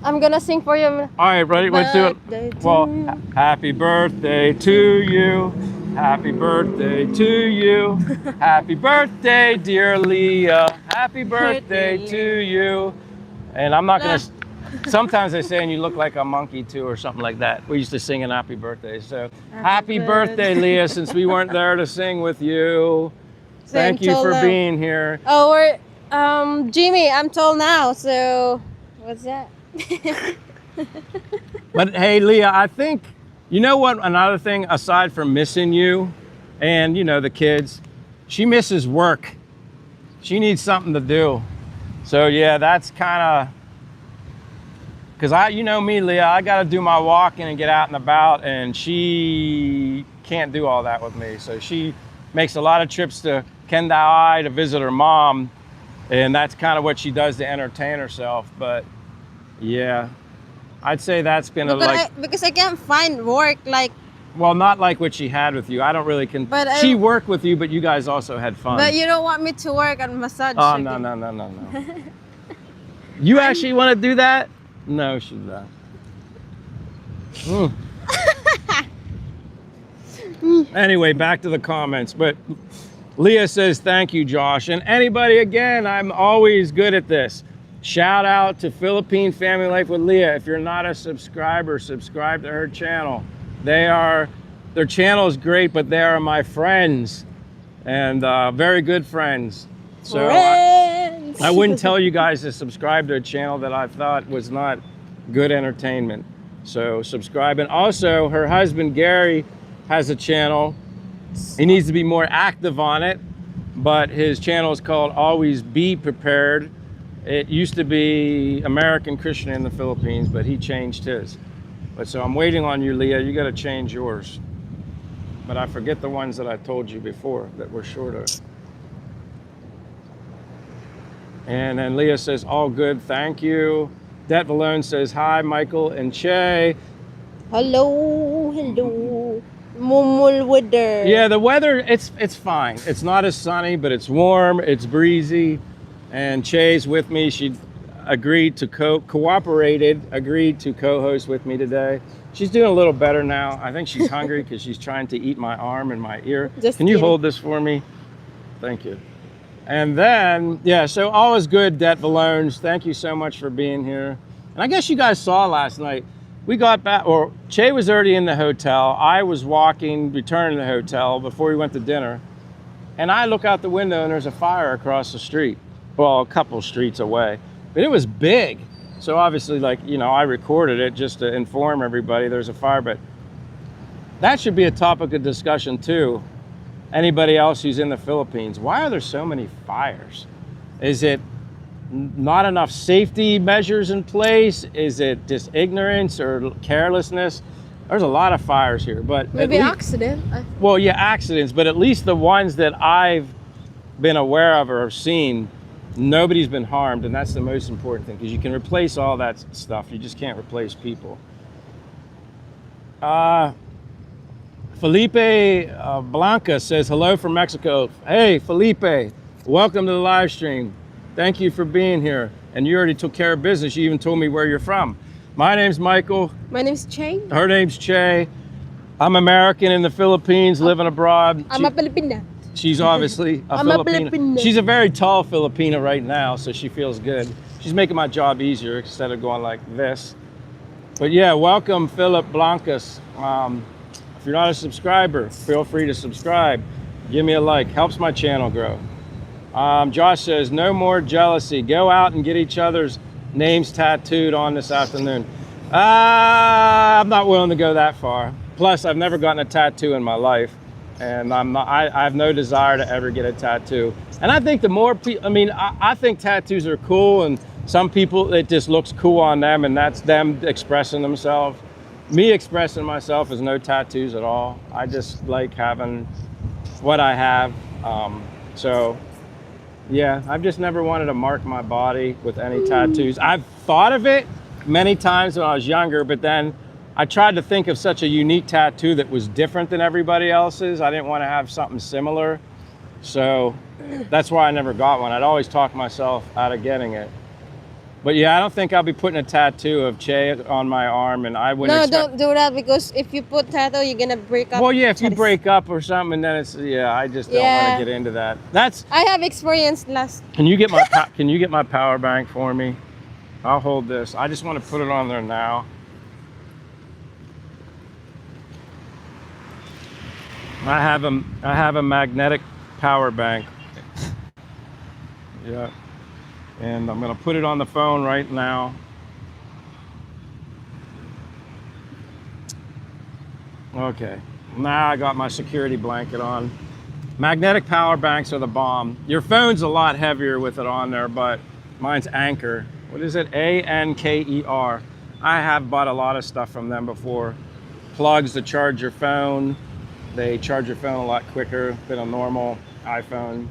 I'm gonna sing for you. All right, ready? Let's do it. Well, happy birthday to you. Happy birthday to you. Happy birthday, dear Leah. Happy birthday to you. And I'm not gonna, sometimes they say, and you look like a monkey too, or something like that. We used to sing an happy birthday. So happy birthday, Leah, since we weren't there to sing with you. Thank you for being here. Oh, we're, Jimmy, I'm tall now, so what's that? But hey, Leah, I think, you know what, another thing, aside from missing you and, you know, the kids, she misses work. She needs something to do. So yeah, that's kind of, because you know me, Leah, I got to do my walking and get out and about, and she can't do all that with me. So she makes a lot of trips to Kendai to visit her mom, and that's kind of what she does to entertain herself. But yeah, I'd say that's gonna because I can't find work like. Well, not like what she had with you. I don't really But she worked with you, but you guys also had fun. But you don't want me to work on massage. Oh no. You actually want to do that? No, she's not. Anyway, back to the comments. But Leah says, thank you, Josh. And anybody, again, I'm always good at this. Shout out to Philippine Family Life with Leah. If you're not a subscriber, subscribe to her channel. Their channel is great, but they are my friends, and very good friends. So I wouldn't tell you guys to subscribe to a channel that I thought was not good entertainment. So subscribe. And also, her husband, Gary, has a channel. He needs to be more active on it, but his channel is called Always Be Prepared. It used to be American Christian in the Philippines, but he changed his. But so I'm waiting on you, Leah. You got to change yours. But I forget the ones that I told you before that were shorter. And then Leah says, all good, thank you. Det Valone says, hi, Michael and Che. Hello, hello. Mumul weather. Yeah, the weather, it's fine. It's not as sunny, but it's warm, it's breezy. And Che's with me. She agreed to agreed to co-host with me today. She's doing a little better now. I think she's hungry because she's trying to eat my arm and my ear. Can you hold this for me? Thank you. And then, yeah, so all is good, Det Valones. Thank you so much for being here. And I guess you guys saw last night, we got back, or Che was already in the hotel. I was returning to the hotel before we went to dinner. And I look out the window and there's a fire across the street. Well, a couple streets away. But it was big. So obviously, like, you know, I recorded it just to inform everybody there's a fire. But that should be a topic of discussion too. Anybody else who's in the Philippines, why are there so many fires? Is it not enough safety measures in place? Is it just ignorance or carelessness? There's a lot of fires here, but maybe accident. Well, yeah, accidents, but at least the ones that I've been aware of or seen, nobody's been harmed, and that's the most important thing, because you can replace all that stuff. You just can't replace people. Felipe Blanca says, hello from Mexico. Hey, Felipe, welcome to the live stream. Thank you for being here. And you already took care of business. You even told me where you're from. My name's Michael. My name's Che. Her name's Che. I'm American in the Philippines, living abroad. I'm a Filipina. She's obviously a Filipina. She's a very tall Filipina right now, so she feels good. She's making my job easier instead of going like this. But yeah, welcome, Philip Blancas. If you're not a subscriber, feel free to subscribe. Give me a like, helps my channel grow. Josh says, no more jealousy. Go out and get each other's names tattooed on this afternoon. I'm not willing to go that far. Plus, I've never gotten a tattoo in my life, and I have no desire to ever get a tattoo. And I think the more people, I think tattoos are cool, and some people, it just looks cool on them, and that's them expressing themselves. Me expressing myself is no tattoos at all. I just like having what I have. So yeah, I've just never wanted to mark my body with any tattoos. I've thought of it many times when I was younger, but then I tried to think of such a unique tattoo that was different than everybody else's. I didn't want to have something similar. So that's why I never got one. I'd always talk myself out of getting it. But yeah, I don't think I'll be putting a tattoo of Che on my arm, and I wouldn't. No, don't do that, because if you put tattoo, you're gonna break up. Well, yeah, if you break up or something, and then it's, yeah, I just don't want to get into that. I have experience last. Can you get my power bank for me? I'll hold this. I just want to put it on there now. I have a magnetic power bank. Yeah. And I'm gonna put it on the phone right now. Okay, now I got my security blanket on. Magnetic power banks are the bomb. Your phone's a lot heavier with it on there, but mine's Anker. What is it? Anker. I have bought a lot of stuff from them before. Plugs to charge your phone. They charge your phone a lot quicker than a normal iPhone.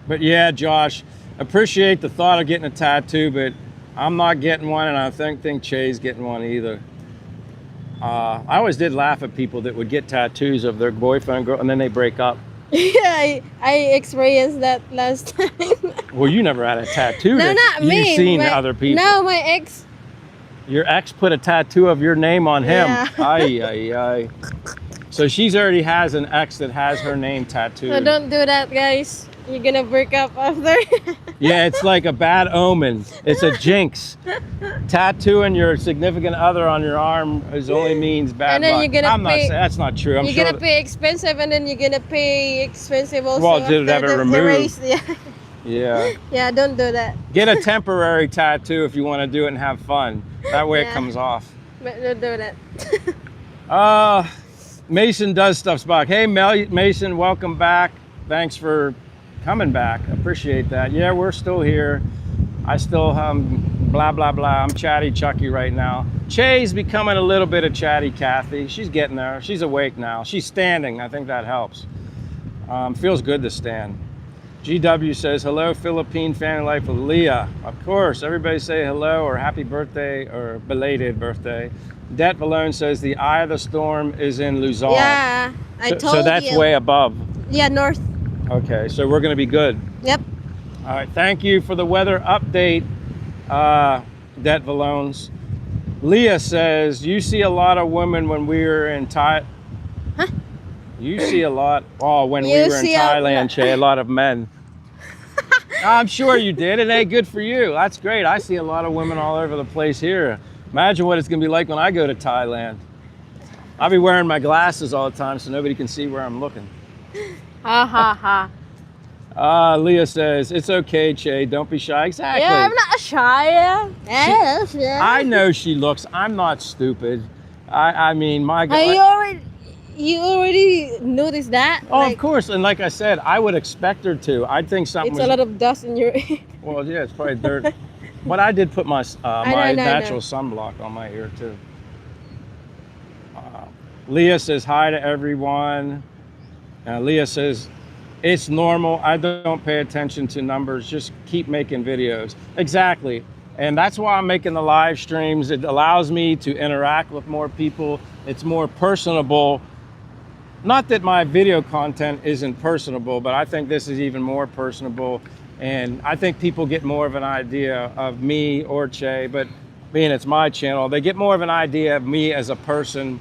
But yeah, Josh, appreciate the thought of getting a tattoo, but I'm not getting one, and I don't think Che's getting one either. I always did laugh at people that would get tattoos of their boyfriend, girl, and then they break up. Yeah, I experienced that last time. Well, you never had a tattoo. No, not me. You've seen other people. No, my ex. Your ex put a tattoo of your name on him. Yeah. Ay, ay, ay. So she's already has an ex that has her name tattooed. No, don't do that, guys. You're gonna break up after. Yeah, it's like a bad omen. It's a jinx. Tattooing your significant other on your arm only means bad and then luck. You're gonna I'm not saying that's not true. You're gonna pay expensive, and then you're gonna pay expensive also. Well, did it ever remove? Yeah. Yeah. Yeah, don't do that. Get a temporary tattoo if you want to do it and have fun. That way it comes off. But don't do that. Mason does stuff, Spock. Hey, Mason, welcome back. Thanks for coming back. Appreciate that. Yeah, we're still here. I still blah blah blah. I'm chatty Chucky right now. Che's becoming a little bit of chatty Kathy. She's getting there. She's awake now. She's standing. I think that helps. Feels good to stand. GW says, hello, Philippine Family Life with Leah. Of course, everybody say hello or happy birthday or belated birthday. Det Valone says, the eye of the storm is in Luzon. Yeah, I told you. So that's way above. Yeah, north. Okay, so we're going to be good. Yep. All right, thank you for the weather update, Det Valones. Leah says, you see a lot of women when we were in Thailand. Huh? You see a lot, when we were in Thailand, Che, a lot of men. I'm sure you did, and hey, good for you. That's great. I see a lot of women all over the place here. Imagine what it's gonna be like when I go to Thailand. I'll be wearing my glasses all the time so nobody can see where I'm looking. Ha ha ha. Leah says, it's okay, Che, don't be shy. Exactly. Yeah, I'm not shy. Yeah. I know she looks, I'm not stupid. I mean, my God. You already noticed that? Oh, like, of course. And like I said, I would expect her to. I'd think something It's a lot of dust in your ear. Well, yeah, it's probably dirt. But I did put my natural sunblock on my ear, too. Leah says hi to everyone. Leah says, it's normal. I don't pay attention to numbers. Just keep making videos. Exactly. And that's why I'm making the live streams. It allows me to interact with more people. It's more personable. Not that my video content isn't personable, but I think this is even more personable. And I think people get more of an idea of me or Che, but being it's my channel, they get more of an idea of me as a person.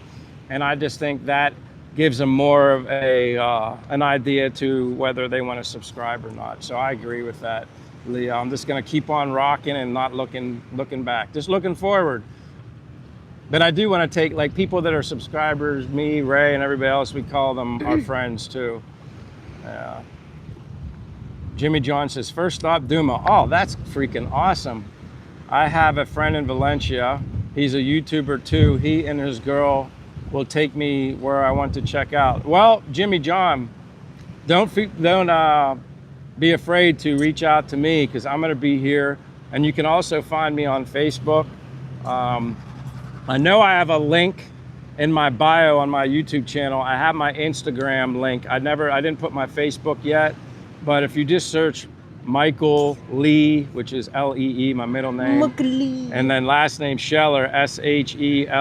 And I just think that gives them more of an idea to whether they want to subscribe or not. So I agree with that, Leah. I'm just going to keep on rocking and not looking back, just looking forward. But I do want to take, like, people that are subscribers, me, Ray, and everybody else, we call them our friends too. Jimmy John says, first stop, Duma. Oh, that's freaking awesome. I have a friend in Valencia. He's a YouTuber too. He and his girl will take me where I want to check out. Well, Jimmy John, don't be afraid to reach out to me because I'm going to be here. And you can also find me on Facebook. I know I have a link in my bio on my YouTube channel. I have my Instagram link. I didn't put my Facebook yet, but if you just search Michael Lee, which is L-E-E, my middle name, and then last name Scheller, S-H-E-L-L-E-R,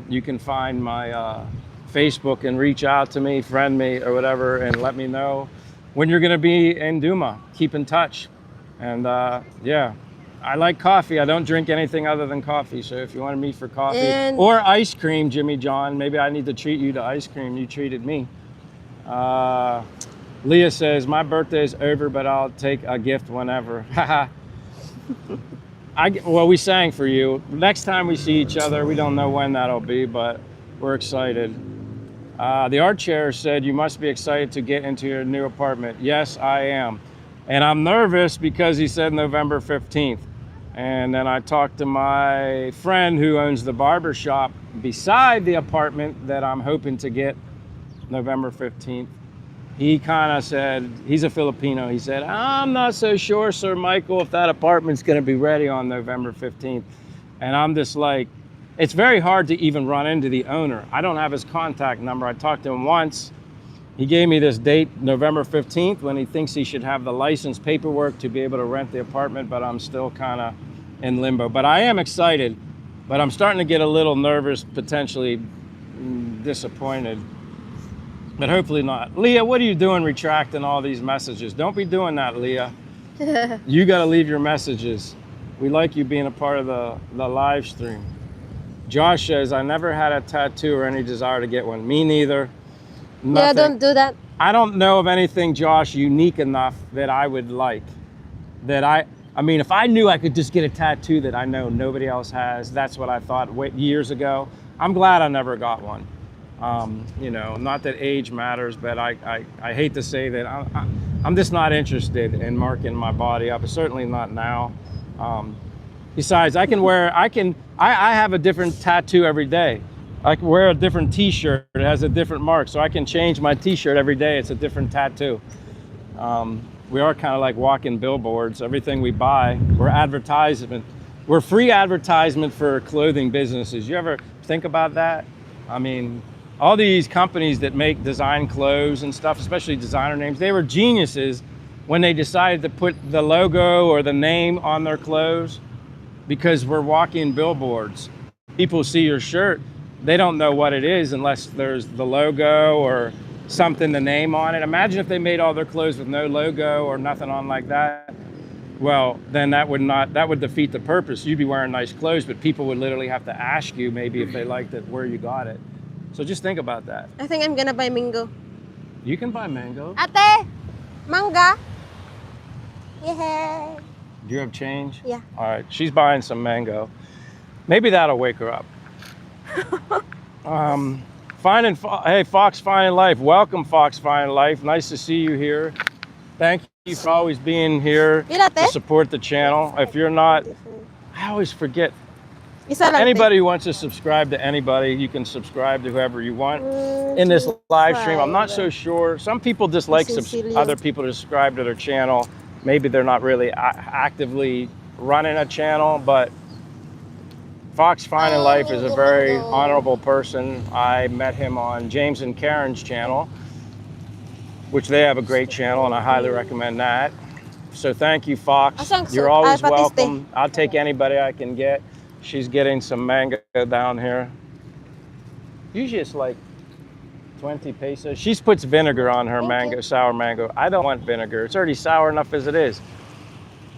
you can find my Facebook and reach out to me, friend me or whatever, and let me know when you're gonna be in Duma. Keep in touch. And yeah. I like coffee. I don't drink anything other than coffee. So if you want to meet for coffee or ice cream, Jimmy John, maybe I need to treat you to ice cream. You treated me. Leah says, my birthday is over, but I'll take a gift whenever. Well, we sang for you. Next time we see each other, we don't know when that'll be, but we're excited. The art chair said, you must be excited to get into your new apartment. Yes, I am. And I'm nervous because he said November 15th. And then I talked to my friend who owns the barber shop beside the apartment that I'm hoping to get November 15th. He kind of said, he's a Filipino. He said, I'm not so sure, Sir Michael, if that apartment's going to be ready on November 15th. And I'm just like, it's very hard to even run into the owner. I don't have his contact number. I talked to him once. He gave me this date, November 15th, when he thinks he should have the license paperwork to be able to rent the apartment, but I'm still kind of in limbo. But I am excited, but I'm starting to get a little nervous, potentially disappointed, but hopefully not. Leah, what are you doing retracting all these messages? Don't be doing that, Leah. You got to leave your messages. We like you being a part of the live stream. Josh says, I never had a tattoo or any desire to get one. Me neither. Nothing. Yeah, don't do that. I don't know of anything, Josh, unique enough that I would like. I mean, if I knew I could just get a tattoo that I know nobody else has, that's what I thought years ago. I'm glad I never got one. You know, not that age matters, but I hate to say that I'm just not interested in marking my body up. Certainly not now. Besides, I have a different tattoo every day. I can wear a different t-shirt. It has a different mark, so I can change my t-shirt every day. It's a different tattoo. We are kind of like walking billboards. Everything we buy, we're advertisement. We're free advertisement for clothing businesses. You ever think about that? I mean, all these companies that make design clothes and stuff, especially designer names, they were geniuses when they decided to put the logo or the name on their clothes, because we're walking billboards. People see your shirt, they don't know what it is unless there's the logo or something, the name on it. Imagine if they made all their clothes with no logo or nothing on like that. Well, then that would defeat the purpose. You'd be wearing nice clothes, but people would literally have to ask you maybe if they liked it, where you got it. So just think about that. I think I'm gonna buy mango. You can buy mango. Ate, manga. Yeah. Do you have change? Yeah. All right, she's buying some mango. Maybe that'll wake her up. Hey, Fox Finding Life. Welcome, Fox Finding Life. Nice to see you here. Thank you for always being here to support the channel. If you're not, I always forget. Anybody who wants to subscribe to anybody, you can subscribe to whoever you want in this live stream. I'm not so sure. Some people dislike other people to subscribe to their channel. Maybe they're not really actively running a channel, but Fox Finding Life is a very honorable person. I met him on James and Karen's channel, which they have a great channel, and I highly recommend that. So thank you, Fox. You're always welcome. I'll take anybody I can get. She's getting some mango down here. Usually it's like 20 pesos. She puts vinegar on her mango, sour mango. I don't want vinegar. It's already sour enough as it is.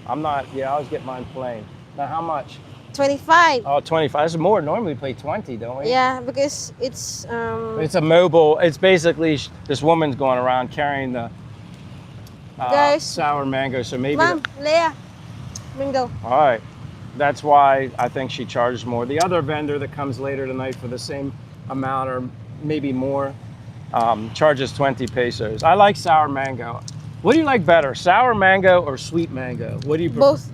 I'm not, I always get mine plain. Now how much? 25. Oh, 25. That's more. Normally we pay 20, don't we? Yeah, because it's a mobile. It's basically this woman's going around carrying the sour mango. So maybe. Mom, Leah, mango. All right. That's why I think she charges more. The other vendor that comes later tonight for the same amount or maybe more charges 20 pesos. I like sour mango. What do you like better, sour mango or sweet mango? What do you prefer? Both.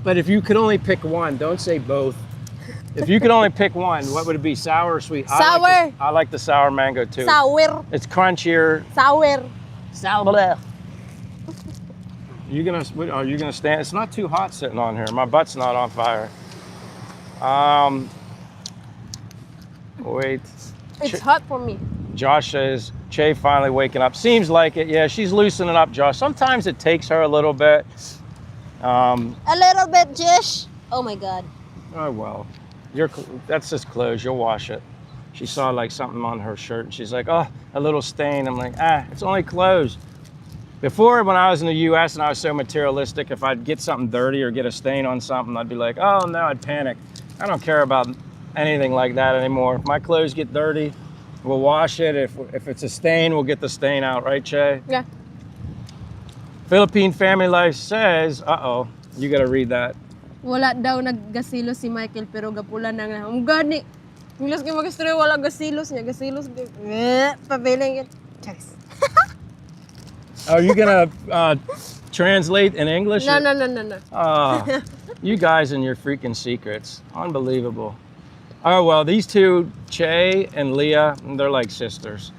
But if you could only pick one, don't say both. If you could only pick one, what would it be, sour or sweet? Sour. I like the sour mango too. Sour. It's crunchier. Sour. Sour. Are you gonna stand? It's not too hot sitting on here. My butt's not on fire. Wait. It's hot for me. Josh says, Che finally waking up. Seems like it. Yeah, she's loosening up, Josh. Sometimes it takes her a little bit. A little bit, Josh. Oh my God. Oh, well. That's just clothes. You'll wash it. She saw like something on her shirt and she's like, oh, a little stain. I'm like, it's only clothes. Before, when I was in the US and I was so materialistic, if I'd get something dirty or get a stain on something, I'd be like, oh no, I'd panic. I don't care about anything like that anymore. If my clothes get dirty, we'll wash it. If it's a stain, we'll get the stain out, right, Che? Yeah. Philippine Family Life says, you gotta read that. Wala daw naggasilos si Michael pero gapula na nga. Gani. Ingles kay magastroy wala gasilos niya. Gasilos. Pabiling it. Checks. Are you gonna translate in English? No. You guys and your freaking secrets. Unbelievable. Oh, well, these two, Che and Leah, they're like sisters.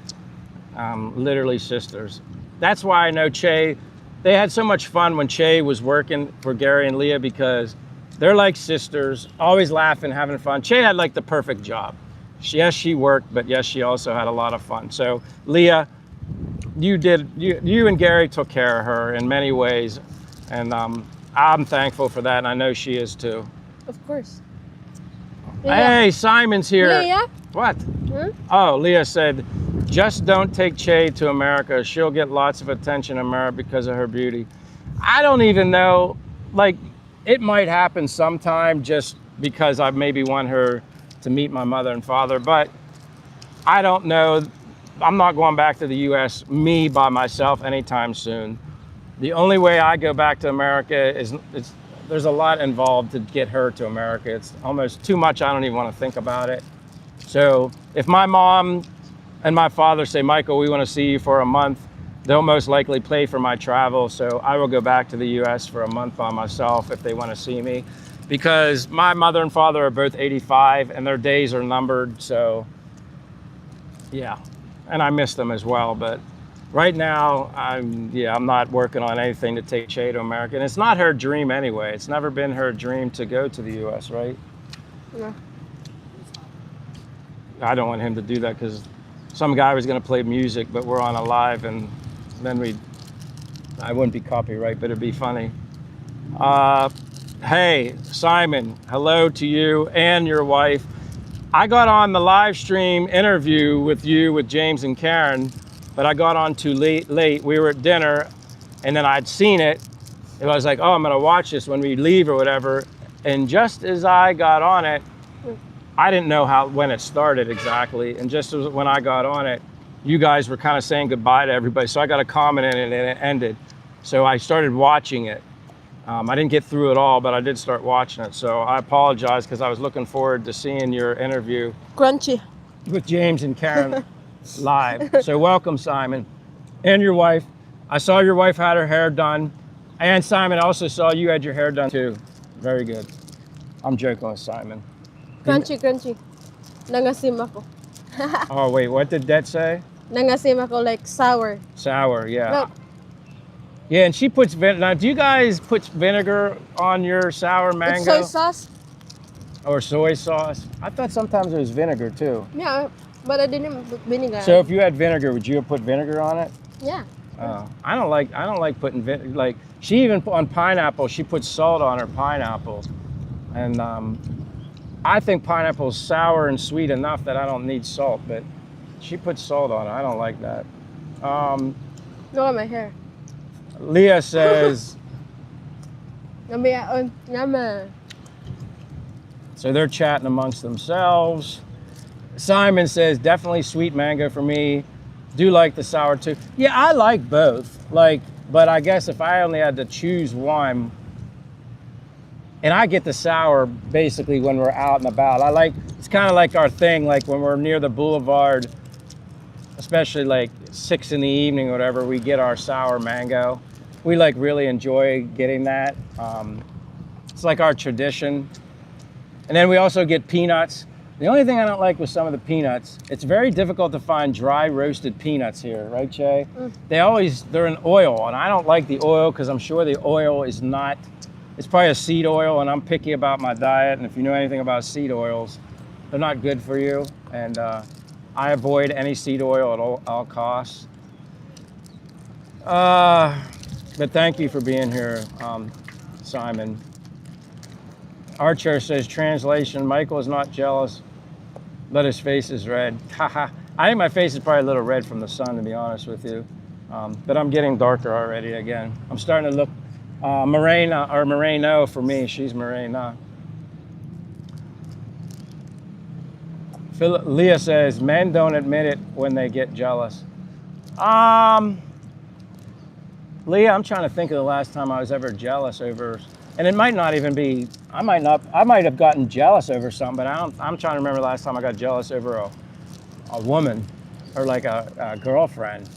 Literally sisters. That's why I know Che. They had so much fun when Che was working for Gary and Leah because they're like sisters, always laughing, having fun. Che had like the perfect job. Yes, she worked, but yes, she also had a lot of fun. So Leah, you and Gary took care of her in many ways. And I'm thankful for that, and I know she is too. Of course. Hey, Simon's here. Leah? What? Oh, Leah said, just don't take Che to America. She'll get lots of attention in America because of her beauty. I don't even know, like, it might happen sometime just because I maybe want her to meet my mother and father, but I don't know. I'm not going back to the US, me by myself anytime soon. The only way I go back to America is there's a lot involved to get her to America. It's almost too much. I don't even want to think about it. So if my mom and my father say, Michael, we want to see you for a month, they'll most likely pay for my travel. So I will go back to the US for a month by myself if they want to see me, because my mother and father are both 85 and their days are numbered. So Yeah, and I miss them as well. But right now, I'm not working on anything to take Che to America. And it's not her dream anyway. It's never been her dream to go to the U.S., right? Yeah. I don't want him to do that because some guy was going to play music, but we're on a live, and then I wouldn't be copyright, but it'd be funny. Hey, Simon, hello to you and your wife. I got on the live stream interview with you, with James and Karen, but I got on too late. We were at dinner, and then I'd seen it. And I was like, oh, I'm going to watch this when we leave or whatever. And just as I got on it, I didn't know when it started exactly. And just as when I got on it, you guys were kind of saying goodbye to everybody. So I got a comment in it, and it ended. So I started watching it. I didn't get through it all, but I did start watching it. So I apologize because I was looking forward to seeing your interview Crunchy. with James and Karen live. So welcome, Simon, and your wife. I saw your wife had her hair done. And Simon, I also saw you had your hair done too. Very good. I'm joking with Simon. Crunchy. Nangasim ako. Oh, wait, what did that say? Nangasim ako, like sour. Sour, yeah. No. Yeah, and she puts now, do you guys put vinegar on your sour mango? It's soy sauce. Or soy sauce? I thought sometimes it was vinegar too. Yeah, but I didn't put vinegar. So if you had vinegar, would you have put vinegar on it? Yeah. I don't like putting vinegar. Like, she even on pineapple, she puts salt on her pineapple. And I think pineapple's sour and sweet enough that I don't need salt, but she puts salt on it. I don't like that. Look at my hair. Leah says, Yama. so they're chatting amongst themselves. Simon says, definitely sweet mango for me. Do like the sour too. Yeah, I like both. But I guess if I only had to choose one, and I get the sour basically when we're out and about. It's kind of like our thing, like when we're near the boulevard, especially like 6 in the evening or whatever, we get our sour mango. We really enjoy getting that. It's like our tradition. And then we also get peanuts. The only thing I don't like with some of the peanuts, it's very difficult to find dry roasted peanuts here, right, Che? They're in oil, and I don't like the oil because I'm sure the oil is not, it's probably a seed oil, and I'm picky about my diet, and if you know anything about seed oils, they're not good for you, and I avoid any seed oil at all costs. But thank you for being here, Simon. Archer says, translation, Michael is not jealous, but his face is red. Haha. I think my face is probably a little red from the sun, to be honest with you. But I'm getting darker already again. I'm starting to look Morena, or Moreno for me. She's Morena. Leah says, men don't admit it when they get jealous. Leah, I'm trying to think of the last time I was ever jealous over, and it might not even be, I might have gotten jealous over something, but I'm trying to remember the last time I got jealous over a woman or like a girlfriend.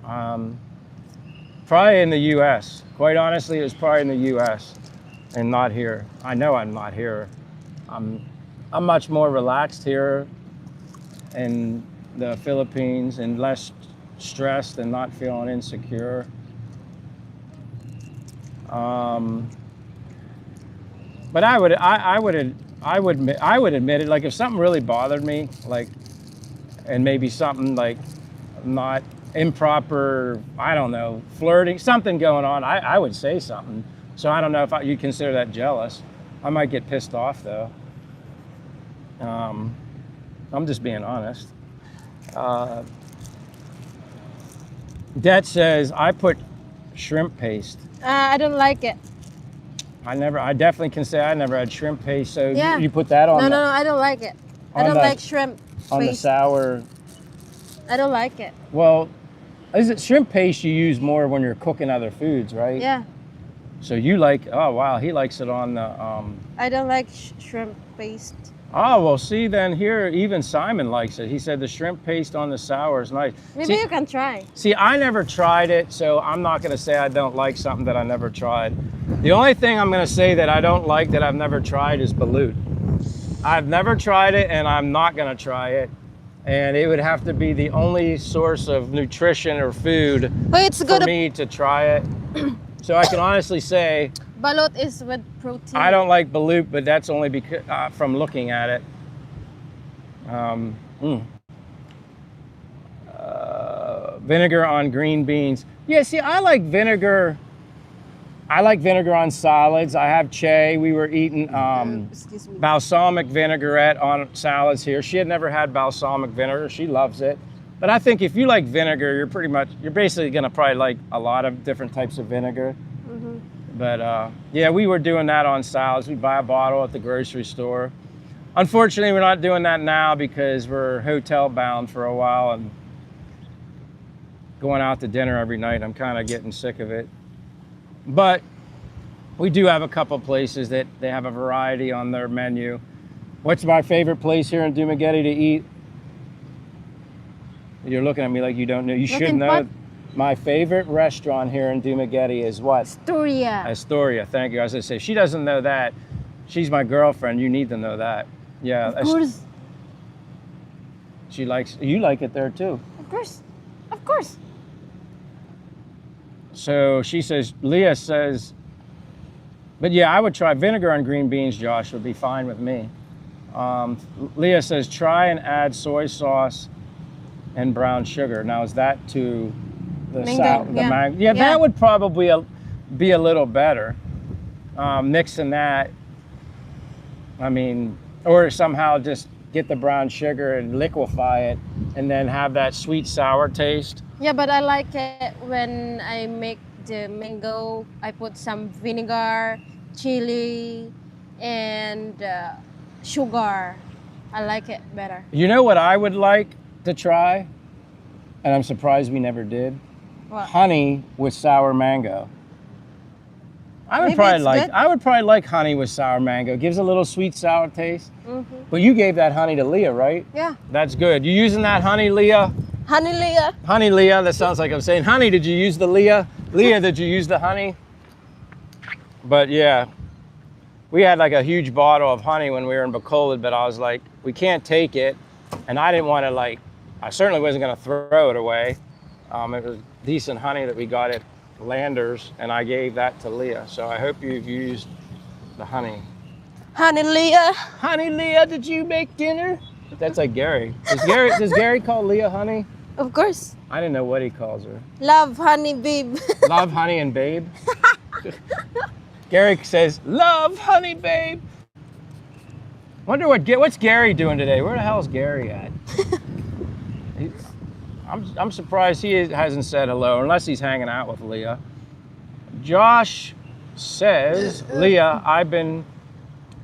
Probably in the US. Quite honestly, it was probably in the US and not here. I know I'm not here. I'm much more relaxed here in the Philippines and less stressed and not feeling insecure. But I would admit it. Like if something really bothered me, like, and maybe something like not improper, I don't know, flirting, something going on, I would say something. So I don't know if you'd consider that jealous. I might get pissed off though. I'm just being honest. Det says, I put shrimp paste. I don't like it. I definitely can say I never had shrimp paste. So Yeah. you put that on? No, I don't like it. I don't like shrimp on the paste. sour. I don't like it. Well, is it shrimp paste you use more when you're cooking other foods, right? Yeah. So you like? Oh wow, he likes it on the. I don't like shrimp paste. Oh well, see then here even Simon likes it. He said the shrimp paste on the sour is nice. Maybe you can try. See, I never tried it, so I'm not going to say I don't like something that I never tried. The only thing I'm going to say that I don't like that I've never tried is balut. I've never tried it, and I'm not going to try it. and it would have to be the only source of nutrition or food But it's for good. me to try it. So I can honestly say Balot is with protein. I don't like balut, but that's only because from looking at it. Vinegar on green beans. Yeah, see, I like vinegar. I like vinegar on salads. I have Che. We were eating Excuse me. balsamic vinaigrette on salads here. She had never had balsamic vinegar. She loves it. But I think if you like vinegar, you're basically gonna probably like a lot of different types of vinegar. But yeah, we were doing that on salads. We buy a bottle at the grocery store. Unfortunately, we're not doing that now because we're hotel bound for a while and going out to dinner every night. I'm kind of getting sick of it. But we do have a couple places that they have a variety on their menu. What's my favorite place here in Dumaguete to eat? You're looking at me like you don't know. You should know. What? My favorite restaurant here in Dumaguete is what? Astoria. Thank you. I was going to say, she doesn't know that. She's my girlfriend. You need to know that. Yeah. Of course. You like it there too. Of course. Of course. So she says, Leah says, but yeah, I would try vinegar on green beans, Josh, would be fine with me. Leah says, try and add soy sauce and brown sugar. Now, is that to the Mango, mango? yeah. That would probably be a little better. Mixing that, I mean, or somehow just get the brown sugar and liquefy it and then have that sweet sour taste. Yeah, but I like it when I make the mango. I put some vinegar, chili, and sugar. I like it better. You know what I would like to try? And I'm surprised we never did. What? Honey with sour mango. I would Maybe probably it's like good. I would probably like honey with sour mango. Gives a little sweet sour taste. But you gave that honey to Leah, right? Yeah. That's good. You using that honey, Leah? Honey Leah. Honey, Leah. That sounds like I'm saying, honey, did you use the Leah? Leah, did you use the honey? But yeah, we had like a huge bottle of honey when we were in Bacolod, but I was like, we can't take it. And I didn't want to I certainly wasn't going to throw it away. It was decent honey that we got at Landers, and I gave that to Leah. So I hope you've used the honey. Honey Leah. Honey, Leah, did you make dinner? That's like Gary. Does Gary call Leah honey? Of course. I didn't know what he calls her. Love, honey, babe. Love, honey, and babe. Gary says, love, honey, babe. Wonder what's Gary doing today? Where the hell is Gary at? I'm surprised he hasn't said hello, unless he's hanging out with Leah. Josh says, Leah, I've been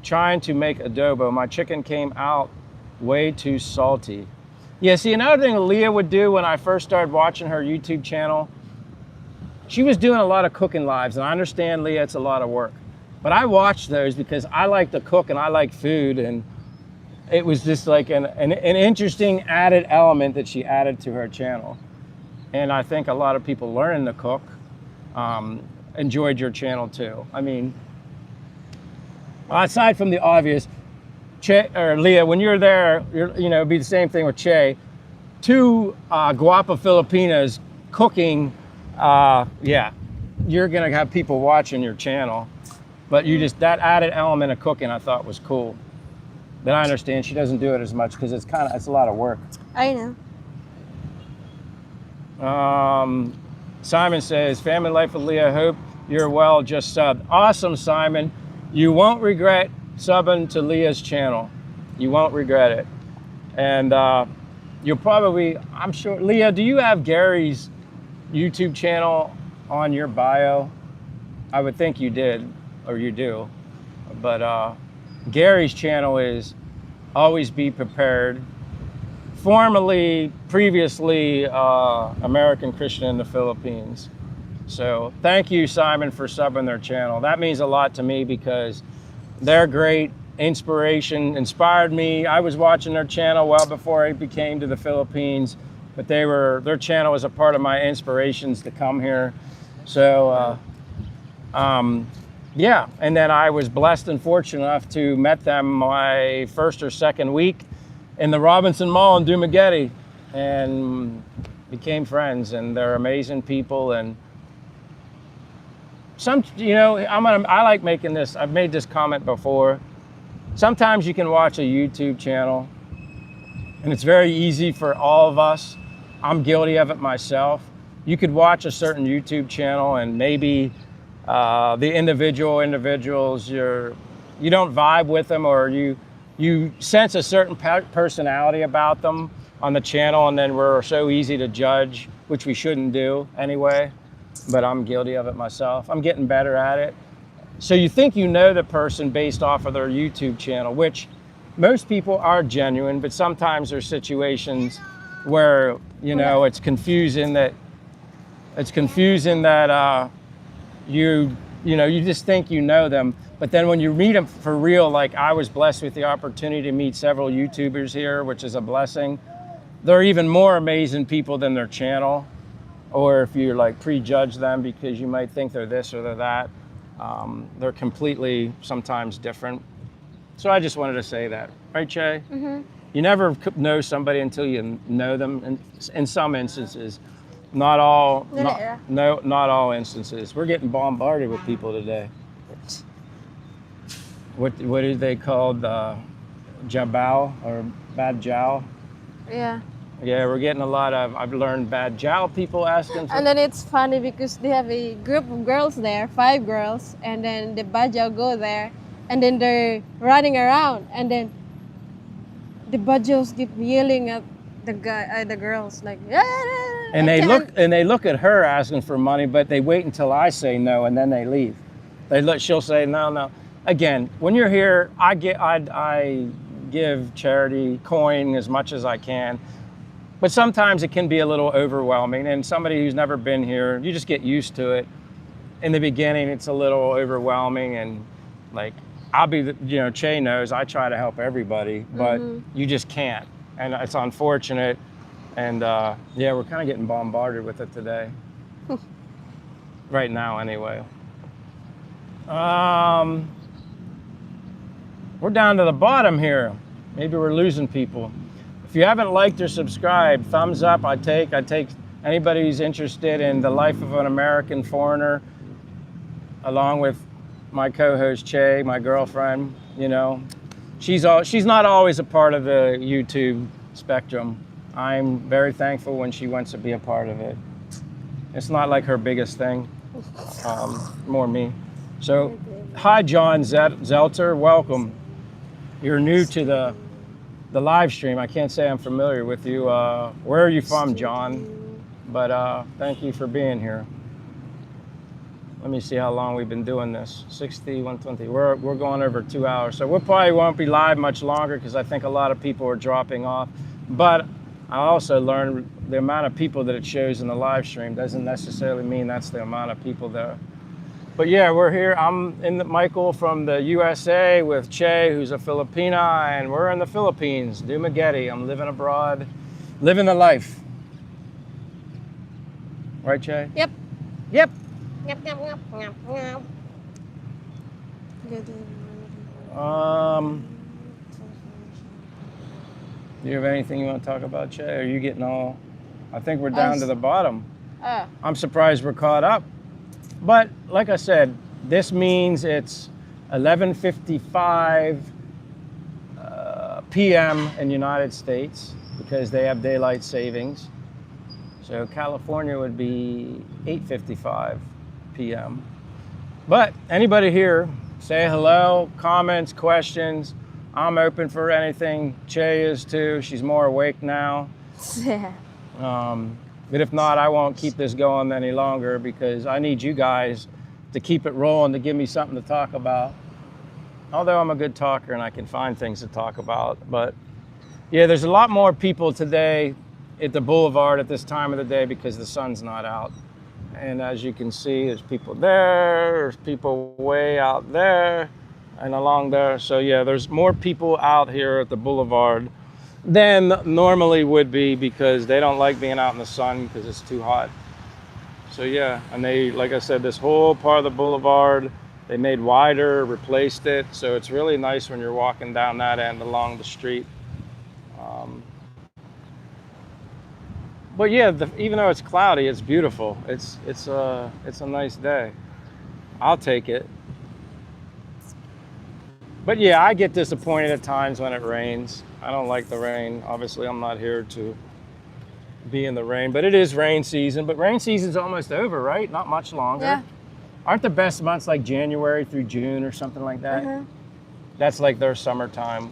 trying to make adobo. My chicken came out way too salty. Yeah, see, another thing Leah would do when I first started watching her YouTube channel, she was doing a lot of cooking lives, and I understand, Leah, it's a lot of work. But I watched those because I like to cook and I like food, and it was just like an interesting added element that she added to her channel. And I think a lot of people learning to cook enjoyed your channel too. I mean, aside from the obvious, Che, or Leah, when you're there, it'd be the same thing with Che. Two guapa Filipinas cooking, yeah, you're gonna have people watching your channel. But that added element of cooking I thought was cool. But I understand she doesn't do it as much because it's a lot of work. I know. Simon says, family life with Leah, hope you're well, just subbed. Awesome, Simon. You won't regret subbing to Leah's channel. You won't regret it. And you'll probably, I'm sure, Leah, do you have Gary's YouTube channel on your bio? I would think you did, or you do. But Gary's channel is Always Be Prepared. Previously American Christian in the Philippines. So thank you, Simon, for subbing their channel. That means a lot to me because they're great. Inspired me. I was watching their channel well before I came to the Philippines, but their channel was a part of my inspirations to come here. So yeah, and then I was blessed and fortunate enough to met them my first or second week, in the Robinson Mall in Dumaguete and became friends, and they're amazing people. And I like making this, I've made this comment before. Sometimes you can watch a YouTube channel and it's very easy for all of us. I'm guilty of it myself. You could watch a certain YouTube channel and maybe the individuals, you don't vibe with them, or you sense a certain personality about them on the channel, and then we're so easy to judge, which we shouldn't do anyway, but I'm guilty of it myself. I'm getting better at it. So you think you know the person based off of their YouTube channel, which most people are genuine, but sometimes there's situations where, it's confusing that you just think you know them. But then when you meet them for real, like I was blessed with the opportunity to meet several YouTubers here, which is a blessing. They're even more amazing people than their channel, or if you like prejudge them because you might think they're this or they're that. They're completely sometimes different. So I just wanted to say that, right, Che? Mm-hmm. You never know somebody until you know them. In some instances, not all instances. We're getting bombarded with people today. What is they called? Jabal or bad jow? Yeah. Yeah, we're getting a lot of, I've learned bad jow people asking for. And then it's funny because they have a group of girls there, 5 girls, and then the Bajaw go there, and then they're running around, and then the Bajaws keep yelling at the girls like, and they look at her asking for money, but they wait until I say no, and then they leave. She'll say no. Again, when you're here, I give charity coin as much as I can. But sometimes it can be a little overwhelming, and somebody who's never been here, you just get used to it. In the beginning, it's a little overwhelming, and like Che knows I try to help everybody, but you just can't, and it's unfortunate. And we're kind of getting bombarded with it today, right now anyway. We're down to the bottom here. Maybe we're losing people. If you haven't liked or subscribed, thumbs up. I take anybody who's interested in the life of an American foreigner, along with my co-host Che, my girlfriend. She's not always a part of the YouTube spectrum. I'm very thankful when she wants to be a part of it. It's not like her biggest thing, more me. So, hi John Zelter, welcome. You're new to the live stream. I can't say I'm familiar with you. Where are you from, John? But thank you for being here. Let me see how long we've been doing this. 60, 120. We're going over 2 hours. So we probably won't be live much longer because I think a lot of people are dropping off. But I also learned the amount of people that it shows in the live stream doesn't necessarily mean that's the amount of people there. But yeah, we're here. I'm Michael from the USA with Che, who's a Filipina, and we're in the Philippines, Dumaguete. I'm living abroad, living the life. Right, Che? Yep. Yep. Yep. Do you have anything you want to talk about, Che? Are you getting all? I think we're down to the bottom. I'm surprised we're caught up. But like I said, this means it's 11:55 p.m. in the United States because they have daylight savings. So California would be 8:55 p.m. But anybody here, say hello, comments, questions. I'm open for anything. Che is too. She's more awake now. Yeah. But if not, I won't keep this going any longer because I need you guys to keep it rolling, to give me something to talk about. Although I'm a good talker and I can find things to talk about. But yeah, there's a lot more people today at the boulevard at this time of the day because the sun's not out. And as you can see, there's people there, there's people way out there and along there. So yeah, there's more people out here at the boulevard than normally would be because they don't like being out in the sun because it's too hot. So yeah, and they, like I said, this whole part of the boulevard, they made wider, replaced it. So it's really nice when you're walking down that end along the street. But yeah, even though it's cloudy, it's beautiful. It's a nice day. I'll take it. But yeah, I get disappointed at times when it rains. I don't like the rain. Obviously, I'm not here to be in the rain, but it is rain season. But rain season's almost over, right? Not much longer. Yeah. Aren't the best months like January through June or something like that? That's like their summertime.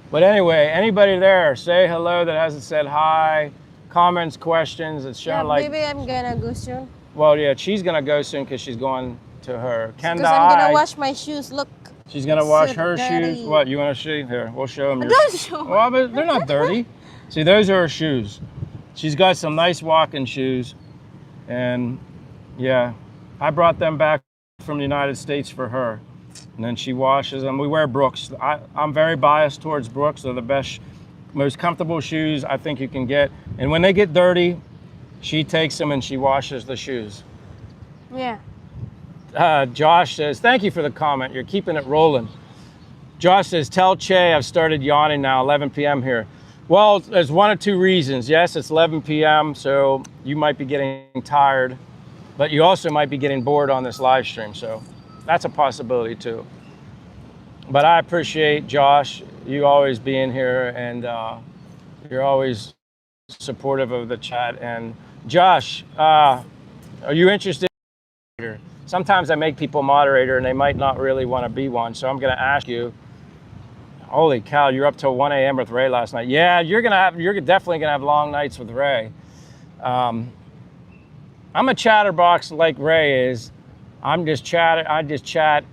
But anyway, anybody there, say hello that hasn't said hi. Comments, questions. It's showing like. Maybe I'm gonna go soon. Well, yeah, she's gonna go soon because she's going to her. Because I'm gonna wash my shoes. Look. She's gonna wash her dirty. shoes. What you want to see? Here, we'll show them. Don't show. Well, but they're not dirty. See, those are her shoes. She's got some nice walking shoes, and yeah, I brought them back from the United States for her, and then she washes them. We wear Brooks. I'm very biased towards Brooks. They're the best, most comfortable shoes I think you can get. And when they get dirty, she takes them and she washes the shoes. Yeah. Josh says, thank you for the comment. You're keeping it rolling. Josh says, tell Che I've started yawning now, 11 p.m. here. Well, there's one of two reasons. Yes, it's 11 p.m., so you might be getting tired, but you also might be getting bored on this live stream, so that's a possibility too. But I appreciate, Josh, you always being here, and you're always supportive of the chat. And Josh, are you interested? Sometimes I make people moderator and they might not really want to be one. So I'm going to ask you, holy cow, you're up till 1 a.m. with Ray last night. Yeah, you're definitely going to have long nights with Ray. I'm a chatterbox like Ray is. I just chat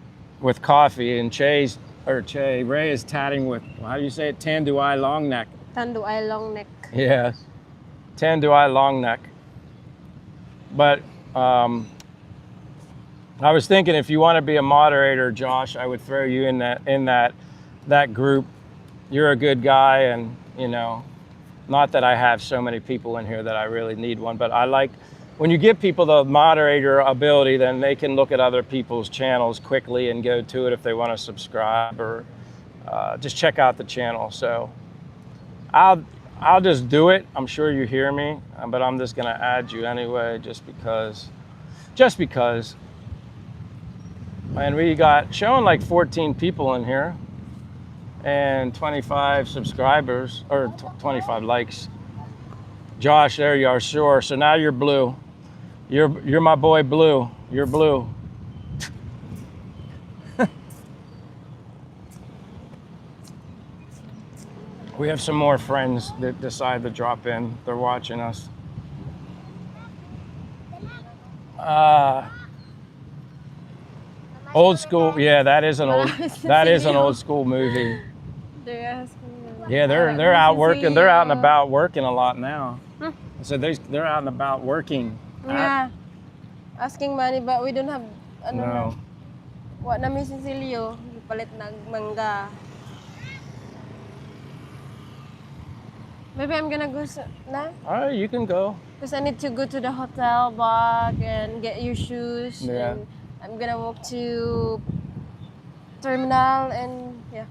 with coffee, and Ray is tatting with, how do you say it? Tanduay long neck. Tanduay long neck. Yeah. Tanduay long neck. But I was thinking if you want to be a moderator, Josh, I would throw you in that group. You're a good guy, and not that I have so many people in here that I really need one, but I like when you give people the moderator ability, then they can look at other people's channels quickly and go to it if they want to subscribe or just check out the channel. So I'll just do it. I'm sure you hear me, but I'm just gonna add you anyway, just because. And we got showing like 14 people in here and 25 subscribers, or 25 likes. Josh, there you are, sure. So now you're blue. You're my boy Blue. You're blue. We have some more friends that decide to drop in. They're watching us. Old school, yeah, that is an old school movie. They're asking. Yeah, they're out working. They're out and about working a lot now. So they're out and about working. Yeah, asking money, but we don't have. No. What namin si Silio, palit ng mangga. Maybe I'm gonna go now. All right, you can go. Because I need to go to the hotel back and get your shoes. Yeah. And I'm gonna walk to terminal and yeah.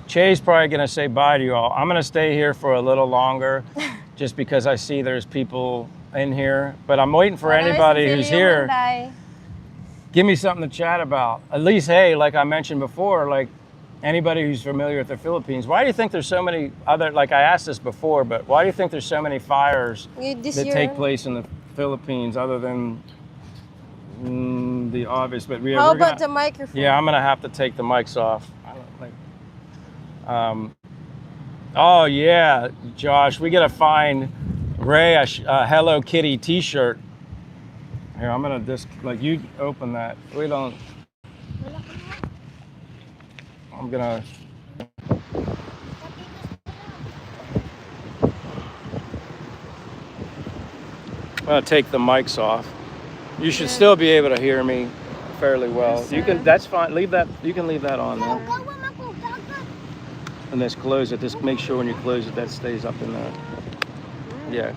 Che's probably gonna say bye to you all. I'm gonna stay here for a little longer, just because I see there's people in here. But I'm waiting for anybody who's here. Give me something to chat about. At least, hey, like I mentioned before, like anybody who's familiar with the Philippines, why do you think there's so many other, like I asked this before, but why do you think there's so many fires that take place in the Philippines other than the obvious? But yeah, how about the microphone? Yeah, I'm gonna have to take the mics off. Oh yeah, Josh, we gotta find Ray a Hello Kitty T-shirt. Here, I'm gonna just like you open that. We don't. I'm gonna. Take the mics off. You should still be able to hear me fairly well. You can. That's fine. Leave that. You can leave that on there. And just close it. Just make sure when you close it that stays up in there. Yeah.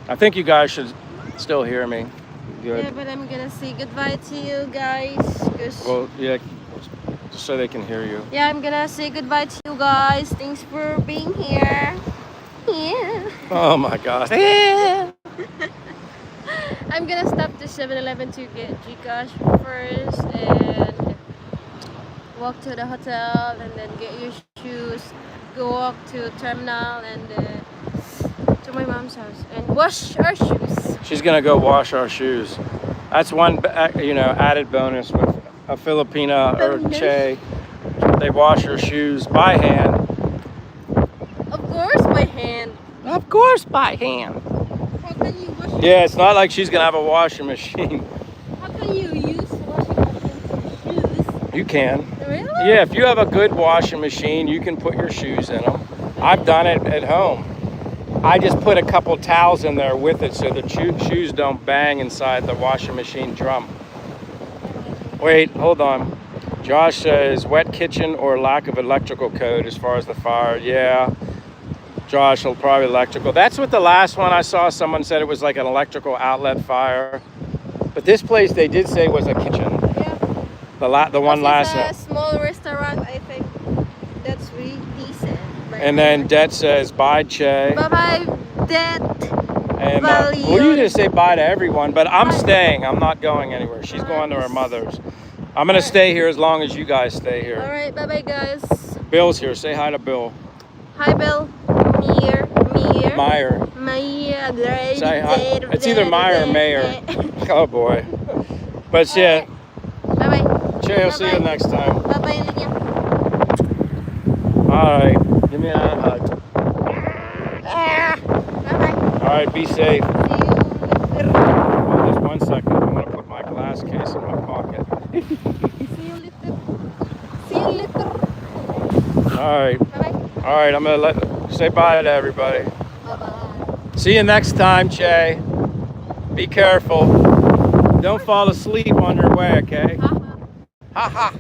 I think you guys should still hear me. Good. Yeah, but I'm gonna say goodbye to you guys. Well, yeah. Just so they can hear you. Yeah, I'm gonna say goodbye to you guys. Thanks for being here. Oh my gosh. I'm gonna stop to 7-Eleven to get Gcash first and walk to the hotel and then get your shoes. Go walk to terminal and to my mom's house and wash our shoes. She's gonna go wash our shoes. That's one, added bonus with a Filipina or Che. They wash her shoes by hand. Of course, by hand. Of course, by hand. How can you wash? Yeah, it's not like she's gonna have a washing machine. How can you use washing machine for shoes? You can. Really? Yeah, if you have a good washing machine, you can put your shoes in them. I've done it at home. I just put a couple towels in there with it so the shoes don't bang inside the washing machine drum. Wait, hold on. Josh says wet kitchen or lack of electrical code as far as the fire. Yeah, Josh will probably electrical. That's what the last one I saw. Someone said it was like an electrical outlet fire. But this place they did say was a kitchen. Yeah. The one last night. night. It's a small restaurant, I think. That's really decent. And then Det says bye, Che. Bye-bye, Det. And well, you just say bye to everyone, but I'm staying. I'm not going anywhere. She's going to her mother's. I'm gonna stay here as long as you guys stay here. All right, bye-bye, guys. Bill's here. Say hi to Bill. Hi, Bill. Meyer. Say hi. It's either Meyer or Mayor. Oh boy. But yeah. Bye-bye. Che, I'll see you next time. Bye-bye, Linya. All right. Give me a hug. Bye-bye. All right. Be safe. See you later. Well, just 1 second. I'm gonna put my glass case in my pocket. See you later. See you later. All right. Bye-bye. All right. I'm gonna say bye to everybody. Bye-bye. See you next time, Che. Be careful. Don't fall asleep on your way, okay? Ha ha.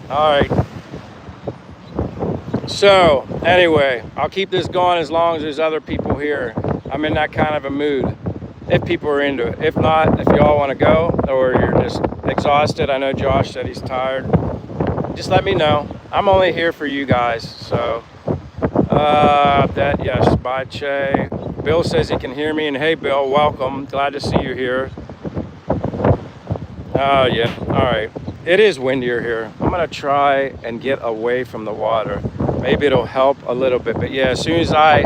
All right. So, anyway, I'll keep this going as long as there's other people here. I'm in that kind of a mood, if people are into it. If not, if y'all want to go or you're just exhausted, I know Josh said he's tired, just let me know. I'm only here for you guys, so. Yes, bye, Che. Bill says he can hear me, and hey, Bill, welcome. Glad to see you here. Oh, yeah, all right. It is windier here. I'm gonna try and get away from the water. Maybe it'll help a little bit, but yeah, as soon as I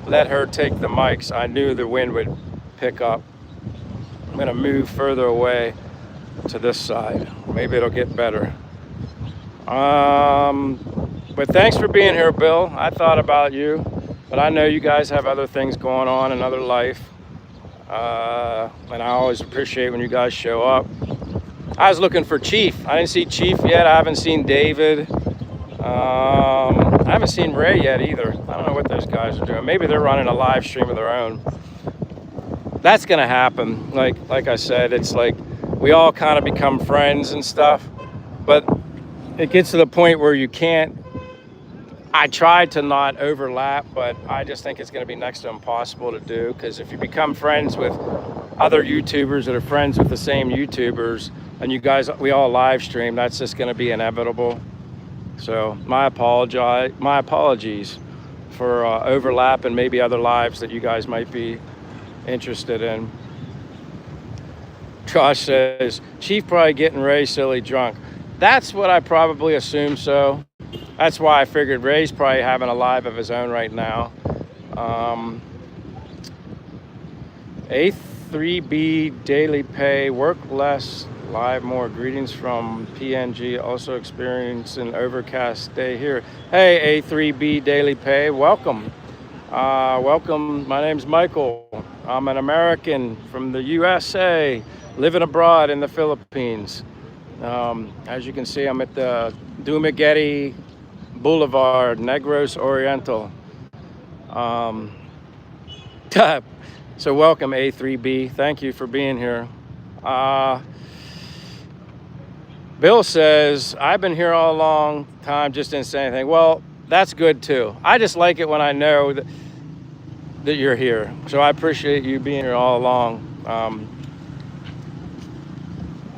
let her take the mics, I knew the wind would pick up. I'm gonna move further away to this side. Maybe it'll get better. But thanks for being here, Bill. I thought about you, but I know you guys have other things going on, another life. And I always appreciate when you guys show up. I was looking for Chief. I didn't see Chief yet. I haven't seen David. I haven't seen Ray yet either. I don't know what those guys are doing. Maybe they're running a live stream of their own. That's gonna happen. Like I said, it's like we all kind of become friends and stuff, but it gets to the point where you can't. I tried to not overlap, but I just think it's going to be next to impossible to do, because if you become friends with other YouTubers that are friends with the same YouTubers and you guys, we all live stream, that's just going to be inevitable. So my apologies for overlap and maybe other lives that you guys might be interested in. Josh says, Chief probably getting Ray silly drunk. That's what I probably assume so. That's why I figured Ray's probably having a live of his own right now. A3B daily pay, work less, live more. Greetings from PNG, also experiencing overcast day here. Hey, A3B daily pay, welcome. Welcome, my name's Michael. I'm an American from the USA, living abroad in the Philippines. As you can see, I'm at the Dumaguete Boulevard, Negros Oriental. So welcome, A3B. Thank you for being here. Bill says, I've been here all long time, just didn't say anything. Well, that's good too. I just like it when I know that you're here. So I appreciate you being here all along.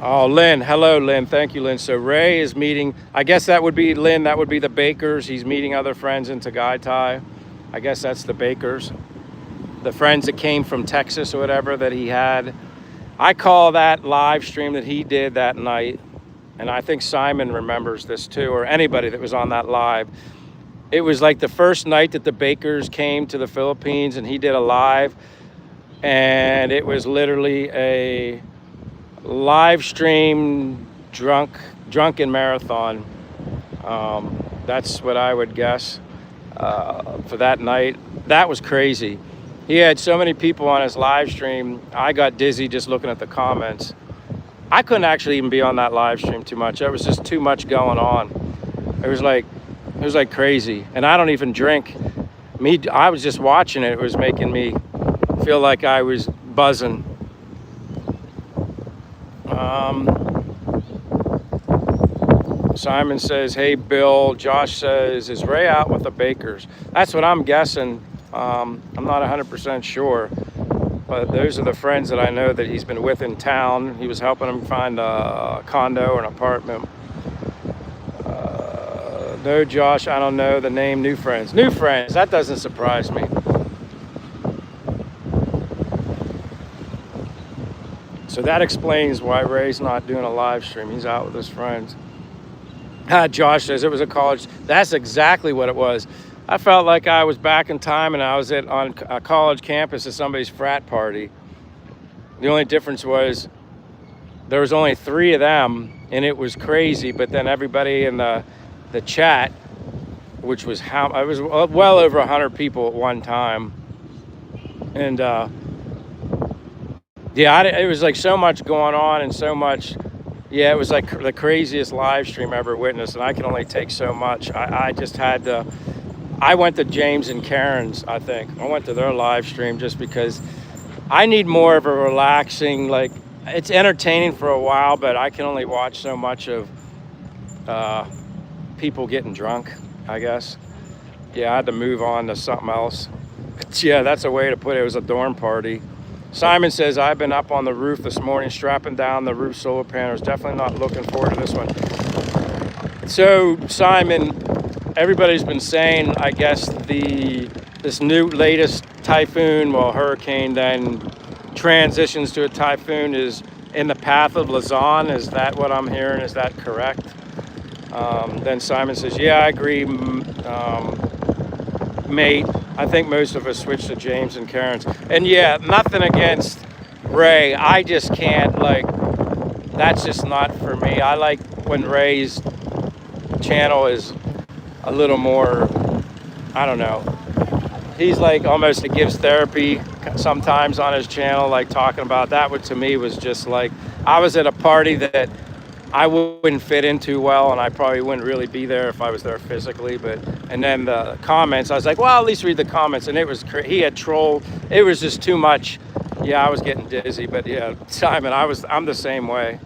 Oh, Lynn. Hello, Lynn. Thank you, Lynn. So Ray is meeting, I guess that would be Lynn. That would be the Bakers. He's meeting other friends in Tagaytay. I guess that's the Bakers. The friends that came from Texas or whatever that he had. I call that live stream that he did that night. And I think Simon remembers this too, or anybody that was on that live. It was like the first night that the Bakers came to the Philippines and he did a live. And it was literally a live stream drunken marathon. That's what I would guess for that night. That was crazy. He had so many people on his live stream. I got dizzy just looking at the comments. I couldn't actually even be on that live stream too much. There was just too much going on. It was like crazy. And I don't even drink. I was just watching it. It was making me feel like I was buzzing. Simon says, hey, Bill. Josh says, is Ray out with the Bakers? That's what I'm guessing. I'm not 100% sure. But those are the friends that I know that he's been with in town. He was helping them find a condo or an apartment. No, Josh, I don't know the name. New friends. New friends. That doesn't surprise me. So that explains why Ray's not doing a live stream. He's out with his friends. Josh says it was a college. That's exactly what it was. I felt like I was back in time and I was on a college campus at somebody's frat party. The only difference was there was only 3 of them and it was crazy. But then everybody in the chat, which was I was well over 100 people at one time. And yeah, it was like so much going on and so much. Yeah, it was like the craziest live stream ever witnessed, and I can only take so much. I just had to. I went to James and Karen's, I think. I went to their live stream just because I need more of a relaxing, like, it's entertaining for a while, but I can only watch so much of people getting drunk, I guess. Yeah, I had to move on to something else. But yeah, that's a way to put it. It was a dorm party. Simon says, I've been up on the roof this morning, strapping down the roof solar panels. Definitely not looking forward to this one. So, Simon, everybody's been saying, I guess, this new latest typhoon, well, hurricane, then transitions to a typhoon is in the path of Luzon. Is that what I'm hearing? Is that correct? Then Simon says, yeah, I agree, mate. I think most of us switched to James and Karen's. And yeah, nothing against Ray. I just can't, like, that's just not for me. I like when Ray's channel is a little more, I don't know. He's like almost, he gives therapy sometimes on his channel, like talking about that. What to me was just like, I was at a party that I wouldn't fit into well, and I probably wouldn't really be there if I was there physically. And then the comments, I was like, well, at least read the comments. And it was, he had trolled. It was just too much. Yeah, I was getting dizzy. But yeah, Simon, I'm the same way.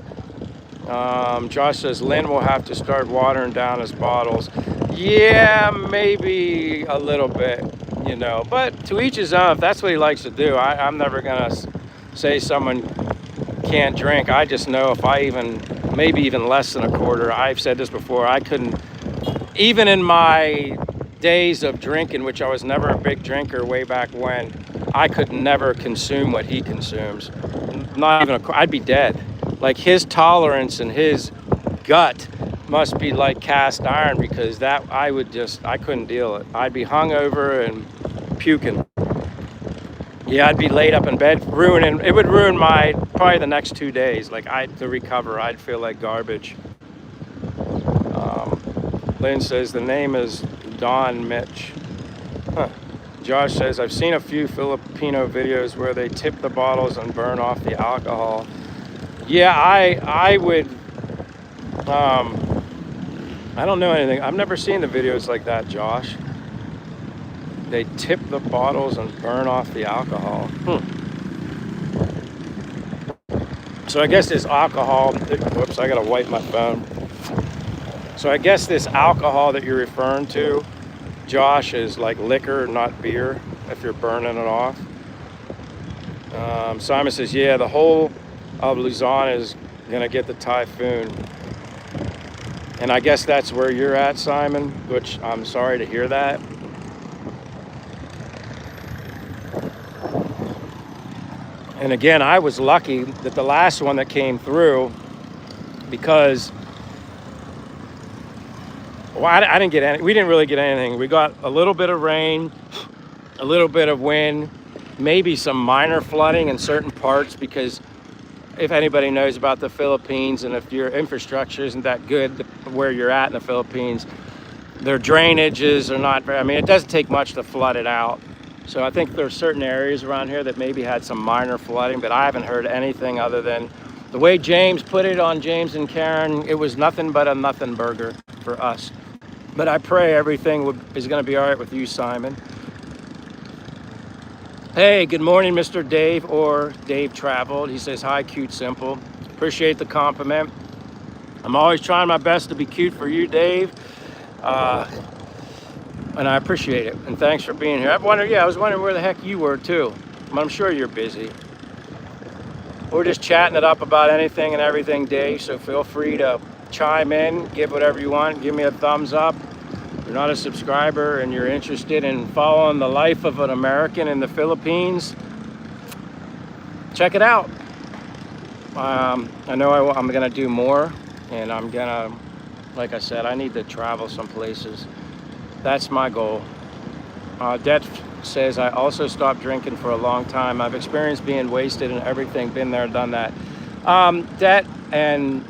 Josh says Lynn will have to start watering down his bottles. Yeah, maybe a little bit, you know. But to each his own. If that's what he likes to do, I'm never gonna say someone can't drink. I just know if I maybe even less than a quarter. I've said this before. I couldn't, even in my days of drinking, which I was never a big drinker way back when, I could never consume what he consumes. Not even I'd be dead. Like his tolerance and his gut must be like cast iron, because that I couldn't deal it. I'd be hungover and puking. Yeah, I'd be laid up in bed, it would ruin probably the next 2 days. Like to recover, I'd feel like garbage. Lynn says the name is Don Mitch. Huh. Josh says, I've seen a few Filipino videos where they tip the bottles and burn off the alcohol. Yeah, I would, I don't know anything. I've never seen the videos like that, Josh. They tip the bottles and burn off the alcohol. So I guess this alcohol, whoops, I gotta wipe my phone. So I guess this alcohol that you're referring to, Josh, is like liquor, not beer, if you're burning it off. Simon says, yeah, the whole of Luzon is gonna get the typhoon. And I guess that's where you're at, Simon, which I'm sorry to hear that. And again, I was lucky that the last one that came through, because I didn't get any, we didn't really get anything. We got a little bit of rain, a little bit of wind, maybe some minor flooding in certain parts, because if anybody knows about the Philippines and if your infrastructure isn't that good where you're at in the Philippines, their drainages are not very, I mean, it doesn't take much to flood it out. So I think there's certain areas around here that maybe had some minor flooding, but I haven't heard anything other than the way James put it on James and Karen. It was nothing but a nothing burger for us. But I pray everything is going to be all right with you, Simon. Hey, good morning, Mr. Dave, or Dave Traveled. He says, hi, cute, simple. Appreciate the compliment. I'm always trying my best to be cute for you, Dave. And I appreciate it. And thanks for being here. I was wondering where the heck you were too. I'm sure you're busy. We're just chatting it up about anything and everything, Dave. So feel free to chime in, give whatever you want, give me a thumbs up. If you're not a subscriber and you're interested in following the life of an American in the Philippines, check it out. I know I'm gonna do more, and I'm gonna, like I said, I need to travel some places. That's my goal. Det says, I also stopped drinking for a long time. I've experienced being wasted and everything, been there, done that. Det, and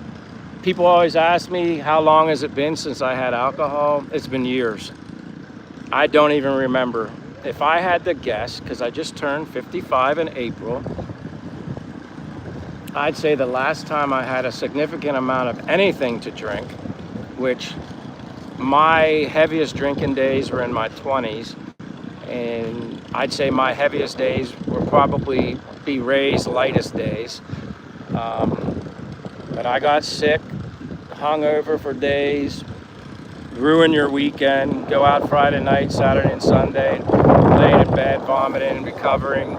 people always ask me, how long has it been since I had alcohol? It's been years. I don't even remember. If I had to guess, because I just turned 55 in April, I'd say the last time I had a significant amount of anything to drink, which my heaviest drinking days were in my 20s, and I'd say my heaviest days will probably be Ray's lightest days. But I got sick, hungover for days, ruin your weekend, go out Friday night, Saturday and Sunday, laying in bed, vomiting, recovering,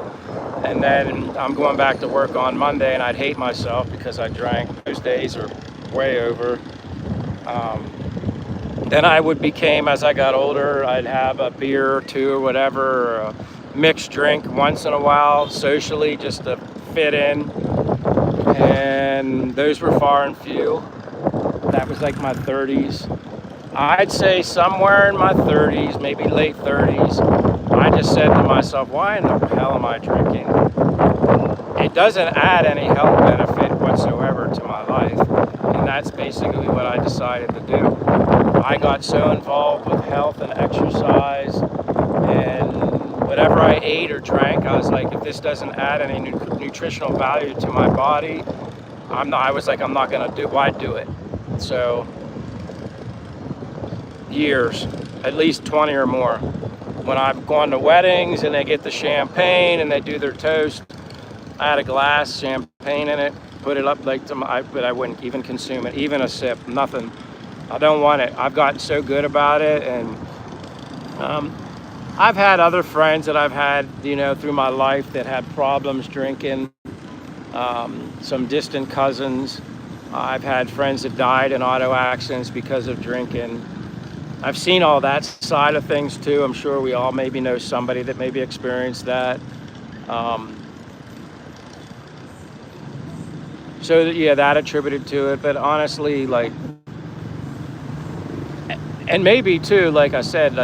and then I'm going back to work on Monday, and I'd hate myself because I drank. Those days are way over. Then as I got older, I'd have a beer or two or whatever, or a mixed drink once in a while, socially, just to fit in. And those were far and few. That was like my 30s. I'd say somewhere in my 30s, maybe late 30s, I just said to myself, why in the hell am I drinking? It doesn't add any health benefit whatsoever to my life. And that's basically what I decided to do. I got so involved with health and exercise, and whatever I ate or drank, I was like, if this doesn't add any nutritional value to my body, I'm not gonna do, why do it? So, years, at least 20 or more. When I've gone to weddings and they get the champagne and they do their toast, I had a glass champagne in it, put it up like but I wouldn't even consume it, even a sip, nothing. I don't want it. I've gotten so good about it, and I've had other friends that I've had, through my life that had problems drinking. Some distant cousins. I've had friends that died in auto accidents because of drinking. I've seen all that side of things too. I'm sure we all maybe know somebody that maybe experienced that. So yeah, that attributed to it. But honestly, and maybe too, like I said,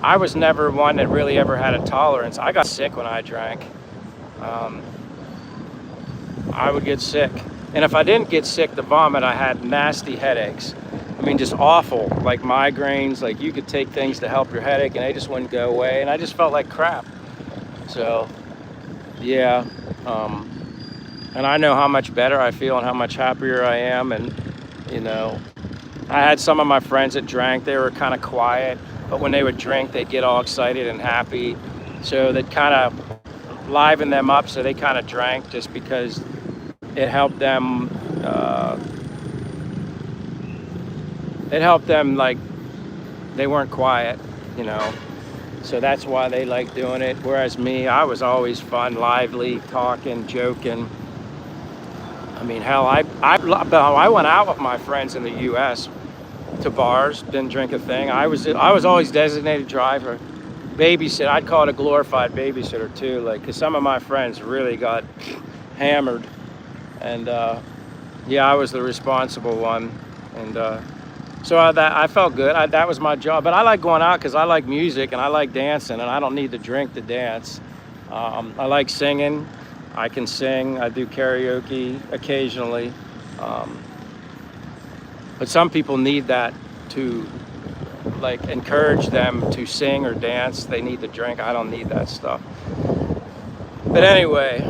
I was never one that really ever had a tolerance. I got sick when I drank. I would get sick. And if I didn't get sick to vomit, I had nasty headaches. I mean, just awful, like migraines. Like you could take things to help your headache and they just wouldn't go away. And I just felt like crap. So, yeah. And I know how much better I feel and how much happier I am. And, I had some of my friends that drank. They were kind of quiet. But when they would drink, they'd get all excited and happy. So that kind of livened them up. So they kind of drank just because it helped them. Like they weren't quiet, So that's why they liked doing it. Whereas me, I was always fun, lively, talking, joking. I mean, hell, I went out with my friends in the U.S. to bars, didn't drink a thing. I was always designated driver, babysitter. I'd call it a glorified babysitter too, like, because some of my friends really got hammered, and yeah, I was the responsible one, and so I felt good. That was my job. But I like going out because I like music and I like dancing, and I don't need to drink to dance. I like singing. I can sing. I do karaoke occasionally. But some people need that to, like, encourage them to sing or dance. They need to drink. I don't need that stuff. But anyway,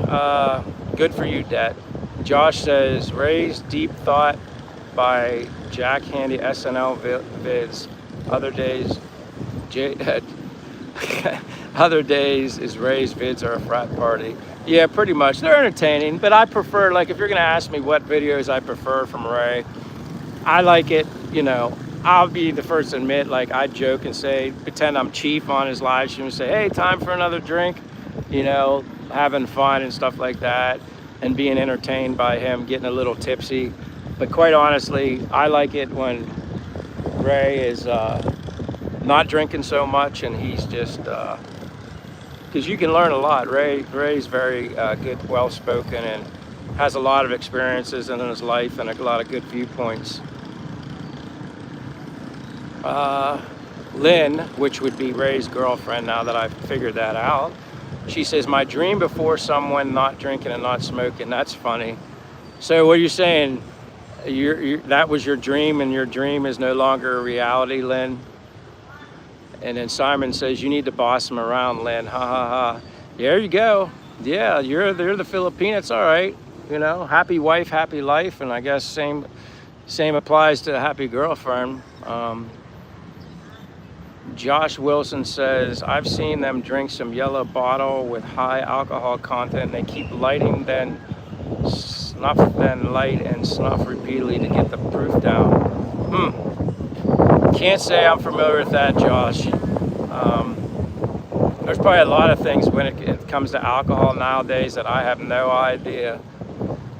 good for you, Det. Josh says, Ray's deep thought by Jack Handy SNL vids. Other days, other days is Ray's vids are a frat party. Yeah, pretty much. They're entertaining, but I prefer, like, if you're gonna ask me what videos I prefer from Ray, I like it, you know, I'll be the first to admit, like, I joke and say, pretend I'm chief on his live stream and say, hey, time for another drink, you know, having fun and stuff like that, and being entertained by him, getting a little tipsy. But quite honestly, I like it when Ray is not drinking so much, and he's just, because you can learn a lot. Ray's very good, well-spoken, and has a lot of experiences in his life and a lot of good viewpoints. Lynn, which would be Ray's girlfriend now that I've figured that out, she says, my dream before someone not drinking and not smoking. That's funny. So what are you saying? That was your dream, and your dream is no longer a reality, Lynn? And then Simon says, you need to boss him around, Lynn. Ha ha ha. There you go. Yeah, you're the Filipina. It's all right. You know, happy wife, happy life. And I guess same applies to a happy girlfriend. Josh Wilson says, I've seen them drink some yellow bottle with high alcohol content. They keep lighting, then snuff, then light and snuff repeatedly to get the proof down. Can't say I'm familiar with that, Josh. There's probably a lot of things when it comes to alcohol nowadays that I have no idea.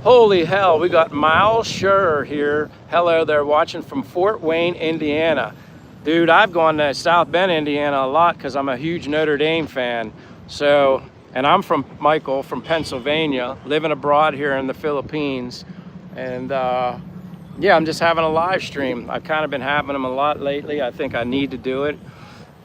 Holy hell, we got Miles Schur here. Hello there, watching from Fort Wayne, Indiana. Dude, I've gone to South Bend, Indiana a lot because I'm a huge Notre Dame fan. So, and I'm from Michael, from Pennsylvania, living abroad here in the Philippines. And yeah, I'm just having a live stream. I've kind of been having them a lot lately. I think I need to do it.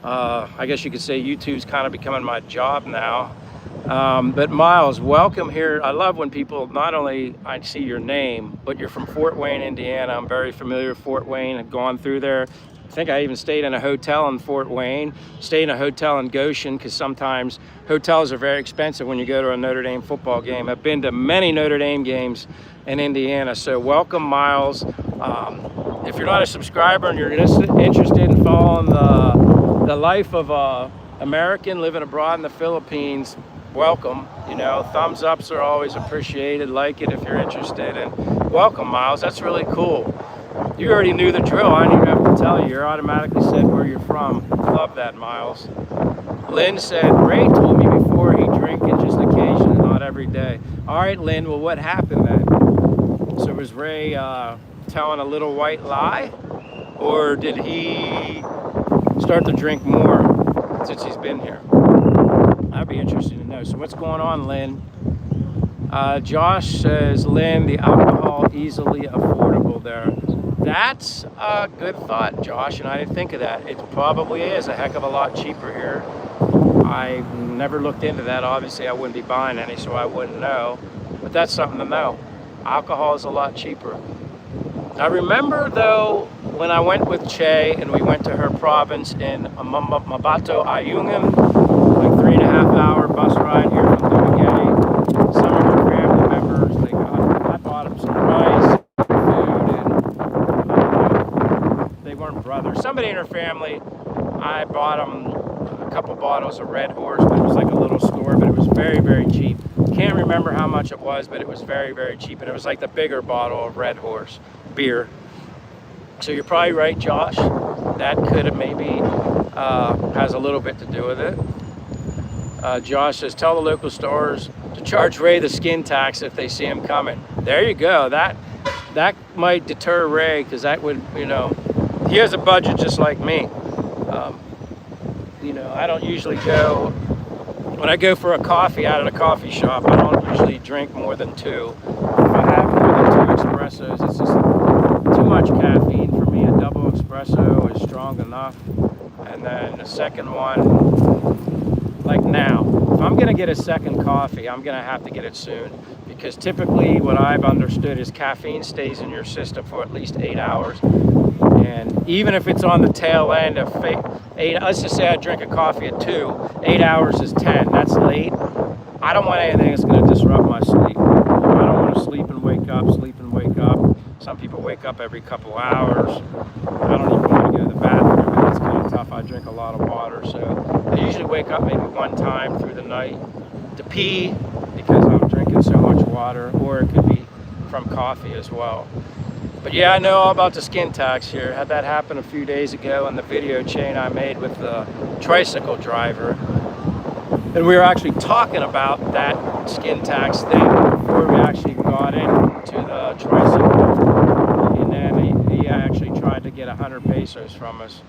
I guess you could say YouTube's kind of becoming my job now. But Miles, welcome here. I love when people, not only I see your name, but you're from Fort Wayne, Indiana. I'm very familiar with Fort Wayne. I've gone through there. I think I even stayed in a hotel in Fort Wayne, stayed in a hotel in Goshen, because sometimes hotels are very expensive when you go to a Notre Dame football game. I've been to many Notre Dame games in Indiana. So welcome, Miles. If you're not a subscriber and you're interested in following the life of a American living abroad in the Philippines, welcome. You know, thumbs ups are always appreciated. Like it if you're interested, and welcome, Miles. That's really cool. You already knew the drill. I didn't even have to tell you. You automatically said where you're from. Love that, Miles. Lynn said, Ray told me before he drank it just occasionally, not every day. All right, Lynn, well, what happened then? So was Ray telling a little white lie? Or did he start to drink more since he's been here? That'd be interesting to know. So what's going on, Lynn? Josh says, Lynn, the alcohol easily affordable there. That's a good thought, Josh, and I didn't think of that. It probably is a heck of a lot cheaper here. I never looked into that. Obviously, I wouldn't be buying any, so I wouldn't know. But that's something to know. Alcohol is a lot cheaper. I remember, though, when I went with Che and we went to her province in Mabato, Ayungin, like 3.5-hour bus ride here from Dumaguete. Some of her family members, I bought them some rice, food, and they weren't brothers. Somebody in her family, I bought them a couple bottles of Red Horse, but it was like a little store, but it was very, very cheap. Can't remember how much it was, but it was very, very cheap, and it was like the bigger bottle of Red Horse beer. So you're probably right, Josh. That could have maybe has a little bit to do with it. Josh says, tell the local stores to charge Ray the skin tax if they see him coming. There you go. That might deter Ray, because that would, you know, he has a budget just like me. You know, I don't usually go, when I go for a coffee out at a coffee shop, I don't usually drink more than 2. If I have more than 2 espressos, it's just too much caffeine for me. A double espresso is strong enough. And then a second one, like now, if I'm gonna get a second coffee, I'm gonna have to get it soon, because typically what I've understood is caffeine stays in your system for at least 8 hours. And even if it's on the tail end of 8, let's just say I drink a coffee at 2, 8 hours is 10, that's late. I don't want anything that's gonna disrupt my sleep. I don't wanna sleep and wake up, sleep and wake up. Some people wake up every couple hours. I don't even want to go to the bathroom, but it's kind of tough. I drink a lot of water, so I usually wake up maybe one time through the night to pee, because I'm drinking so much water, or it could be from coffee as well. But yeah, I know all about the skin tax here. Had that happen a few days ago in the video chain I made with the tricycle driver. And we were actually talking about that skin tax thing before we actually got into the tricycle. And then he actually tried to get 100 pesos from us.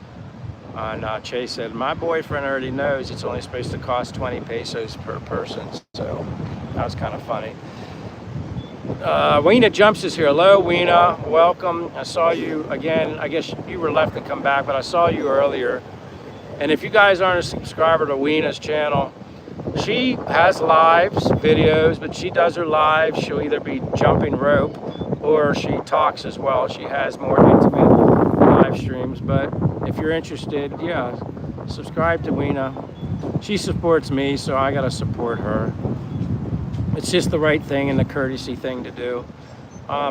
And Chase said, my boyfriend already knows it's only supposed to cost 20 pesos per person. So that was kind of funny. Weena Jumps is here. Hello, Weena. Welcome. I saw you again. I guess you were left to come back, but I saw you earlier. And if you guys aren't a subscriber to Weena's channel, she has lives, videos, but she does her lives. She'll either be jumping rope or she talks as well. She has more intimate live streams. But if you're interested, yeah, subscribe to Weena. She supports me, so I gotta support her. It's just the right thing and the courtesy thing to do.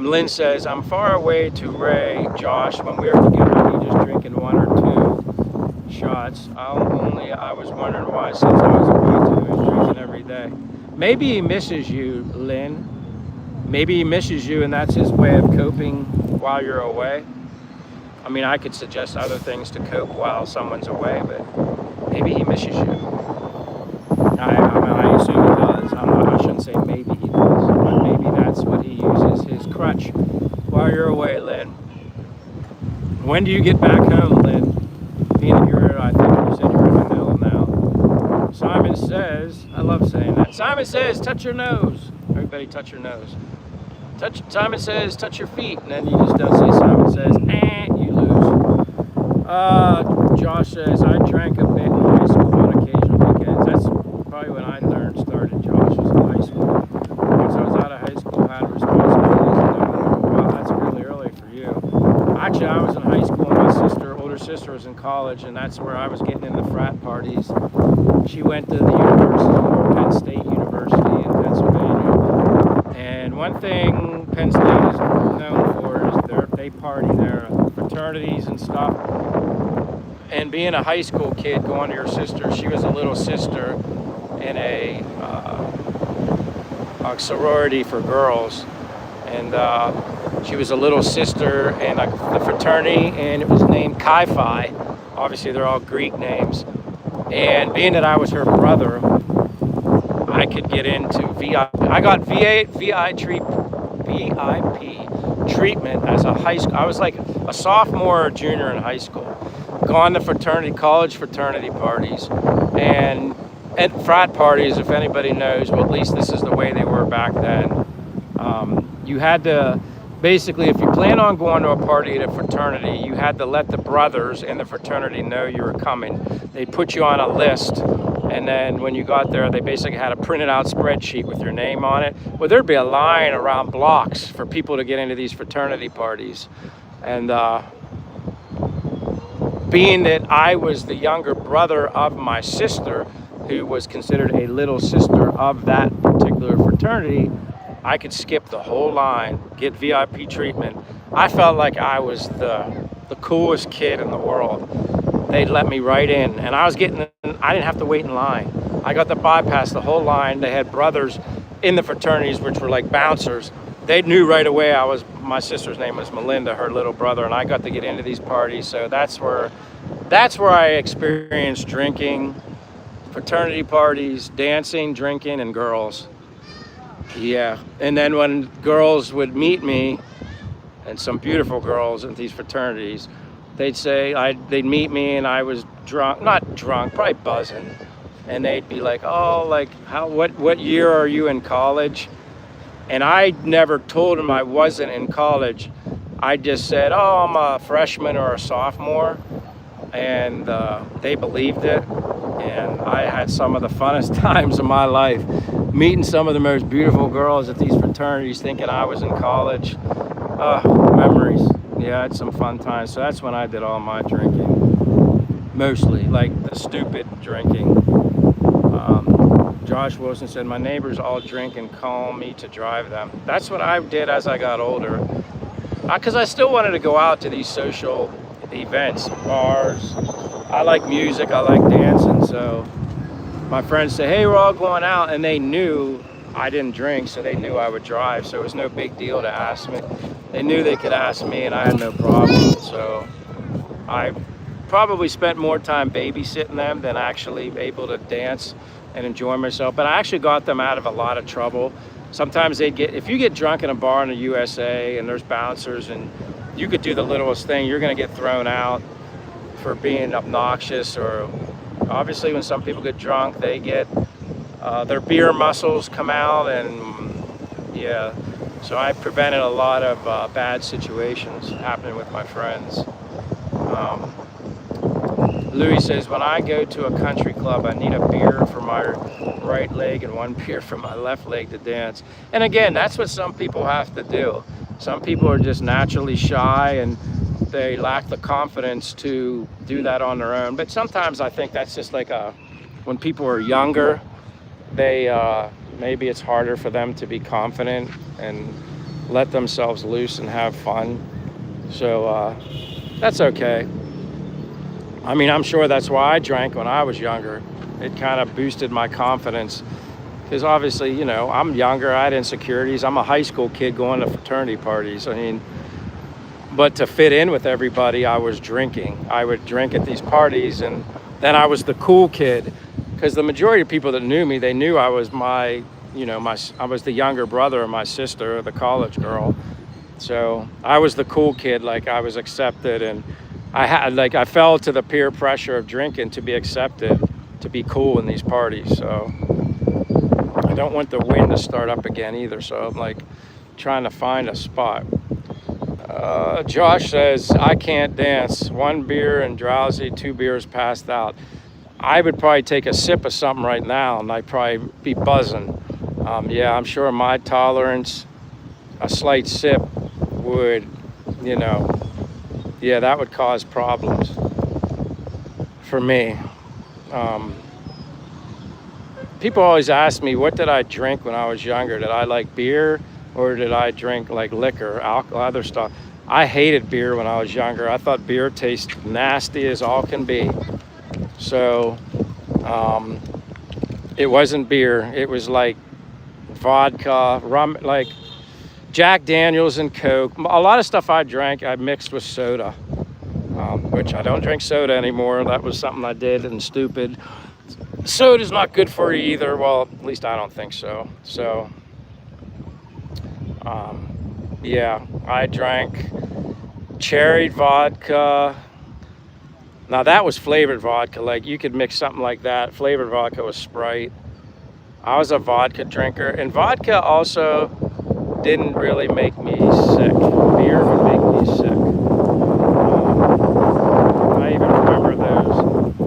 Lynn says, I'm far away to Ray, Josh. When we were together, he just drinking 1 or 2 shots. I was wondering why, since I was away to, he was drinking every day. Maybe he misses you, Lynn. Maybe he misses you, and that's his way of coping while you're away. I mean, I could suggest other things to cope while someone's away, but maybe he misses you. I assume he does. I shouldn't say maybe he does, but maybe that's what he uses, his crutch, while you're away, Lynn. When do you get back home, Lynn? Being that you're, I think you said you're in Manila now. Simon says, I love saying that. Simon says, touch your nose. Everybody touch your nose. Simon says, touch your feet. And then you just don't say Simon says, you lose. Josh says, I drank a bit in high school on occasional weekends. That's probably when I started, Josh, was in high school. Once I was out of high school, I had responsibilities. And wow, that's really early for you. Actually, I was in high school, and my older sister was in college, and that's where I was getting in the frat parties. She went to the university, Penn State University in Pennsylvania. And one thing Penn State is known for is they party there, fraternities and stuff. And being a high school kid, going to your sister, she was a little sister in a sorority for girls, and she was a little sister in the fraternity, and it was named Chi Phi. Obviously, they're all Greek names. And being that I was her brother, I could get into VIP. I got VIP treatment as a high school. I was like a sophomore or junior in high school. Gone to college fraternity parties, and at frat parties, if anybody knows, well, at least this is the way they were back then. You had to, basically, if you plan on going to a party at a fraternity, you had to let the brothers in the fraternity know you were coming. They'd put you on a list, and then when you got there, they basically had a printed out spreadsheet with your name on it. Well, there'd be a line around blocks for people to get into these fraternity parties. And being that I was the younger brother of my sister, who was considered a little sister of that particular fraternity, I could skip the whole line, get VIP treatment. I felt like I was the coolest kid in the world. They'd let me right in, and I didn't have to wait in line. I got to bypass the whole line. They had brothers in the fraternities, which were like bouncers. They knew right away my sister's name was Melinda, her little brother, and I got to get into these parties. So that's where I experienced drinking, fraternity parties, dancing, drinking, and girls. Yeah, and then when girls would meet me, and some beautiful girls in these fraternities, they'd meet me and I was drunk, not drunk, probably buzzing, and they'd be like, "Oh, like what year are you in college?" And I never told them I wasn't in college. I just said, "Oh, I'm a freshman or a sophomore," and they believed it. And I had some of the funnest times of my life, meeting some of the most beautiful girls at these fraternities, thinking I was in college. Memories. Yeah, I had some fun times. So that's when I did all my drinking, mostly, like the stupid drinking. Josh Wilson said, "My neighbors all drink and call me to drive them." That's what I did as I got older, because I still wanted to go out to these social events, bars. I like music, I like dancing, so my friends say, "Hey, we're all going out," and they knew I didn't drink, so they knew I would drive, so it was no big deal to ask me. They knew they could ask me, and I had no problem. So I probably spent more time babysitting them than actually able to dance and enjoy myself. But I actually got them out of a lot of trouble. Sometimes if you get drunk in a bar in the USA and there's bouncers and you could do the littlest thing, you're gonna get thrown out for being obnoxious. Or obviously when some people get drunk, they get their beer muscles come out, and yeah. So I prevented a lot of bad situations happening with my friends. Louis says, "When I go to a country club, I need a beer for my right leg and one beer for my left leg to dance." And again, that's what some people have to do. Some people are just naturally shy and they lack the confidence to do that on their own. But sometimes I think that's just like when people are younger, they maybe it's harder for them to be confident and let themselves loose and have fun. So that's okay. I mean, I'm sure that's why I drank when I was younger. It kind of boosted my confidence, because obviously, you know, I'm younger, I had insecurities. I'm a high school kid going to fraternity parties. I mean, but to fit in with everybody, I was drinking. I would drink at these parties, and then I was the cool kid, because the majority of people that knew me, they knew I was I was the younger brother of my sister, the college girl. So I was the cool kid, like I was accepted, and I fell to the peer pressure of drinking to be accepted, to be cool in these parties. So I don't want the wind to start up again either. So I'm like trying to find a spot. Josh says, "I can't dance. 1 beer and drowsy, 2 beers passed out." I would probably take a sip of something right now and I'd probably be buzzing. Yeah, I'm sure my tolerance, a slight sip would, yeah, that would cause problems for me. People always ask me, what did I drink when I was younger? Did I like beer, or did I drink like liquor, alcohol, other stuff? I hated beer when I was younger. I thought beer tasted nasty as all can be. So it wasn't beer. It was like vodka, rum, like Jack Daniels and Coke. A lot of stuff I drank, I mixed with soda, which I don't drink soda anymore. That was something I did and stupid. Soda's not good for you either. Well, at least I don't think so. So, yeah, I drank cherry vodka. Now that was flavored vodka. Like you could mix something like that. Flavored vodka with Sprite. I was a vodka drinker, and vodka also didn't really make me sick. Beer would make me sick. I even remember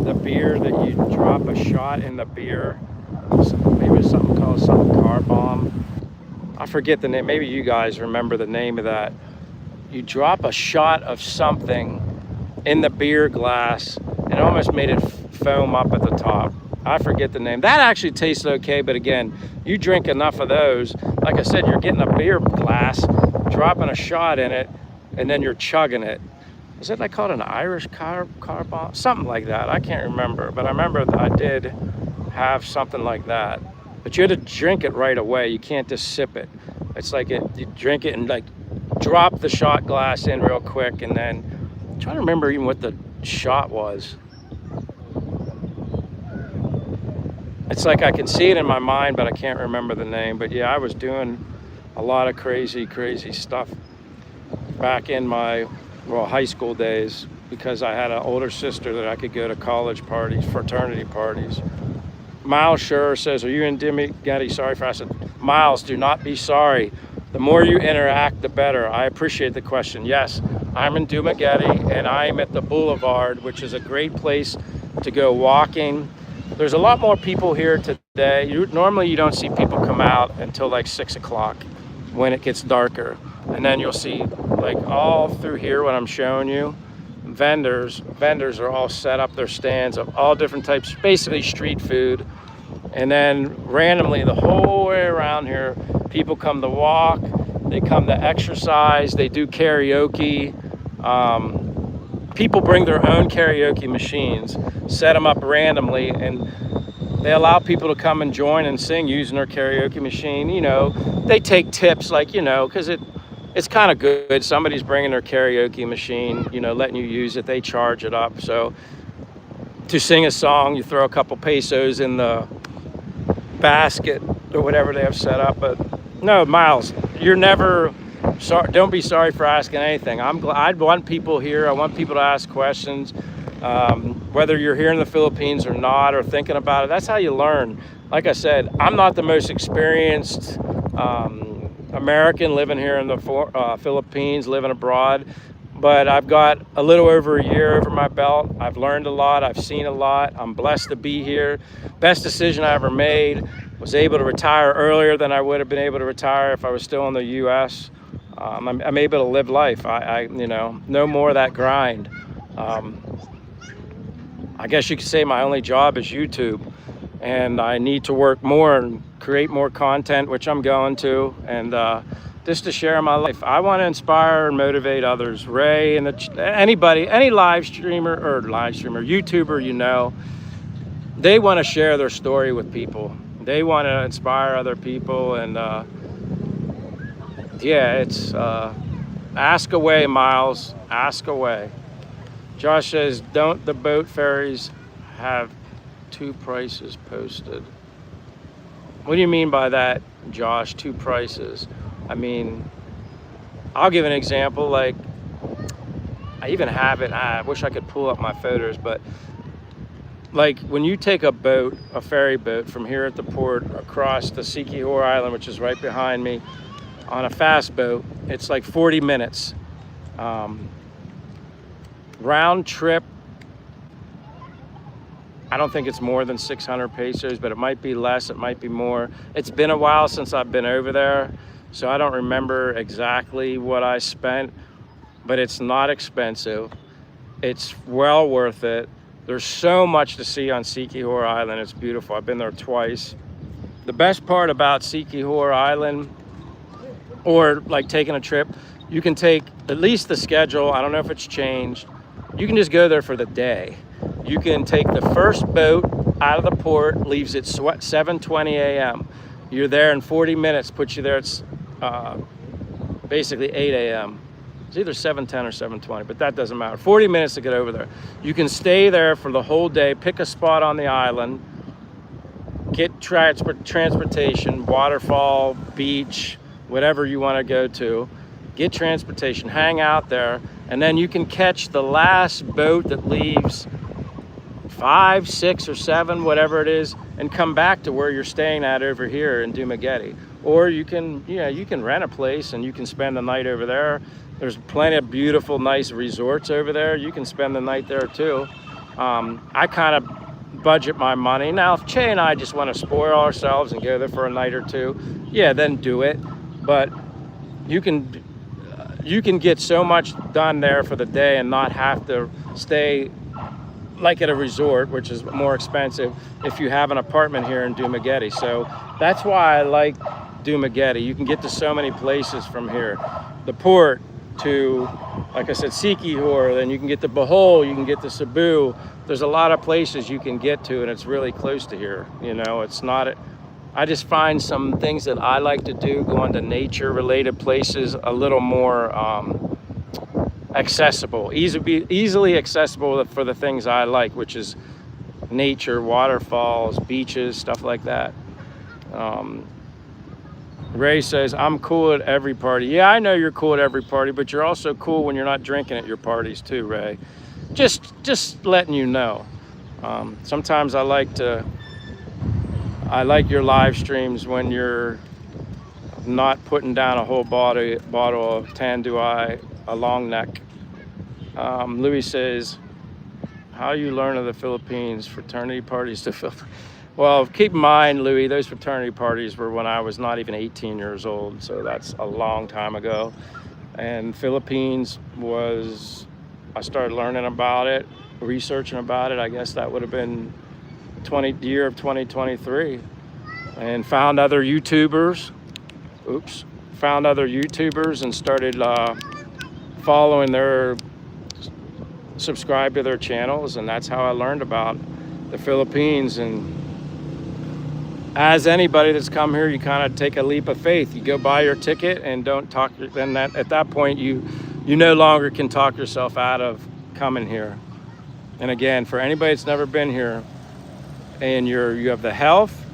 the beer that you drop a shot in the beer. Maybe it's something called Car Bomb. I forget the name. Maybe you guys remember the name of that. You drop a shot of something in the beer glass and it almost made it foam up at the top. I forget the name. That actually tastes okay, but again, you drink enough of those, like I said, you're getting a beer glass, dropping a shot in it, and then you're chugging it. Is it like called an Irish car bomb? Something like that. I can't remember, but I remember that I did have something like that. But you had to drink it right away. You can't just sip it. It's like you drink it and like drop the shot glass in real quick, and then I'm trying to remember even what the shot was. it's like I can see it in my mind, but I can't remember the name. But yeah, I was doing a lot of crazy stuff back in my, well, high school days, because I had an older sister that I could go to college parties, fraternity parties. Miles Schur says, are you in Dimmy? Sorry for asking. Miles, do not be sorry. The more you interact, the better. I appreciate the question. Yes, I'm in Dumaguete, and I'm at the Boulevard, which is a great place to go walking. There's a lot more people here today. Normally you don't see people come out until like 6 o'clock when it gets darker. And then you'll see like all through here what I'm showing you, vendors are all set up their stands of all different types, basically street food. And then randomly the whole way around here, people come to walk, they come to exercise, they do karaoke. People bring their own karaoke machines, set them up randomly, and they allow people to come and join and sing using their karaoke machine. You know, they take tips, like, you know, because it's kind of good. Somebody's bringing their karaoke machine, you know, letting you use it. They charge it up. So to sing a song, you throw a couple pesos in the basket or whatever they have set up. But no, Miles, you're never sorry. Don't be sorry for asking anything. I'm glad. I'd want people here. I want people to ask questions, whether you're here in the Philippines or not, or thinking about it. That's how you learn. Like I said, I'm not the most experienced American living here in the Philippines, living abroad, but I've got a little over a year over my belt. I've learned a lot. I've seen a lot. I'm blessed to be here. Best decision I ever made. Was able to retire earlier than I would have been able to retire if I was still in the U.S. I'm able to live life. I you know, no more of that grind. I guess you could say my only job is YouTube, and I need to work more and create more content, which I'm going to, and just to share my life. I want to inspire and motivate others. Ray and anybody, any live streamer, YouTuber, you know, they want to share their story with people. They want to inspire other people, and yeah, it's ask away, Miles, ask away. Josh says, don't the boat ferries have two prices posted? What do you mean by that, Josh, two prices? I mean, I'll give an example. Like, I even have it. I wish I could pull up my photos, but like when you take a boat, a ferry boat from here at the port across the Siquijor Island, which is right behind me, on a fast boat, it's like 40 minutes. Round trip, I don't think it's more than 600 pesos, but it might be less, it might be more. It's been a while since I've been over there, so I don't remember exactly what I spent, but it's not expensive. It's well worth it. There's so much to see on Siquijor Island. It's beautiful. I've been there twice. The best part about Siquijor Island, or like taking a trip, you can take at least the schedule. I don't know if it's changed. You can just go there for the day. You can take the first boat out of the port, leaves at 7:20 a.m. You're there in 40 minutes, puts you there at basically 8 a.m. It's either 7:10 or 7:20, but that doesn't matter. 40 minutes to get over there. You can stay there for the whole day, pick a spot on the island, get transportation, waterfall, beach, whatever you want to go to, get transportation, hang out there, and then you can catch the last boat that leaves 5, 6, or 7, whatever it is, and come back to where you're staying at over here in Dumaguete. Or you can, you can rent a place and you can spend the night over there. There's plenty of beautiful, nice resorts over there. You can spend the night there too. I kind of budget my money. Now, if Che and I just want to spoil ourselves and go there for a night or two, yeah, then do it. But you can get so much done there for the day and not have to stay like at a resort, which is more expensive if you have an apartment here in Dumaguete. So that's why I like Dumaguete. You can get to so many places from here. The port to, like I said, Siquijor, then you can get to Bohol, you can get to Cebu. There's a lot of places you can get to, and it's really close to here. You know, it's not, I just find some things that I like to do, going to nature related places, a little more accessible, easily accessible for the things I like, which is nature, waterfalls, beaches, stuff like that. Ray says, I'm cool at every party. Yeah, I know you're cool at every party, but you're also cool when you're not drinking at your parties too, Ray. Just letting you know. Sometimes I like your live streams when you're not putting down a whole bottle of Tanduay, a long neck. Louis says, how you learn of the Philippines, fraternity parties to Philippines. Well, keep in mind, Louis, those fraternity parties were when I was not even 18 years old, so that's a long time ago. And Philippines was, I started learning about it, researching about it. I guess that would have been the year of 2023, and found other YouTubers. Found other YouTubers and started following subscribe to their channels, and that's how I learned about the Philippines. And as anybody that's come here, you kind of take a leap of faith. You go buy your ticket and don't talk. Then at that point, you no longer can talk yourself out of coming here. And again, for anybody that's never been here, and you have the health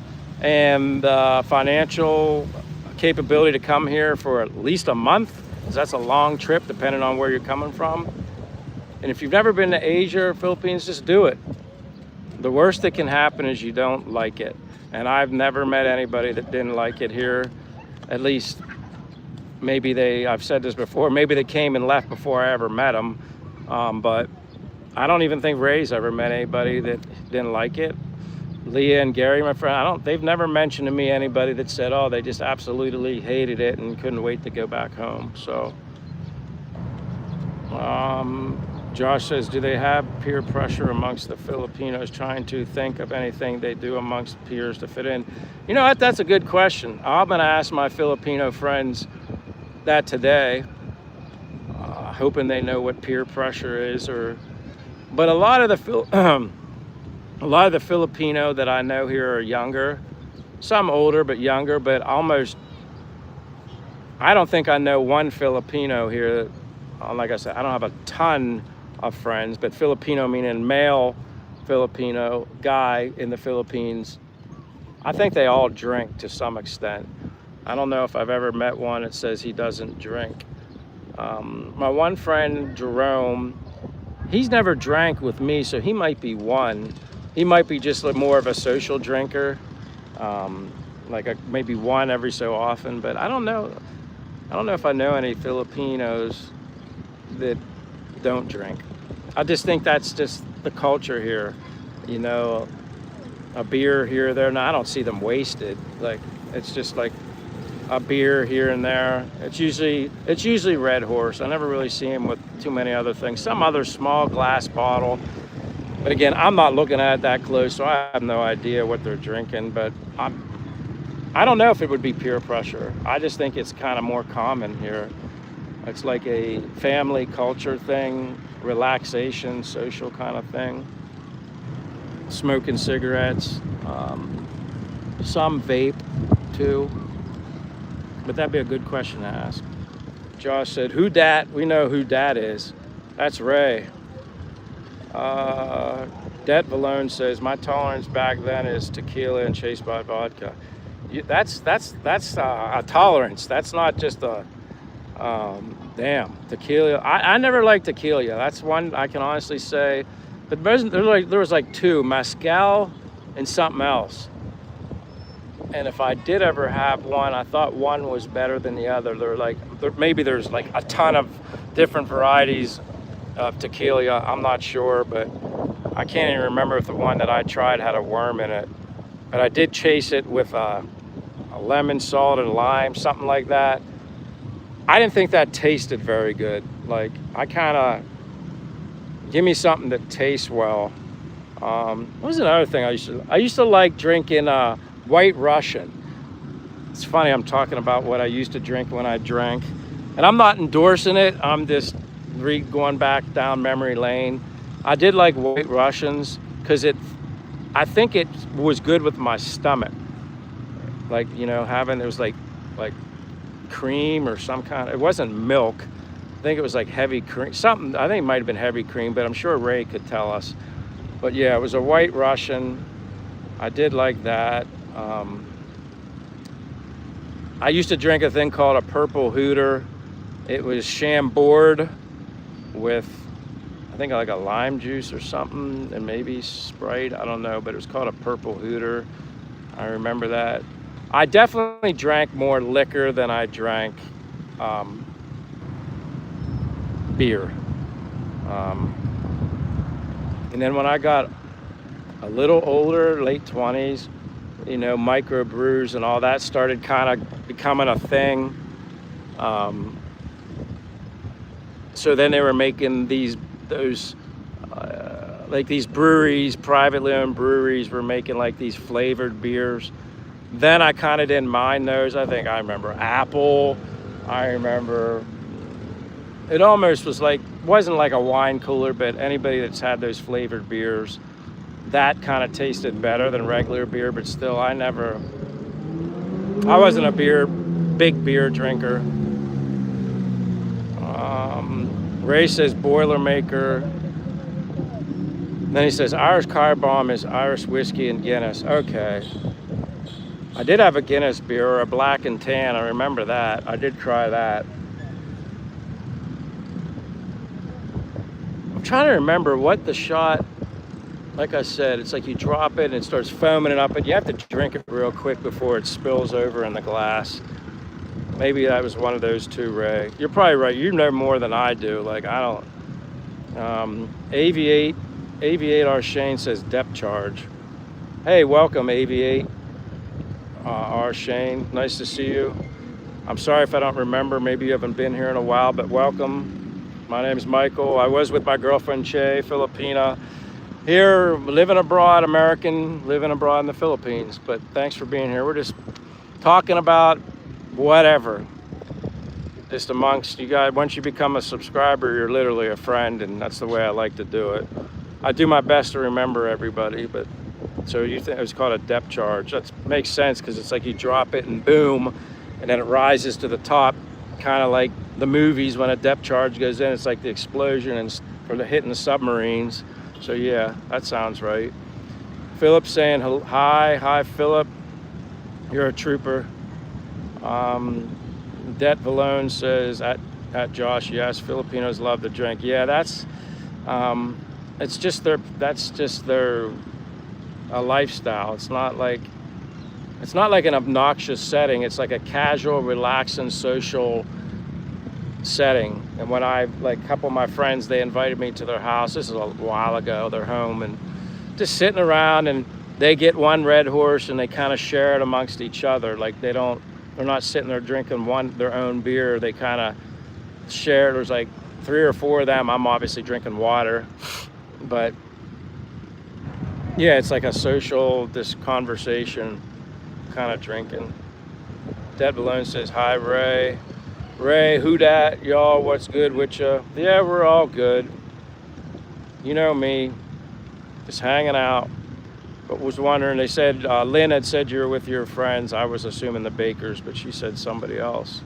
and the financial capability to come here for at least a month, because that's a long trip depending on where you're coming from. And if you've never been to Asia or Philippines, just do it. The worst that can happen is you don't like it. And I've never met anybody that didn't like it here. At least, I've said this before, maybe they came and left before I ever met them. But I don't even think Ray's ever met anybody that didn't like it. Leah and Gary, my friend, they've never mentioned to me anybody that said, oh, they just absolutely hated it and couldn't wait to go back home. So, Josh says, do they have peer pressure amongst the Filipinos trying to think of anything they do amongst peers to fit in? You know what, that's a good question. I'm gonna ask my Filipino friends that today, hoping they know what peer pressure is. But a lot of the Filipino that I know here are younger, some older but younger, but I don't think I know one Filipino here. Like I said, I don't have a ton of friends, but Filipino meaning male Filipino guy in the Philippines. I think they all drink to some extent. I don't know if I've ever met one that says he doesn't drink. My one friend, Jerome, he's never drank with me, so he might be one. He might be just more of a social drinker, maybe one every so often, but I don't know if I know any Filipinos that don't drink. I just think that's just the culture here. You know, a beer here or there. No, I don't see them wasted. Like, it's just like a beer here and there. It's usually Red Horse. I never really see them with too many other things. Some other small glass bottle. But again, I'm not looking at it that close, so I have no idea what they're drinking. But I don't know if it would be peer pressure. I just think it's kind of more common here. It's like a family culture thing, relaxation, social kind of thing. Smoking cigarettes, some vape too. But that'd be a good question to ask. Josh said, who dat? We know who dat is. That's Ray. Det Valone says, my tolerance back then is tequila and chased by vodka. That's a tolerance. That's not just a tequila. I never liked tequila. That's one I can honestly say. But there was like two, mezcal and something else. And if I did ever have one, I thought one was better than the other. Maybe there's like a ton of different varieties of tequila. I'm not sure, but I can't even remember if the one that I tried had a worm in it. But I did chase it with a lemon, salt, and lime, something like that. I didn't think that tasted very good. Like, give me something that tastes well. What was another thing I used to like drinking White Russian. It's funny, I'm talking about what I used to drink when I drank. And I'm not endorsing it. I'm just going back down memory lane. I did like White Russians because I think it was good with my stomach. Like, you know, it was like cream or some kind. It wasn't milk. I think it was like heavy cream. Something, I think it might have been heavy cream, but I'm sure Ray could tell us. But yeah, it was a White Russian. I did like that. I used to drink a thing called a Purple Hooter. It was Chambord with, I think, like a lime juice or something, and maybe Sprite, I don't know, but it was called a Purple Hooter. I remember that. I definitely drank more liquor than I drank beer. And then when I got a little older, late 20s, you know, microbrews and all that started kind of becoming a thing. So then they were making those like these breweries, privately owned breweries, were making like these flavored beers. Then I kind of didn't mind those. I think I remember apple. I remember it almost was like, wasn't like a wine cooler, but anybody that's had those flavored beers, that kind of tasted better than regular beer. But still, I wasn't a big beer drinker. Ray says Boilermaker. Then he says Irish Car Bomb is Irish whiskey and Guinness. Okay. I did have a Guinness beer, or a black and tan. I remember that. I did try that. I'm trying to remember what the shot, like I said, it's like you drop it and it starts foaming it up, but you have to drink it real quick before it spills over in the glass. Maybe that was one of those two, Ray. You're probably right. You know more than I do. Like, I don't. Aviate R. Shane says depth charge. Hey, welcome, Aviate R. Shane. Nice to see you. I'm sorry if I don't remember. Maybe you haven't been here in a while, but welcome. My name is Michael. I was with my girlfriend, Che, Filipina. Here, living abroad, American, living abroad in the Philippines. But thanks for being here. We're just talking about whatever, just amongst you guys. Once you become a subscriber, you're literally a friend, and that's the way I like to do it. I do my best to remember everybody, but so you think it was called a depth charge? That makes sense, because it's like you drop it and boom, and then it rises to the top, kind of like the movies when a depth charge goes in. It's like the explosion and for the hitting the submarines. So yeah, that sounds right. Philip saying hi Philip, you're a trooper. Det Valone says at Josh, yes, Filipinos love to drink. Yeah, that's just their a lifestyle. It's not like an obnoxious setting. It's like a casual, relaxing, social setting. And when a couple of my friends, they invited me to their house. This is a while ago. Their home, and just sitting around, and they get one Red Horse and they kind of share it amongst each other. Like they're not sitting there drinking their own beer. They kind of share. There's like 3 or 4 of them. I'm obviously drinking water, but yeah, it's like a social, this conversation kind of drinking. Dead Balloon says, hi, Ray. Ray, who dat? Y'all, what's good with ya? Yeah, we're all good. You know me, just hanging out. But was wondering, they said, Lynn had said you were with your friends. I was assuming the Bakers, but she said somebody else.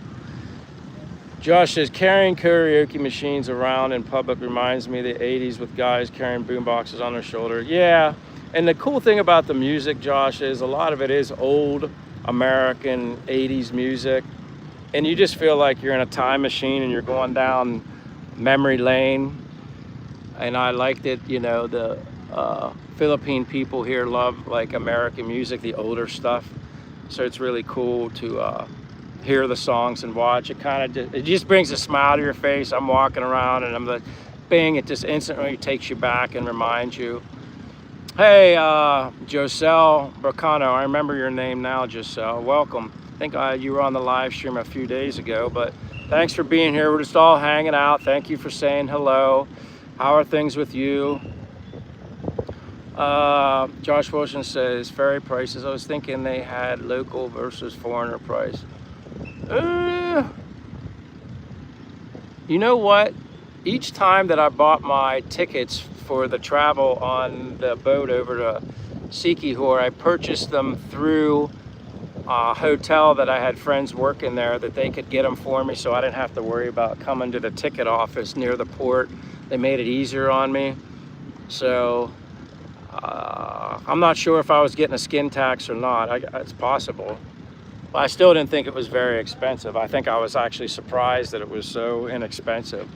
Josh says, carrying karaoke machines around in public reminds me of the 80s with guys carrying boomboxes on their shoulder. Yeah, and the cool thing about the music, Josh, is a lot of it is old American 80s music. And you just feel like you're in a time machine and you're going down memory lane. And I liked it, you know, the Philippine people here love like American music, the older stuff. So it's really cool to hear the songs and watch. It just brings a smile to your face. I'm walking around and I'm like, bang, it just instantly takes you back and reminds you. Hey, Joselle Bracano, I remember your name now, Joselle. Welcome. I think you were on the live stream a few days ago, but thanks for being here. We're just all hanging out. Thank you for saying hello. How are things with you? Josh Wilson says, ferry prices. I was thinking they had local versus foreigner price. You know what? Each time that I bought my tickets for the travel on the boat over to Sikihor, I purchased them through a hotel that I had friends working there, that they could get them for me, so I didn't have to worry about coming to the ticket office near the port. They made it easier on me. So I'm not sure if I was getting a skin tax or not. It's possible. But I still didn't think it was very expensive. I think I was actually surprised that it was so inexpensive.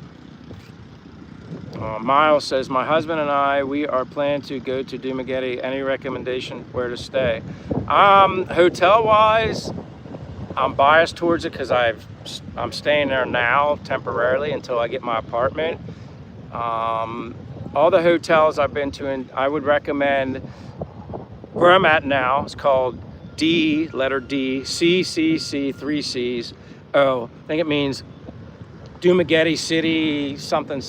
Miles says, my husband and I, we are planning to go to Dumaguete. Any recommendation where to stay? Hotel-wise, I'm biased towards it because I'm staying there now temporarily until I get my apartment. All the hotels I've been to, and I would recommend where I'm at now. It's called D, letter D, C, 3 C's, O. I think it means Dumaguete City, something,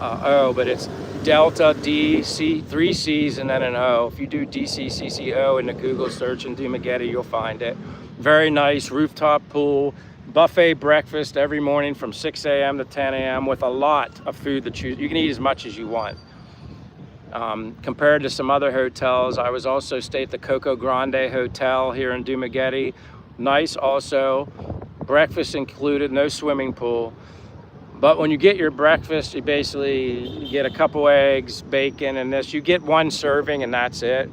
O, but it's Delta, D, C, 3 C's, and then an O. If you do DCCCO in the Google search in Dumaguete, you'll find it. Very nice rooftop pool, buffet breakfast every morning from 6 a.m. to 10 a.m. with a lot of food that you can eat as much as you want. Compared to some other hotels, I was also stayed at the Coco Grande Hotel here in Dumaguete. Nice also, breakfast included, no swimming pool. But when you get your breakfast, you basically get a couple eggs, bacon, and this. You get one serving and that's it.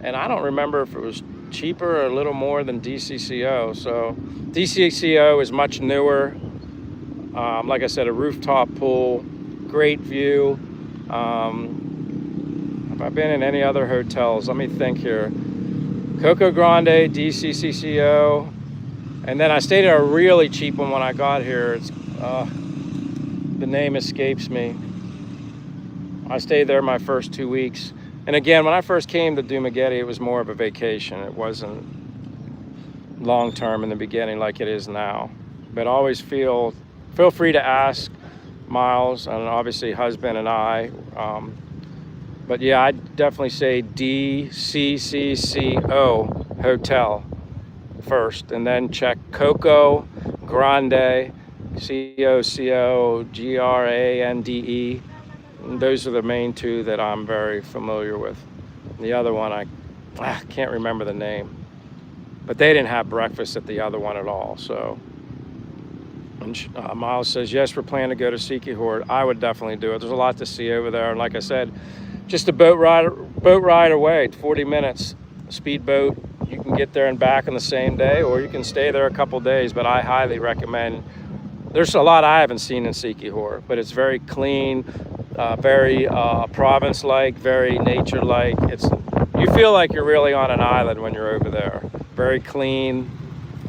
And I don't remember if it was cheaper or a little more than DCCO. So DCCO is much newer. Like I said, a rooftop pool, great view. Have I been in any other hotels? Let me think here. Coco Grande, DCCCO. And then I stayed at a really cheap one when I got here. It's the name escapes me. I stayed there my first 2 weeks. And again, when I first came to Dumaguete, it was more of a vacation. It wasn't long-term in the beginning like it is now. But always feel free to ask Miles and obviously husband and I. But yeah, I'd definitely say DCCCO Hotel first, and then check Coco Grande, COCOGRANDE. Those are the main two that I'm very familiar with. The other one, I can't remember the name. But they didn't have breakfast at the other one at all. So, and Miles says, yes, we're planning to go to Sikihor. I would definitely do it. There's a lot to see over there. And like I said, just a boat ride away, 40 minutes, speedboat. You can get there and back in the same day, or you can stay there a couple days. But I highly recommend. There's a lot I haven't seen in Sikihor, but it's very clean, very province-like, very nature-like. You feel like you're really on an island when you're over there. Very clean,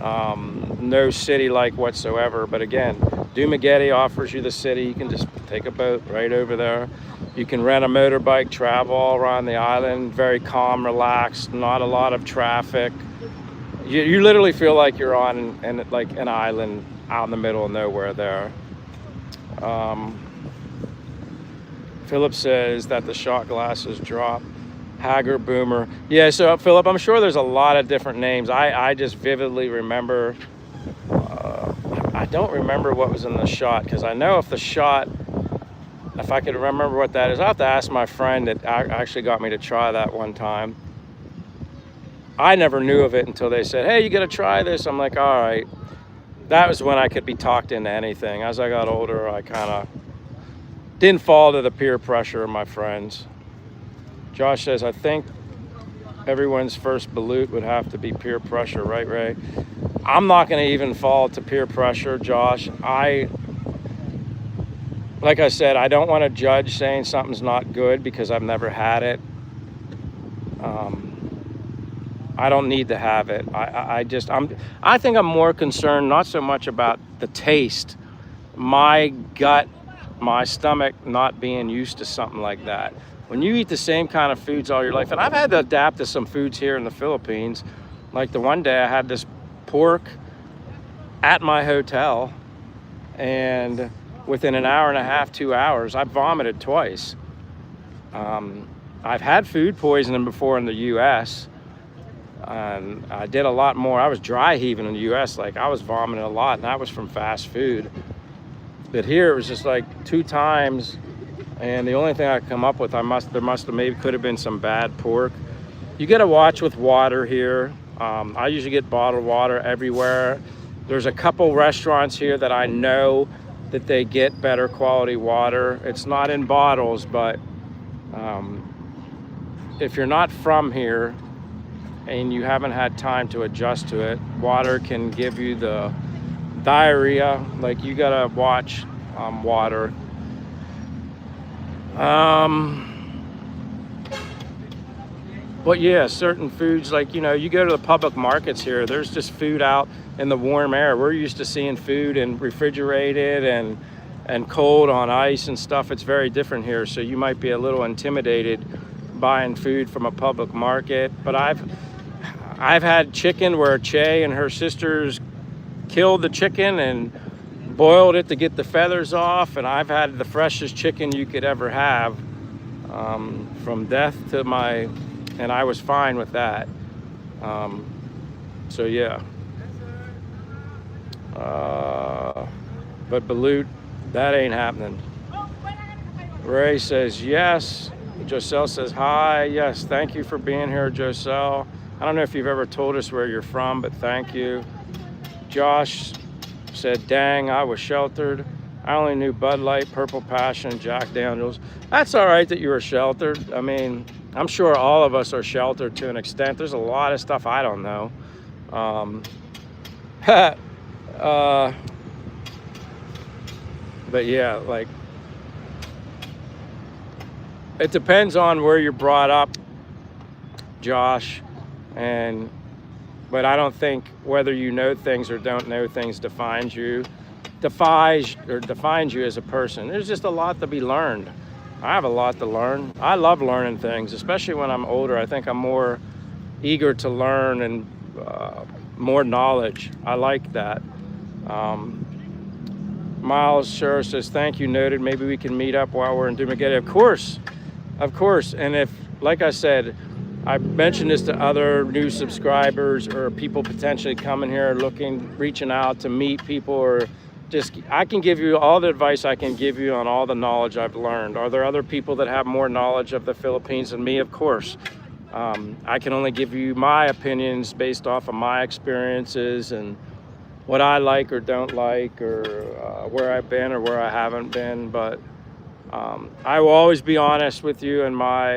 no city-like whatsoever. But again, Dumaguete offers you the city. You can just take a boat right over there. You can rent a motorbike, travel all around the island. Very calm, relaxed, not a lot of traffic. You literally feel like you're on like an island out in the middle of nowhere there. Philip says that the shot glasses drop. Hager Boomer. Yeah, so Philip, I'm sure there's a lot of different names. I just vividly remember, I don't remember what was in the shot, because I know if I could remember what that is, I'll have to ask my friend that actually got me to try that one time. I never knew of it until they said, hey, you got to try this. I'm like, all right. That was when I could be talked into anything. As I got older, I kind of didn't fall to the peer pressure of my friends. Josh says, I think everyone's first balut would have to be peer pressure, right, Ray? I'm not going to even fall to peer pressure, Josh. Like I said, I don't want to judge saying something's not good because I've never had it. I don't need to have it. I think I'm more concerned not so much about the taste, my gut, my stomach not being used to something like that. When you eat the same kind of foods all your life, and I've had to adapt to some foods here in the Philippines, like the one day I had this pork at my hotel, and within an hour and a half, 2 hours, I vomited twice. I've had food poisoning before in the U.S., and I did a lot more. I was dry heaving in the U.S., like I was vomiting a lot, and that was from fast food. But here it was just like 2 times, and the only thing I could come up with, could have been some bad pork. You got to watch with water here. I usually get bottled water everywhere. There's a couple restaurants here that I know that they get better quality water. It's not in bottles, but if you're not from here and you haven't had time to adjust to it, water can give you the diarrhea. Like, you gotta watch water. But yeah, certain foods, like, you know, you go to the public markets here, there's just food out in the warm air. We're used to seeing food and refrigerated and cold on ice and stuff. It's very different here, so you might be a little intimidated buying food from a public market. But I've had chicken where Che and her sisters killed the chicken and boiled it to get the feathers off, and I've had the freshest chicken you could ever have, from death to and I was fine with that. So yeah. But Balut, that ain't happening. Ray says yes. Joselle says hi. Yes, thank you for being here, Joselle. I don't know if you've ever told us where you're from, but thank you. Josh said, dang, I was sheltered. I only knew Bud Light, Purple Passion, Jack Daniels. That's all right that you were sheltered. I mean, I'm sure all of us are sheltered to an extent. There's a lot of stuff I don't know. But yeah, like, it depends on where you're brought up, Josh. But I don't think whether you know things or don't know things defines you as a person. There's just a lot to be learned. I have a lot to learn. I love learning things, especially when I'm older. I think I'm more eager to learn and more knowledge. I like that. Miles sure says, thank you, noted. Maybe we can meet up while we're in Dumaguete. Of course. And if, like I said, I mentioned this to other new subscribers or people potentially coming here reaching out to meet people, or just, I can give you all the advice I can give you on all the knowledge I've learned. Are there other people that have more knowledge of the Philippines than me? Of course. I can only give you my opinions based off of my experiences and what I like or don't like, or where I've been or where I haven't been. But I will always be honest with you in my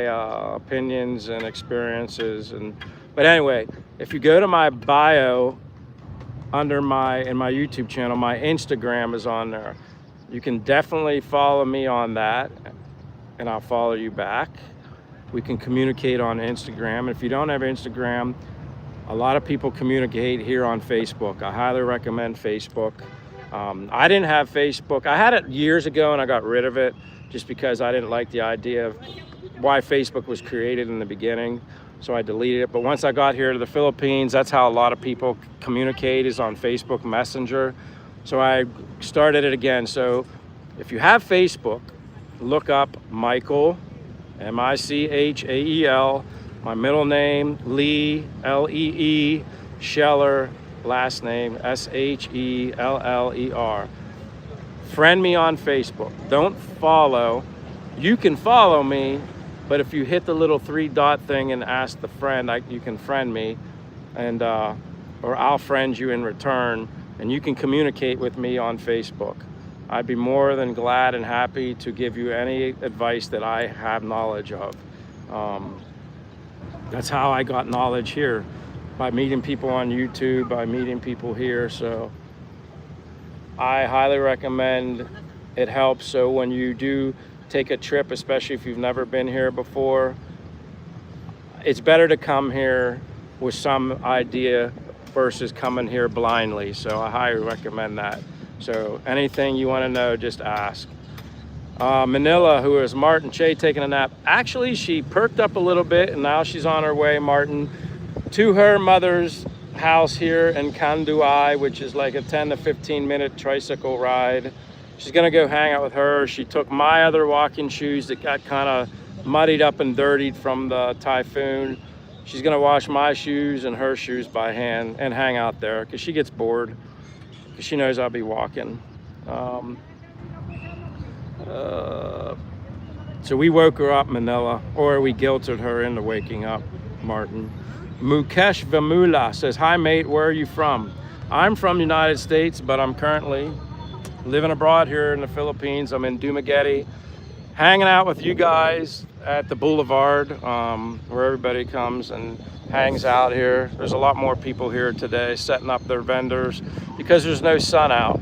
opinions and experiences. But anyway, if you go to my bio in my YouTube channel, my Instagram is on there. You can definitely follow me on that, and I'll follow you back. We can communicate on Instagram. If you don't have Instagram, a lot of people communicate here on Facebook. I highly recommend Facebook. I didn't have Facebook. I had it years ago and I got rid of it just because I didn't like the idea of why Facebook was created in the beginning. So I deleted it. But once I got here to the Philippines, that's how a lot of people communicate, is on Facebook Messenger. So I started it again. So if you have Facebook, look up Michael, Michael, my middle name, Lee, Lee, Scheller, last name, Sheller. Friend me on Facebook. Don't follow. You can follow me, but if you hit the little 3-dot thing and ask the friend, you can friend me, and or I'll friend you in return, and you can communicate with me on Facebook. I'd be more than glad and happy to give you any advice that I have knowledge of. That's how I got knowledge here, by meeting people on YouTube, by meeting people here. So I highly recommend it. Helps. So when you do take a trip, especially if you've never been here before, it's better to come here with some idea versus coming here blindly. So I highly recommend that. So anything you want to know, just ask. Manila, who is Martin Che taking a nap. Actually, she perked up a little bit, and now she's on her way, Martin, to her mother's house here in Kanduay, which is like a 10 to 15 minute tricycle ride. She's gonna go hang out with her. She took my other walking shoes that got kind of muddied up and dirtied from the typhoon. She's gonna wash my shoes and her shoes by hand and hang out there because she gets bored, because she knows I'll be walking. So we woke her up, Manila, or we guilted her into waking up, Martin. Mukesh Vamula says, hi mate, where are you from? I'm from the United States, but I'm currently living abroad here in the Philippines. I'm in Dumaguete. hanging out with you guys at the boulevard, where everybody comes and hangs out here. There's a lot more people here today setting up their vendors because there's no sun out.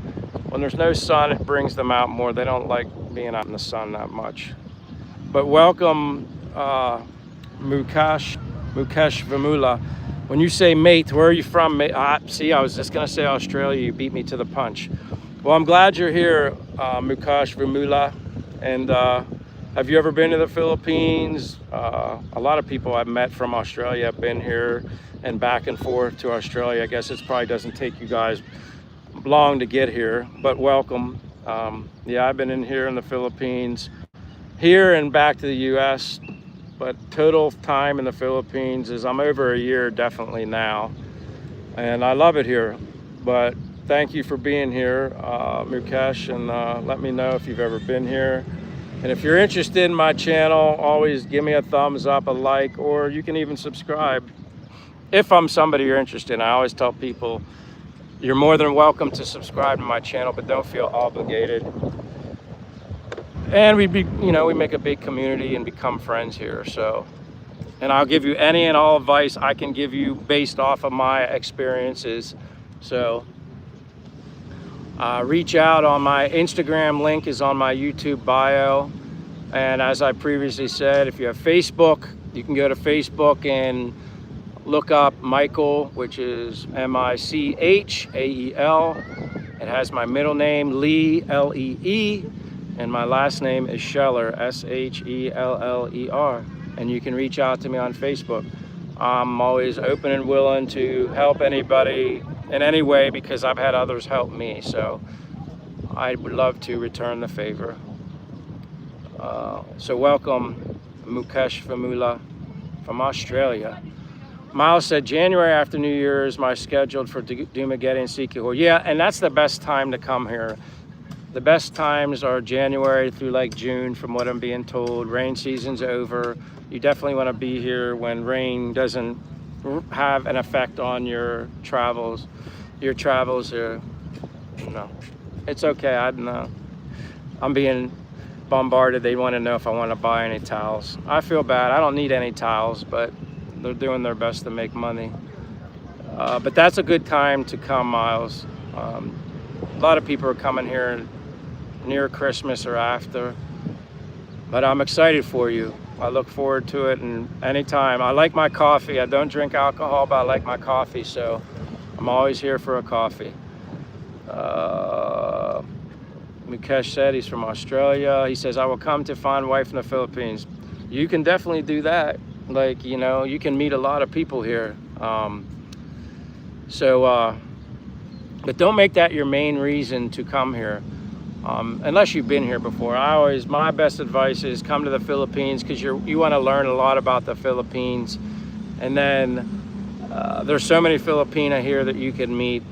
When there's no sun, it brings them out more. They don't like being out in the sun that much. But welcome, Mukesh Vimula. When you say mate, where are you from? See, I was just gonna say Australia. You beat me to the punch. Well, I'm glad you're here, Mukesh Vimula. And have you ever been to the Philippines? A lot of people I've met from Australia have been here and back and forth to Australia. I guess it probably doesn't take you guys long to get here, but welcome. Yeah, I've been in here in the Philippines, here and back to the US, but total time in the Philippines is I'm over a year definitely now, and I love it here. But thank you for being here, Mukesh, and let me know if you've ever been here. And if you're interested in my channel, always give me a thumbs up, a like, or you can even subscribe if I'm somebody you're interested in. I always tell people you're more than welcome to subscribe to my channel, but don't feel obligated. And we make a big community and become friends here. So, and I'll give you any and all advice I can give you based off of my experiences. So reach out. On my Instagram link is on my YouTube bio. And as I previously said, if you have Facebook, you can go to Facebook and look up Michael, which is Michael. It has my middle name, Lee, Lee, and my last name is Scheller, Scheller. And you can reach out to me on Facebook. I'm always open and willing to help anybody in any way because I've had others help me. So I would love to return the favor. So welcome, Mukesh Vimula from Australia. Miles said, January after New Year is my scheduled for Dumaguete and Siquijor. Yeah, and that's the best time to come here. The best times are January through like June, from what I'm being told. Rain season's over. You definitely want to be here when rain doesn't have an effect on your travels. Your travels are, it's okay. I'm being bombarded. They want to know if I want to buy any towels. I feel bad. I don't need any towels, but they're doing their best to make money. But that's a good time to come, Miles. A lot of people are coming here near Christmas or after. But I'm excited for you. I look forward to it, and anytime. I like my coffee. I don't drink alcohol, but I like my coffee, so I'm always here for a coffee. Mukesh said he's from Australia. He says, I will come to find wife in the Philippines. You can definitely do that. Like, you can meet a lot of people here. But don't make that your main reason to come here. Unless you've been here before. My best advice is come to the Philippines because you want to learn a lot about the Philippines. And then there's so many Filipina here that you can meet.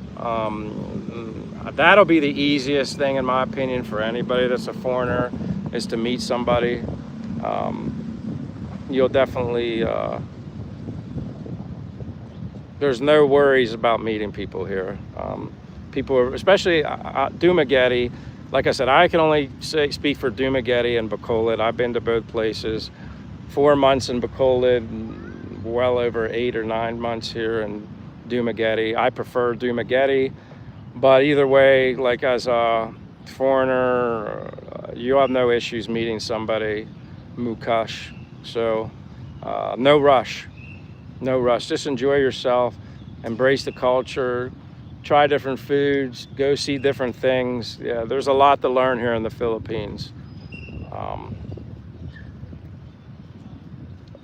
That'll be the easiest thing, in my opinion, for anybody that's a foreigner, is to meet somebody. You'll definitely, there's no worries about meeting people here. People, especially Dumaguete, like I said, I can only speak for Dumaguete and Bacolod. I've been to both places. 4 months in Bacolod, well over 8 or 9 months here in Dumaguete. I prefer Dumaguete, but either way, like as a foreigner, you have no issues meeting somebody, Mukesh. So no rush. Just enjoy yourself, embrace the culture, try different foods, go see different things. Yeah, there's a lot to learn here in the Philippines.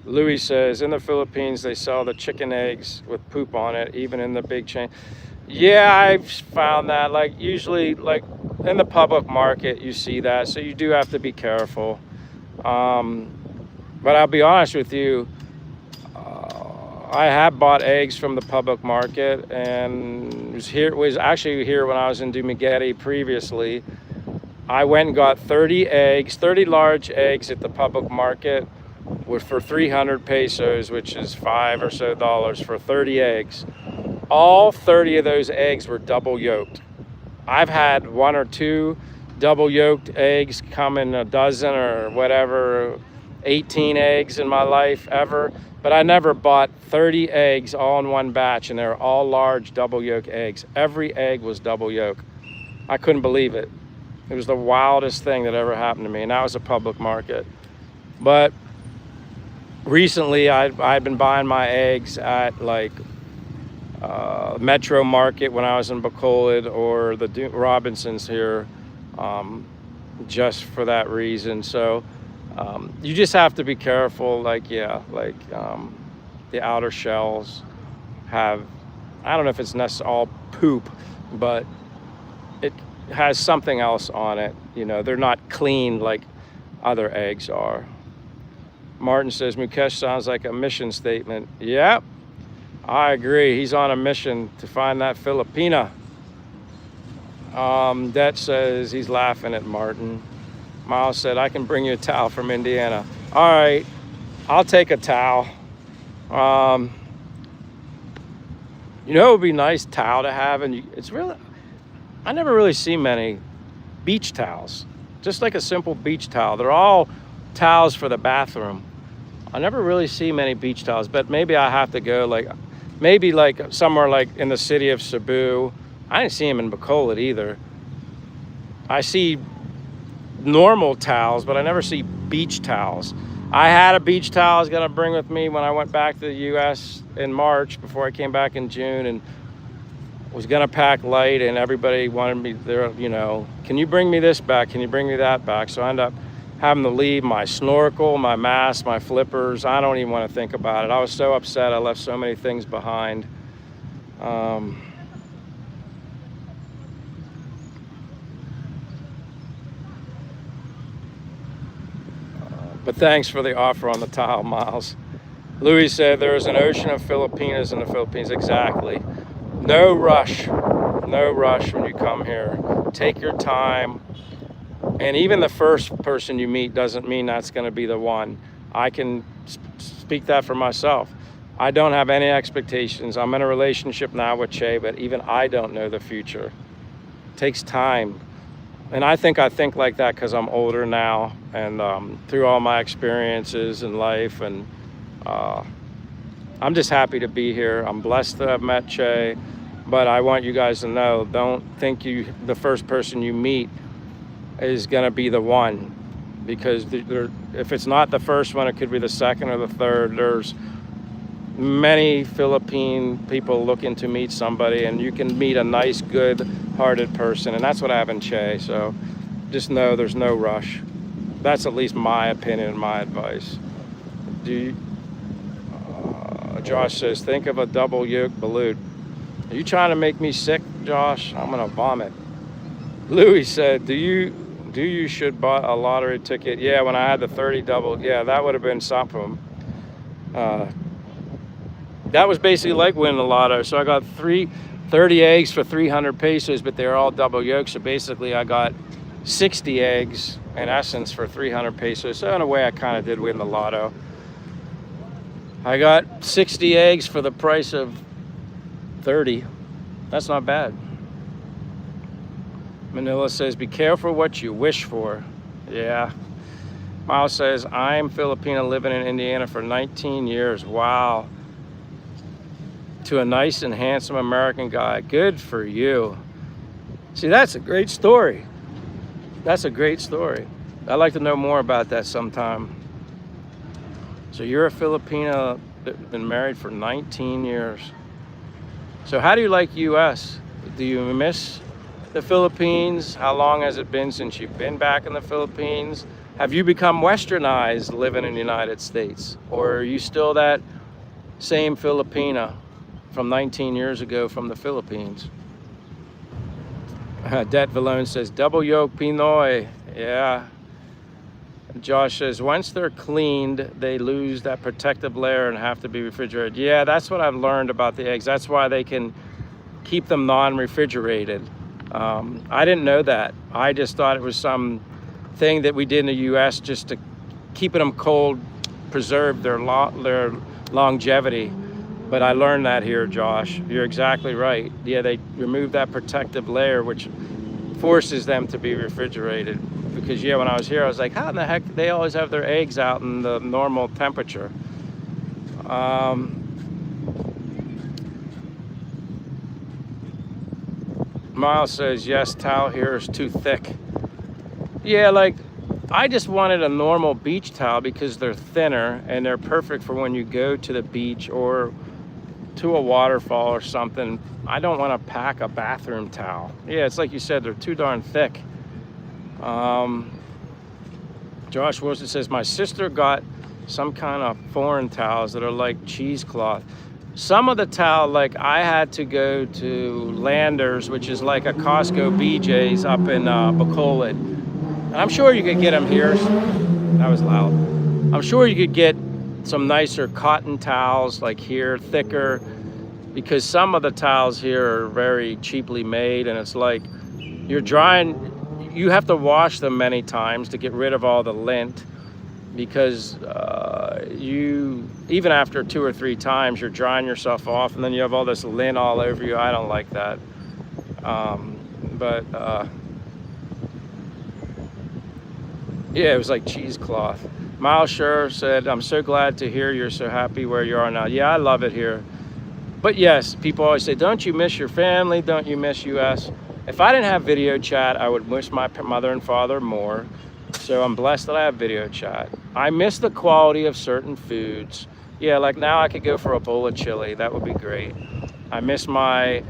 Louis says, in the Philippines, they sell the chicken eggs with poop on it, even in the big chain. Yeah, I've found that, like, usually, like, in the public market, you see that, so you do have to be careful. But I'll be honest with you, I have bought eggs from the public market, and was actually here when I was in Dumaguete previously. I went and got 30 large eggs at the public market for 300 pesos, which is $5 or so for 30 eggs. All 30 of those eggs were double yolked. I've had 1 or 2 double yolked eggs come in a dozen or whatever, 18 eggs in my life ever. But I never bought 30 eggs all in one batch, and they're all large double yolk eggs. Every egg was double yolk. I couldn't believe it. It was the wildest thing that ever happened to me, and that was a public market. But recently, I'd been buying my eggs at like Metro Market when I was in Bacolod, or the Robinsons here, just for that reason. So you just have to be careful. Like, yeah, like the outer shells have, I don't know if it's necessarily all poop, but it has something else on it. You know, they're not clean like other eggs are. Martin says, Mukesh sounds like a mission statement. Yep, I agree. He's on a mission to find that Filipina. Det says he's laughing at Martin. Miles said, I can bring you a towel from Indiana. All right, I'll take a towel. You know, it would be a nice towel to have, and it's really, I never really see many beach towels. Just like a simple beach towel. They're all towels for the bathroom. I never really see many beach towels, but maybe I have to go like, maybe like somewhere like in the city of Cebu. I didn't see them in Bacolod either. I see normal towels, but I never see beach towels. I had a beach towel I was gonna bring with me when I went back to the US in March before I came back in June, and was gonna pack light, and everybody wanted me there, you know, can you bring me this back? Can you bring me that back? So I ended up having to leave my snorkel, my mask, my flippers. I don't even want to think about it. I was so upset I left so many things behind. But thanks for the offer on the towel, Miles. Louis said there is an ocean of Filipinas in the Philippines. Exactly. No rush. No rush when you come here. Take your time. And even the first person you meet doesn't mean that's going to be the one. I can speak that for myself. I don't have any expectations. I'm in a relationship now with Che, but even I don't know the future. It takes time. And I think like that because I'm older now, and through all my experiences in life, and I'm just happy to be here. I'm blessed to have met Che, but I want you guys to know, don't think the first person you meet is going to be the one, because if it's not the first one, it could be the second or the third. There's many Philippine people looking to meet somebody, and you can meet a nice, good-hearted person, and that's what I have in Che. So just know there's no rush. That's at least my opinion and my advice. Josh says, think of a double yolk balut. Are you trying to make me sick, Josh? I'm gonna vomit. Louis said, do you should buy a lottery ticket? Yeah, when I had the 30 double, yeah, that would have been something. That was basically like winning the lotto. So I got 30 eggs for 300 pesos, but they're all double yolk. So basically I got 60 eggs in essence for 300 pesos. So in a way I kind of did win the lotto. I got 60 eggs for the price of 30. That's not bad. Manila says, be careful what you wish for. Yeah. Miles says, I'm Filipina living in Indiana for 19 years. Wow. To a nice and handsome American guy. Good for you. See, that's a great story. That's a great story. I'd like to know more about that sometime. So you're a Filipina, been married for 19 years. So how do you like US? Do you miss the Philippines? How long has it been since you've been back in the Philippines? Have you become westernized living in the United States? Or are you still that same Filipina from 19 years ago from the Philippines? Det Valone says, double yolk Pinoy. Yeah. Josh says, once they're cleaned, they lose that protective layer and have to be refrigerated. Yeah, that's what I've learned about the eggs. That's why they can keep them non-refrigerated. I didn't know that. I just thought it was some thing that we did in the US just to keeping them cold, preserve their longevity. But I learned that here, Josh. You're exactly right. Yeah, they remove that protective layer, which forces them to be refrigerated. Because yeah, when I was here, I was like, how in the heck they always have their eggs out in the normal temperature? Miles says, yes, towel here is too thick. Yeah, like, I just wanted a normal beach towel because they're thinner and they're perfect for when you go to the beach or to a waterfall or something. I don't want to pack a bathroom towel. Yeah, it's like you said, they're too darn thick. Josh Wilson says, my sister got some kind of foreign towels that are like cheesecloth. Some of the towel, like I had to go to Landers, which is like a Costco BJ's up in Bacolod. And I'm sure you could get them here. That was loud. I'm sure you could get some nicer cotton towels like here, thicker, because some of the towels here are very cheaply made, and it's like you're drying, you have to wash them many times to get rid of all the lint, because you, even after 2 or 3 times, you're drying yourself off and then you have all this lint all over you. I don't like that. Yeah, it was like cheesecloth. Miles Scher said, I'm so glad to hear you're so happy where you are now. Yeah, I love it here. But yes, people always say, don't you miss your family? Don't you miss US? If I didn't have video chat, I would miss my mother and father more. So I'm blessed that I have video chat. I miss the quality of certain foods. Yeah, like now I could go for a bowl of chili. That would be great. I miss my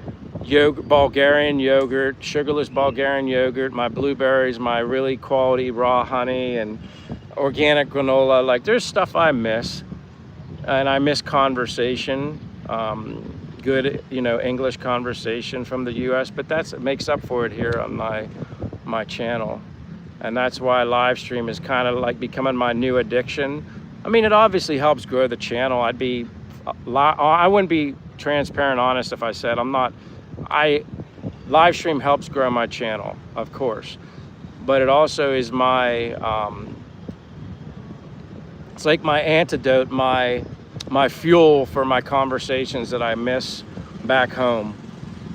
yogurt, Bulgarian yogurt, sugarless Bulgarian yogurt, my blueberries, my really quality raw honey and organic granola. Like there's stuff I miss. And I miss conversation. Good, English conversation from the US, but it makes up for it here on my channel. And that's why live stream is kind of like becoming my new addiction. I mean, it obviously helps grow the channel. I wouldn't be transparent honest if I said live stream helps grow my channel, of course. But it also is it's like my antidote, my fuel for my conversations that I miss back home.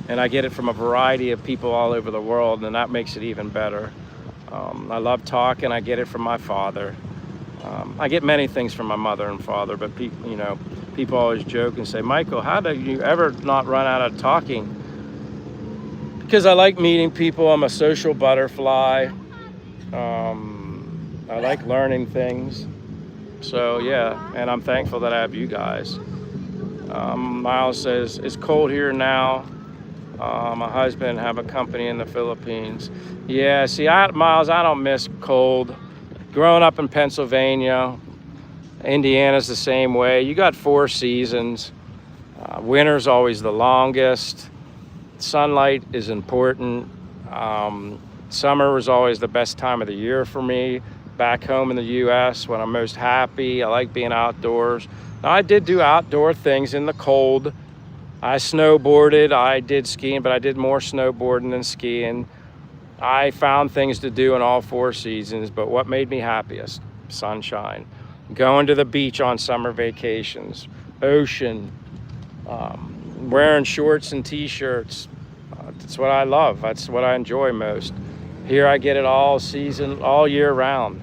And I get it from a variety of people all over the world, and that makes it even better. I love talking. I get it from my father. I get many things from my mother and father, but people always joke and say, Michael, how do you ever not run out of talking? Because I like meeting people. I'm a social butterfly. I like learning things. So yeah, and I'm thankful that I have you guys. Miles says, it's cold here now. My husband have a company in the Philippines. Yeah, see, Miles, I don't miss cold. Growing up in Pennsylvania, Indiana's the same way. You got 4 seasons. Winter's always the longest. Sunlight is important. Summer was always the best time of the year for me. Back home in the US, when I'm most happy, I like being outdoors. Now, I did do outdoor things in the cold. I snowboarded, I did skiing, but I did more snowboarding than skiing. I found things to do in all 4 seasons, but what made me happiest? Sunshine. Going to the beach on summer vacations, ocean, wearing shorts and t-shirts. That's what I love. That's what I enjoy most. Here I get it all season, all year round.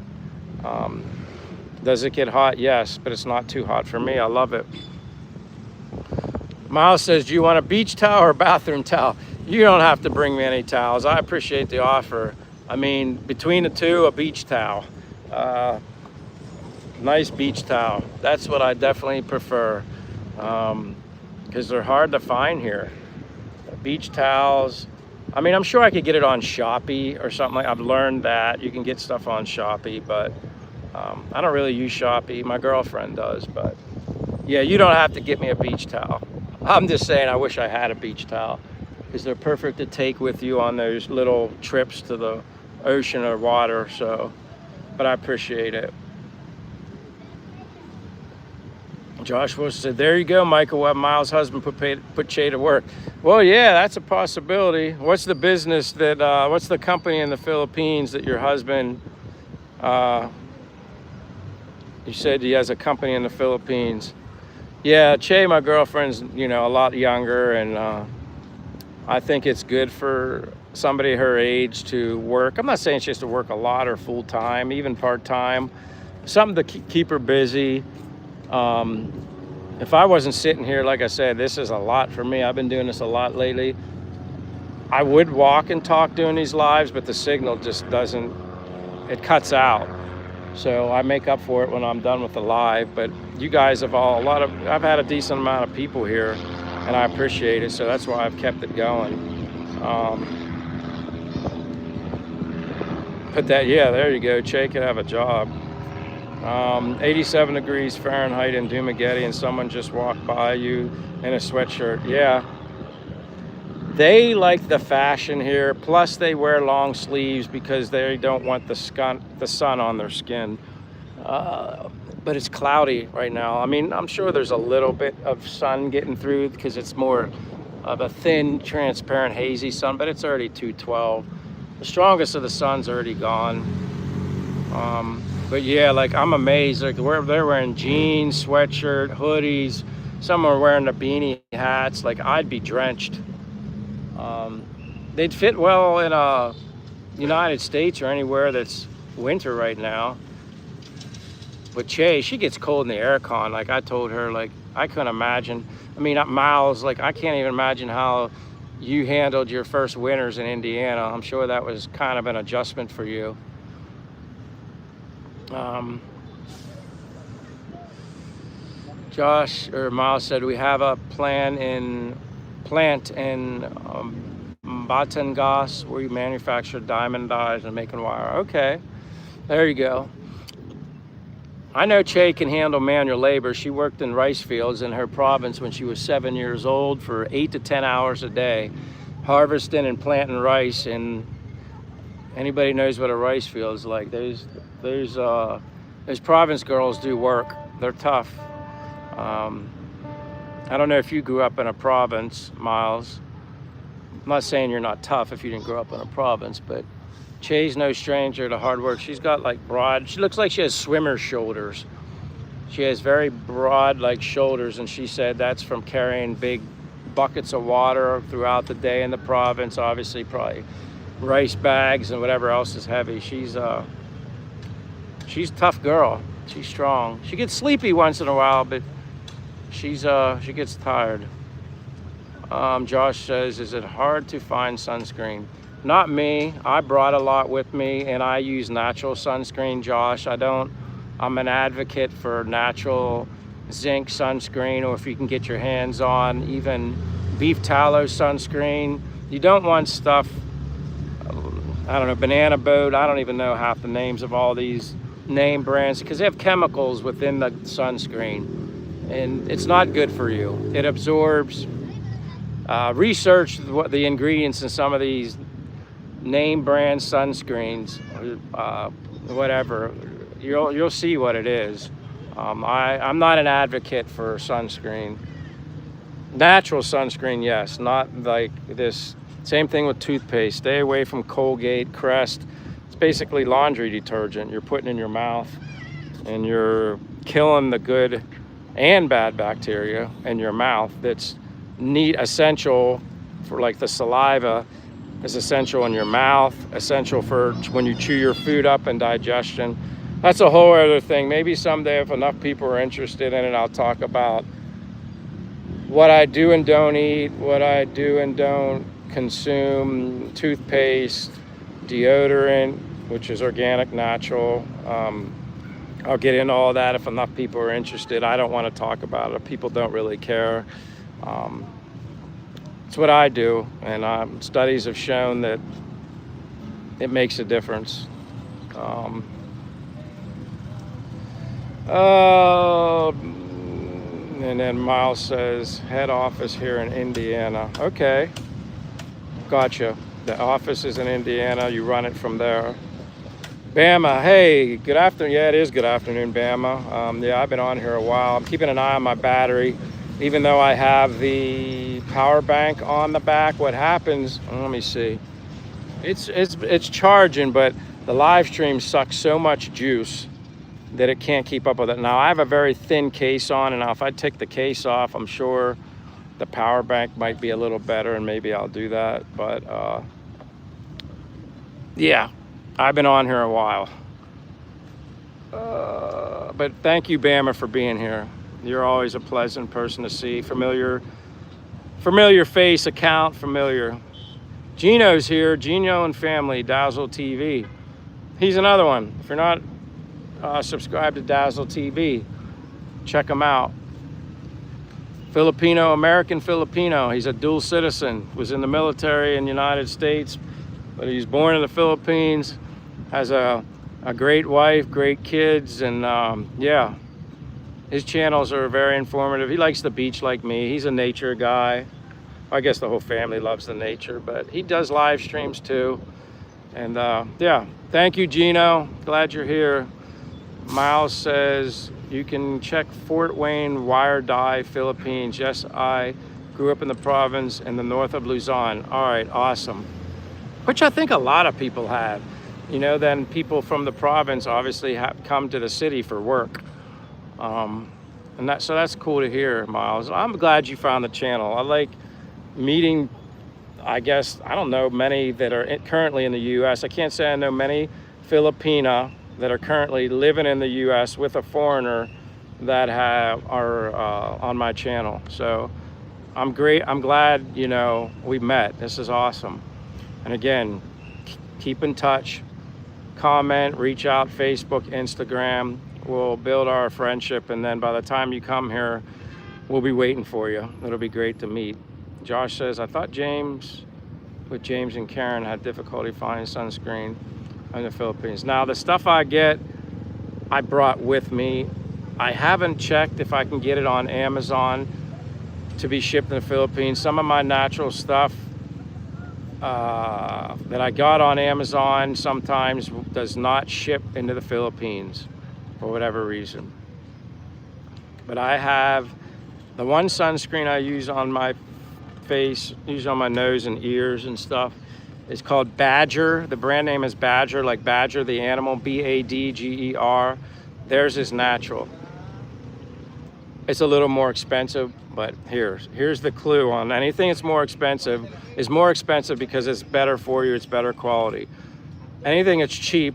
Does it get hot? Yes, but it's not too hot for me. I love it. Miles says, do you want a beach towel or a bathroom towel? You don't have to bring me any towels. I appreciate the offer. I mean, between the two, a beach towel. Nice beach towel. That's what I definitely prefer, because they're hard to find here. Beach towels. I mean, I'm sure I could get it on Shopee or something. I've learned that you can get stuff on Shopee, but I don't really use Shopee. My girlfriend does, but yeah, you don't have to get me a beach towel. I'm just saying I wish I had a beach towel, because they're perfect to take with you on those little trips to the ocean or water. So, but I appreciate it. Josh Wilson said, there you go, Michael. What Miles' husband put Che to work. Well, yeah, that's a possibility. What's the business that, what's the company in the Philippines that your husband, you said he has a company in the Philippines. Yeah, Che, my girlfriend's, a lot younger, and I think it's good for somebody her age to work. I'm not saying she has to work a lot or full time, even part time. Something to keep her busy. If I wasn't sitting here, like I said, this is a lot for me. I've been doing this a lot lately. I would walk and talk doing these lives, but the signal just doesn't, it cuts out. So I make up for it when I'm done with the live. But you guys have I've had a decent amount of people here, and I appreciate it. So that's why I've kept it going. Yeah, there you go. Che could have a job. 87 degrees Fahrenheit in Dumageddon, and someone just walked by you in a sweatshirt. Yeah. They like the fashion here, plus they wear long sleeves because they don't want the sun on their skin. But it's cloudy right now. I mean, I'm sure there's a little bit of sun getting through because it's more of a thin, transparent, hazy sun, but it's already 212. The strongest of the sun's already gone. But yeah, like I'm amazed. Like they're wearing jeans, sweatshirt, hoodies. Some are wearing the beanie hats. Like I'd be drenched. They'd fit well in United States or anywhere that's winter right now. But Che, she gets cold in the aircon. Like I told her, like I couldn't imagine. I mean, Miles, like I can't even imagine how you handled your first winters in Indiana. I'm sure that was kind of an adjustment for you. Josh or Miles said we have a plant in Batangas where you manufacture diamond dyes and making wire. Okay, there you go. I know Che can handle manual labor. She worked in rice fields in her province when she was 7 years old for 8 to 10 hours a day, harvesting and planting rice. And anybody knows what a rice field is like. Those province girls do work. They're tough. I don't know if you grew up in a province, Miles. I'm not saying you're not tough if you didn't grow up in a province, but Che's no stranger to hard work. She's got like she looks like she has swimmer shoulders. She has very broad like shoulders, and she said that's from carrying big buckets of water throughout the day in the province, obviously probably rice bags and whatever else is heavy. She's a tough girl. She's strong. She gets sleepy once in a while, but she gets tired. Josh says, is it hard to find sunscreen? Not me. I brought a lot with me, and I use natural sunscreen, Josh. I'm an advocate for natural zinc sunscreen, or if you can get your hands on even beef tallow sunscreen. You don't want stuff, I don't know, Banana Boat. I don't even know half the names of all these name brands because they have chemicals within the sunscreen, and it's not good for you. It absorbs. Research what the ingredients in some of these name brand sunscreens, whatever. You'll see what it is. I'm not an advocate for sunscreen. Natural sunscreen, yes, not like this. Same thing with toothpaste. Stay away from Colgate, Crest. It's basically laundry detergent you're putting in your mouth, and you're killing the good and bad bacteria in your mouth. That's essential for, like the saliva is essential in your mouth, essential for when you chew your food up and digestion. That's a whole other thing. Maybe someday if enough people are interested in it, I'll talk about what I do and don't eat, what I do and don't consume, toothpaste, deodorant, which is organic, natural. I'll get into all that if enough people are interested. I don't want to talk about it. People don't really care. It's what I do, and studies have shown that it makes a difference. And then Miles says, head office here in Indiana. Okay, gotcha. The office is in Indiana. You run it from there. Bama, hey, good afternoon. Yeah, it is good afternoon, Bama. Yeah, I've been on here a while. I'm keeping an eye on my battery. Even though I have the power bank on the back, what happens, let me see. It's charging, but the live stream sucks so much juice that it can't keep up with it. Now, I have a very thin case on, and now if I take the case off, I'm sure the power bank might be a little better, and maybe I'll do that. But yeah, I've been on here a while. But thank you, Bama, for being here. You're always a pleasant person to see. Familiar face, account familiar. Gino's here. Gino and family, Dazzle TV. He's another one. If you're not subscribed to Dazzle TV, check him out. Filipino, American Filipino. He's a dual citizen. Was in the military in the United States, but he's born in the Philippines. Has a great wife, great kids, and yeah, his channels are very informative. He likes the beach like me. He's a nature guy. I guess the whole family loves the nature, but he does live streams too. And yeah, thank you, Gino. Glad you're here. Miles says, you can check Fort Wayne Wire Dye, Philippines. Yes, I grew up in the province in the north of Luzon. All right, awesome. Which I think a lot of people have. You know, then people from the province obviously have come to the city for work. So that's cool to hear, Miles. I'm glad you found the channel. I like meeting, I guess, I don't know many that are currently in the U.S. I can't say I know many Filipina that are currently living in the U.S. with a foreigner that are on my channel. So I'm glad, you know, we met. This is awesome. And again, keep in touch, comment, reach out, Facebook, Instagram. We'll build our friendship, and then by the time you come here, we'll be waiting for you. It'll be great to meet. Josh says, I thought James and Karen had difficulty finding sunscreen in the Philippines. Now, the stuff I get, I brought with me. I haven't checked if I can get it on Amazon to be shipped in the Philippines. Some of my natural stuff that I got on Amazon sometimes does not ship into the Philippines for whatever reason. But I have the one sunscreen I use on my face, use on my nose and ears and stuff. It's called Badger. The brand name is Badger, like Badger the animal, B-A-D-G-E-R. Theirs is natural. It's a little more expensive, but here's the clue on anything that's more expensive is more expensive because it's better for you, it's better quality. Anything that's cheap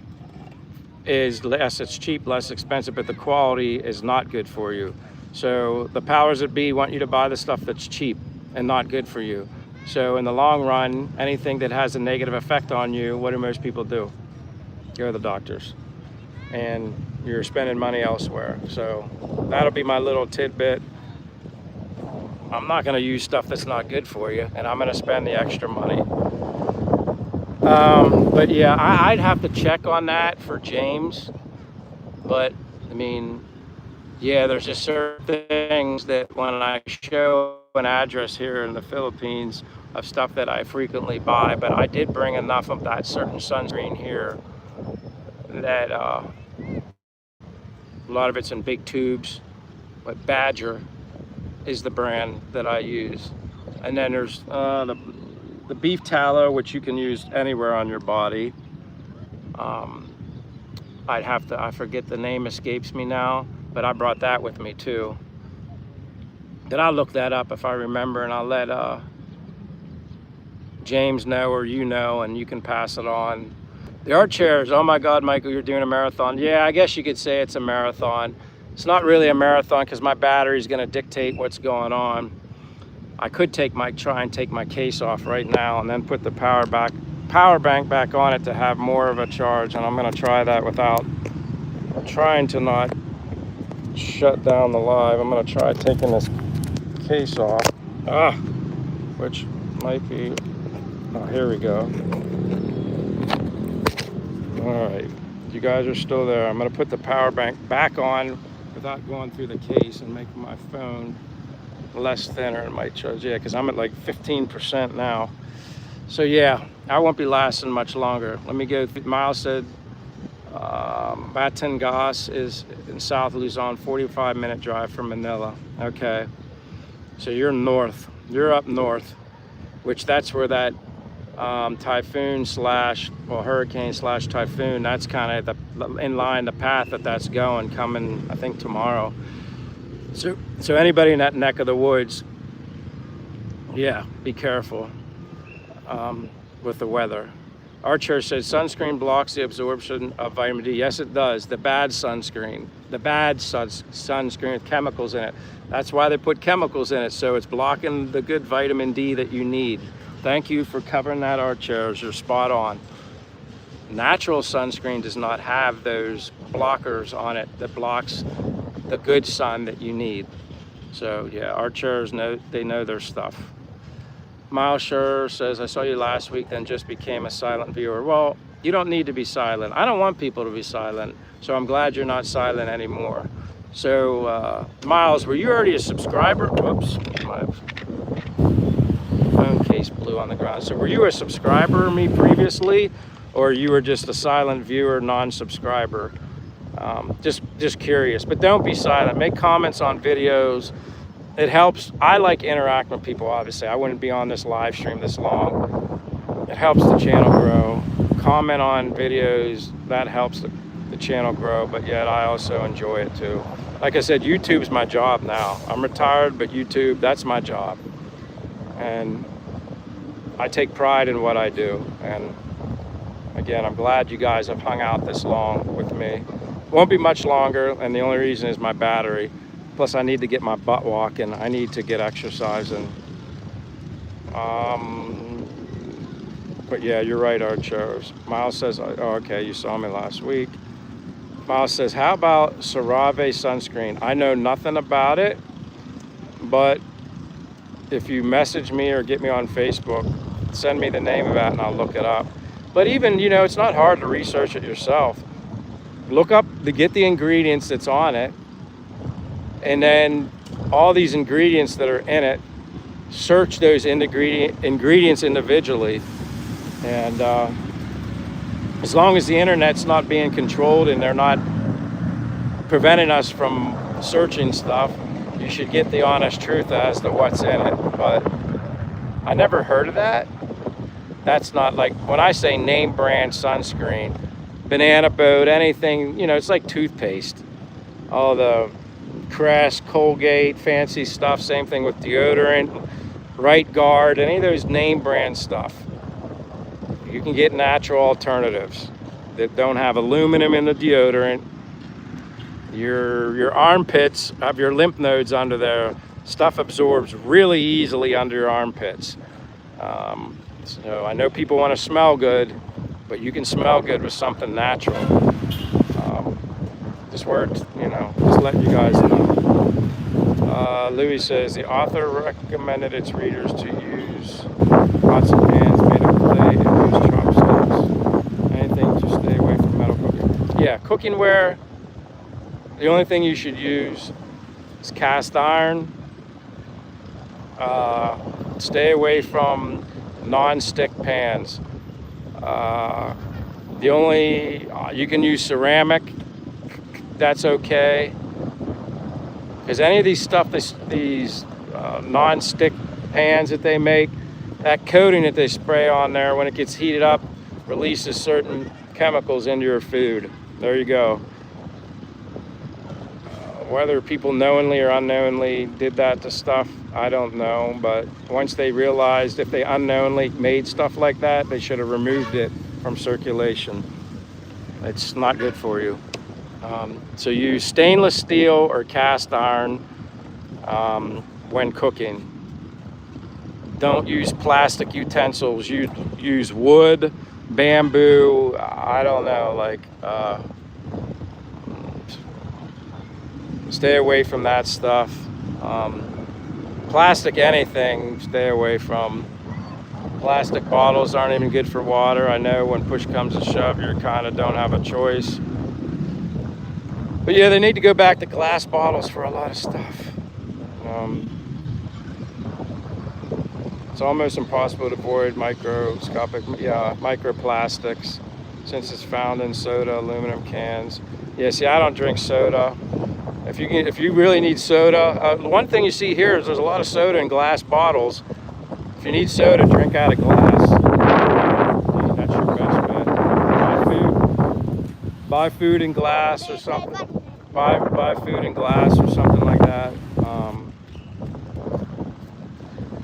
is less, it's cheap, less expensive, but the quality is not good for you. So the powers that be want you to buy the stuff that's cheap and not good for you. So in the long run, anything that has a negative effect on you, what do most people do? Go to the doctors. And you're spending money elsewhere. So that'll be my little tidbit. I'm not gonna use stuff that's not good for you, and I'm gonna spend the extra money. But yeah, I'd have to check on that for James. But I mean, yeah, there's just certain things that when I show an address here in the Philippines of stuff that I frequently buy, but I did bring enough of that certain sunscreen here that a lot of it's in big tubes, but Badger is the brand that I use. And then there's the beef tallow, which you can use anywhere on your body. I forget the name, escapes me now, but I brought that with me too. Then I'll look that up if I remember, and I'll let James know, or you know, and you can pass it on. The art chairs, oh my God, Michael, you're doing a marathon. Yeah, I guess you could say it's a marathon. It's not really a marathon because my battery is gonna dictate what's going on. I could try and take my case off right now and then put the power bank back on it to have more of a charge, and I'm gonna try that without trying to not shut down the live. I'm gonna try taking this case off, which might be, oh, here we go. All right, you guys are still there. I'm gonna put the power bank back on without going through the case and making my phone less thinner in my charge. Yeah, because I'm at like 15% now. So yeah, I won't be lasting much longer. Let me go through. Miles said Batangas is in South Luzon, 45-minute drive from Manila. Okay, so you're north, you're up north, which that's where that typhoon slash, well, hurricane slash typhoon, that's kind of in line, the path that's going, coming, I think tomorrow. So anybody in that neck of the woods, Yeah, be careful with the weather. Our church says sunscreen blocks the absorption of vitamin D. Yes, it does. The bad sunscreen, sunscreen with chemicals in it. That's why they put chemicals in it, so it's blocking the good vitamin D that you need. Thank you for covering that, our chairs. You're spot on. Natural sunscreen does not have those blockers on it that blocks the good sun that you need. So yeah, our chairs know their stuff. Miles Scher says, I saw you last week, then just became a silent viewer. Well, you don't need to be silent. I don't want people to be silent, so I'm glad you're not silent anymore. So, Miles, were you already a subscriber? Whoops, my phone case blew on the ground. So were you a subscriber of me previously, or you were just a silent viewer, non-subscriber? Just curious, but don't be silent. Make comments on videos. It helps. I like interacting with people, obviously. I wouldn't be on this live stream this long. It helps the channel grow. Comment on videos. That helps the channel grow, but yet I also enjoy it too. Like I said, YouTube's my job now. I'm retired, but YouTube, that's my job. And I take pride in what I do. And again, I'm glad you guys have hung out this long with me. Won't be much longer, and the only reason is my battery. Plus, I need to get my butt walking. I need to get exercising. But yeah, you're right, Archers. Miles says, oh, okay, you saw me last week. Miles says, how about CeraVe sunscreen? I know nothing about it, but if you message me or get me on Facebook, send me the name of that and I'll look it up. But even, it's not hard to research it yourself. Look up, get the ingredients that's on it, and then all these ingredients that are in it, search those ingredients individually. And as long as the internet's not being controlled and they're not preventing us from searching stuff, you should get the honest truth as to what's in it. But I never heard of that. That's not like, when I say name brand sunscreen, Banana Boat, anything, it's like toothpaste. All the Crest, Colgate, fancy stuff. Same thing with deodorant, Right Guard, any of those name brand stuff. You can get natural alternatives that don't have aluminum in the deodorant. Your armpits have your lymph nodes under there. Stuff absorbs really easily under your armpits. So I know people want to smell good, but you can smell good with something natural. Just worked, just letting you guys know. Louis says the author recommended its readers to use pots and pans made of clay and use chopsticks. Anything to stay away from metal cooking. Yeah, cookingware. The only thing you should use is cast iron. Stay away from non-stick pans. The only you can use ceramic. That's okay, because any of these non-stick pans that they make, that coating that they spray on there, when it gets heated up, releases certain chemicals into your food. There you go. Whether people knowingly or unknowingly did that to stuff, I don't know, but once they realized if they unknowingly made stuff like that, they should have removed it from circulation. It's not good for you. So use stainless steel or cast iron when cooking. Don't use plastic utensils. Use wood, bamboo, I don't know, stay away from that stuff. Plastic anything, stay away from. Plastic bottles aren't even good for water. I know when push comes to shove, you kind of don't have a choice. But yeah, they need to go back to glass bottles for a lot of stuff. It's almost impossible to avoid microplastics since it's found in soda, aluminum cans. Yeah, see, I don't drink soda. If you really need soda, one thing you see here is there's a lot of soda in glass bottles. If you need soda, drink out of glass. That's your best bet. Buy food in glass or something. Buy food in glass or something like that.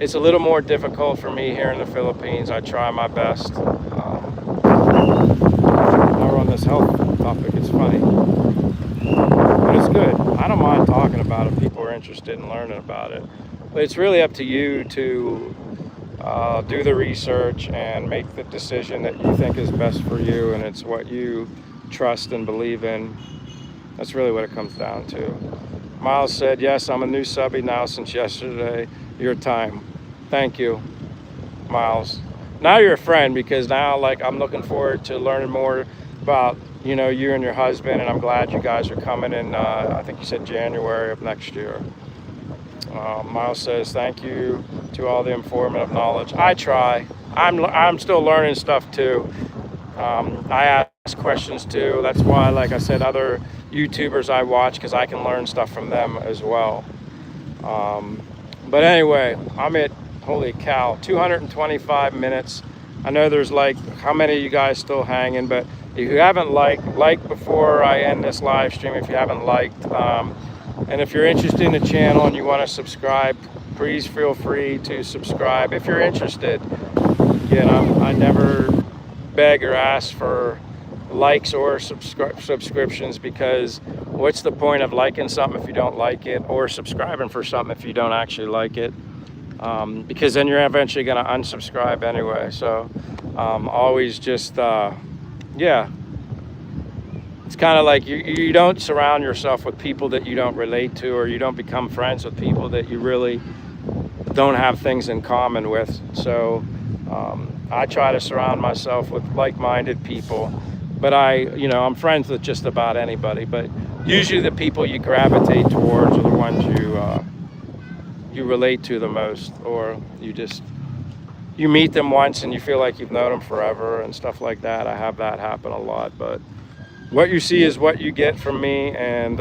It's a little more difficult for me here in the Philippines. I try my best. Now we're on this health topic. It's funny, but it's good. I don't mind talking about it. People are interested in learning about it. But it's really up to you to do the research and make the decision that you think is best for you, and it's what you trust and believe in. That's really what it comes down to. Miles said, yes, I'm a new subby now since yesterday. Your time. Thank you, Miles. Now you're a friend, because now, like, I'm looking forward to learning more about, you know, you and your husband, and I'm glad you guys are coming in, I think you said January of next year. Miles says, thank you to all the informative knowledge. I try. I'm still learning stuff too. I ask questions too. That's why, like I said, other YouTubers I watch, because I can learn stuff from them as well. But anyway, I'm at, holy cow, 225 minutes. I know there's like, how many of you guys still hanging? But if you haven't like before I end this live stream, if you haven't liked, and if you're interested in the channel and you want to subscribe, please feel free to subscribe if you're interested. You know, I never beg or ask for likes or subscriptions, because what's the point of liking something if you don't like it, or subscribing for something if you don't actually like it? Because then you're eventually going to unsubscribe anyway. So always just, yeah. It's kind of like you don't surround yourself with people that you don't relate to, or you don't become friends with people that you really don't have things in common with. So I try to surround myself with like-minded people, but I'm friends with just about anybody, but usually the people you gravitate towards are the ones you relate to the most, or you meet them once and you feel like you've known them forever and stuff like that. I have that happen a lot, but what you see is what you get from me. And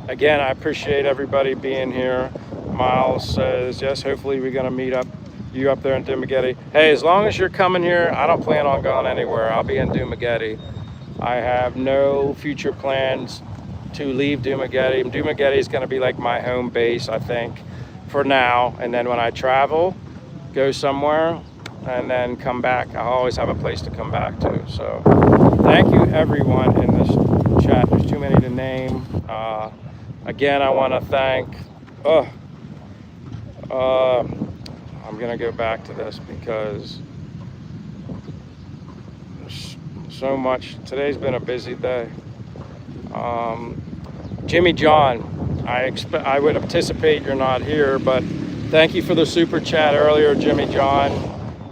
again, I appreciate everybody being here. Miles says, yes, hopefully we're going to meet you up there in Dumaguete. Hey, as long as you're coming here, I don't plan on going anywhere. I'll be in Dumaguete. I have no future plans to leave Dumaguete. Dumaguete is going to be like my home base, I think, for now. And then when I travel, go somewhere, and then come back, I'll always have a place to come back to. So thank you everyone in this chat. There's too many to name. Again, I want to thank, I'm going to go back to this because there's so much. Today's been a busy day. Jimmy John, I would anticipate you're not here, but thank you for the super chat earlier, Jimmy John.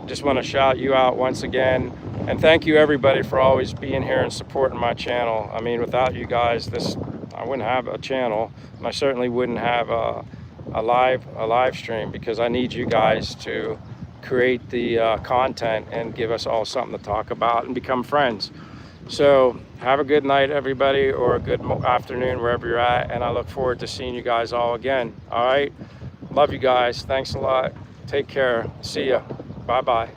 Just want to shout you out once again. And thank you everybody for always being here and supporting my channel. I mean, without you guys, I wouldn't have a channel, and I certainly wouldn't have a live stream, because I need you guys to create the content and give us all something to talk about and become friends. So have a good night, everybody, or a good afternoon wherever you're at, and I look forward to seeing you guys all again. All right, love you guys. Thanks a lot. Take care. See ya. Bye-bye.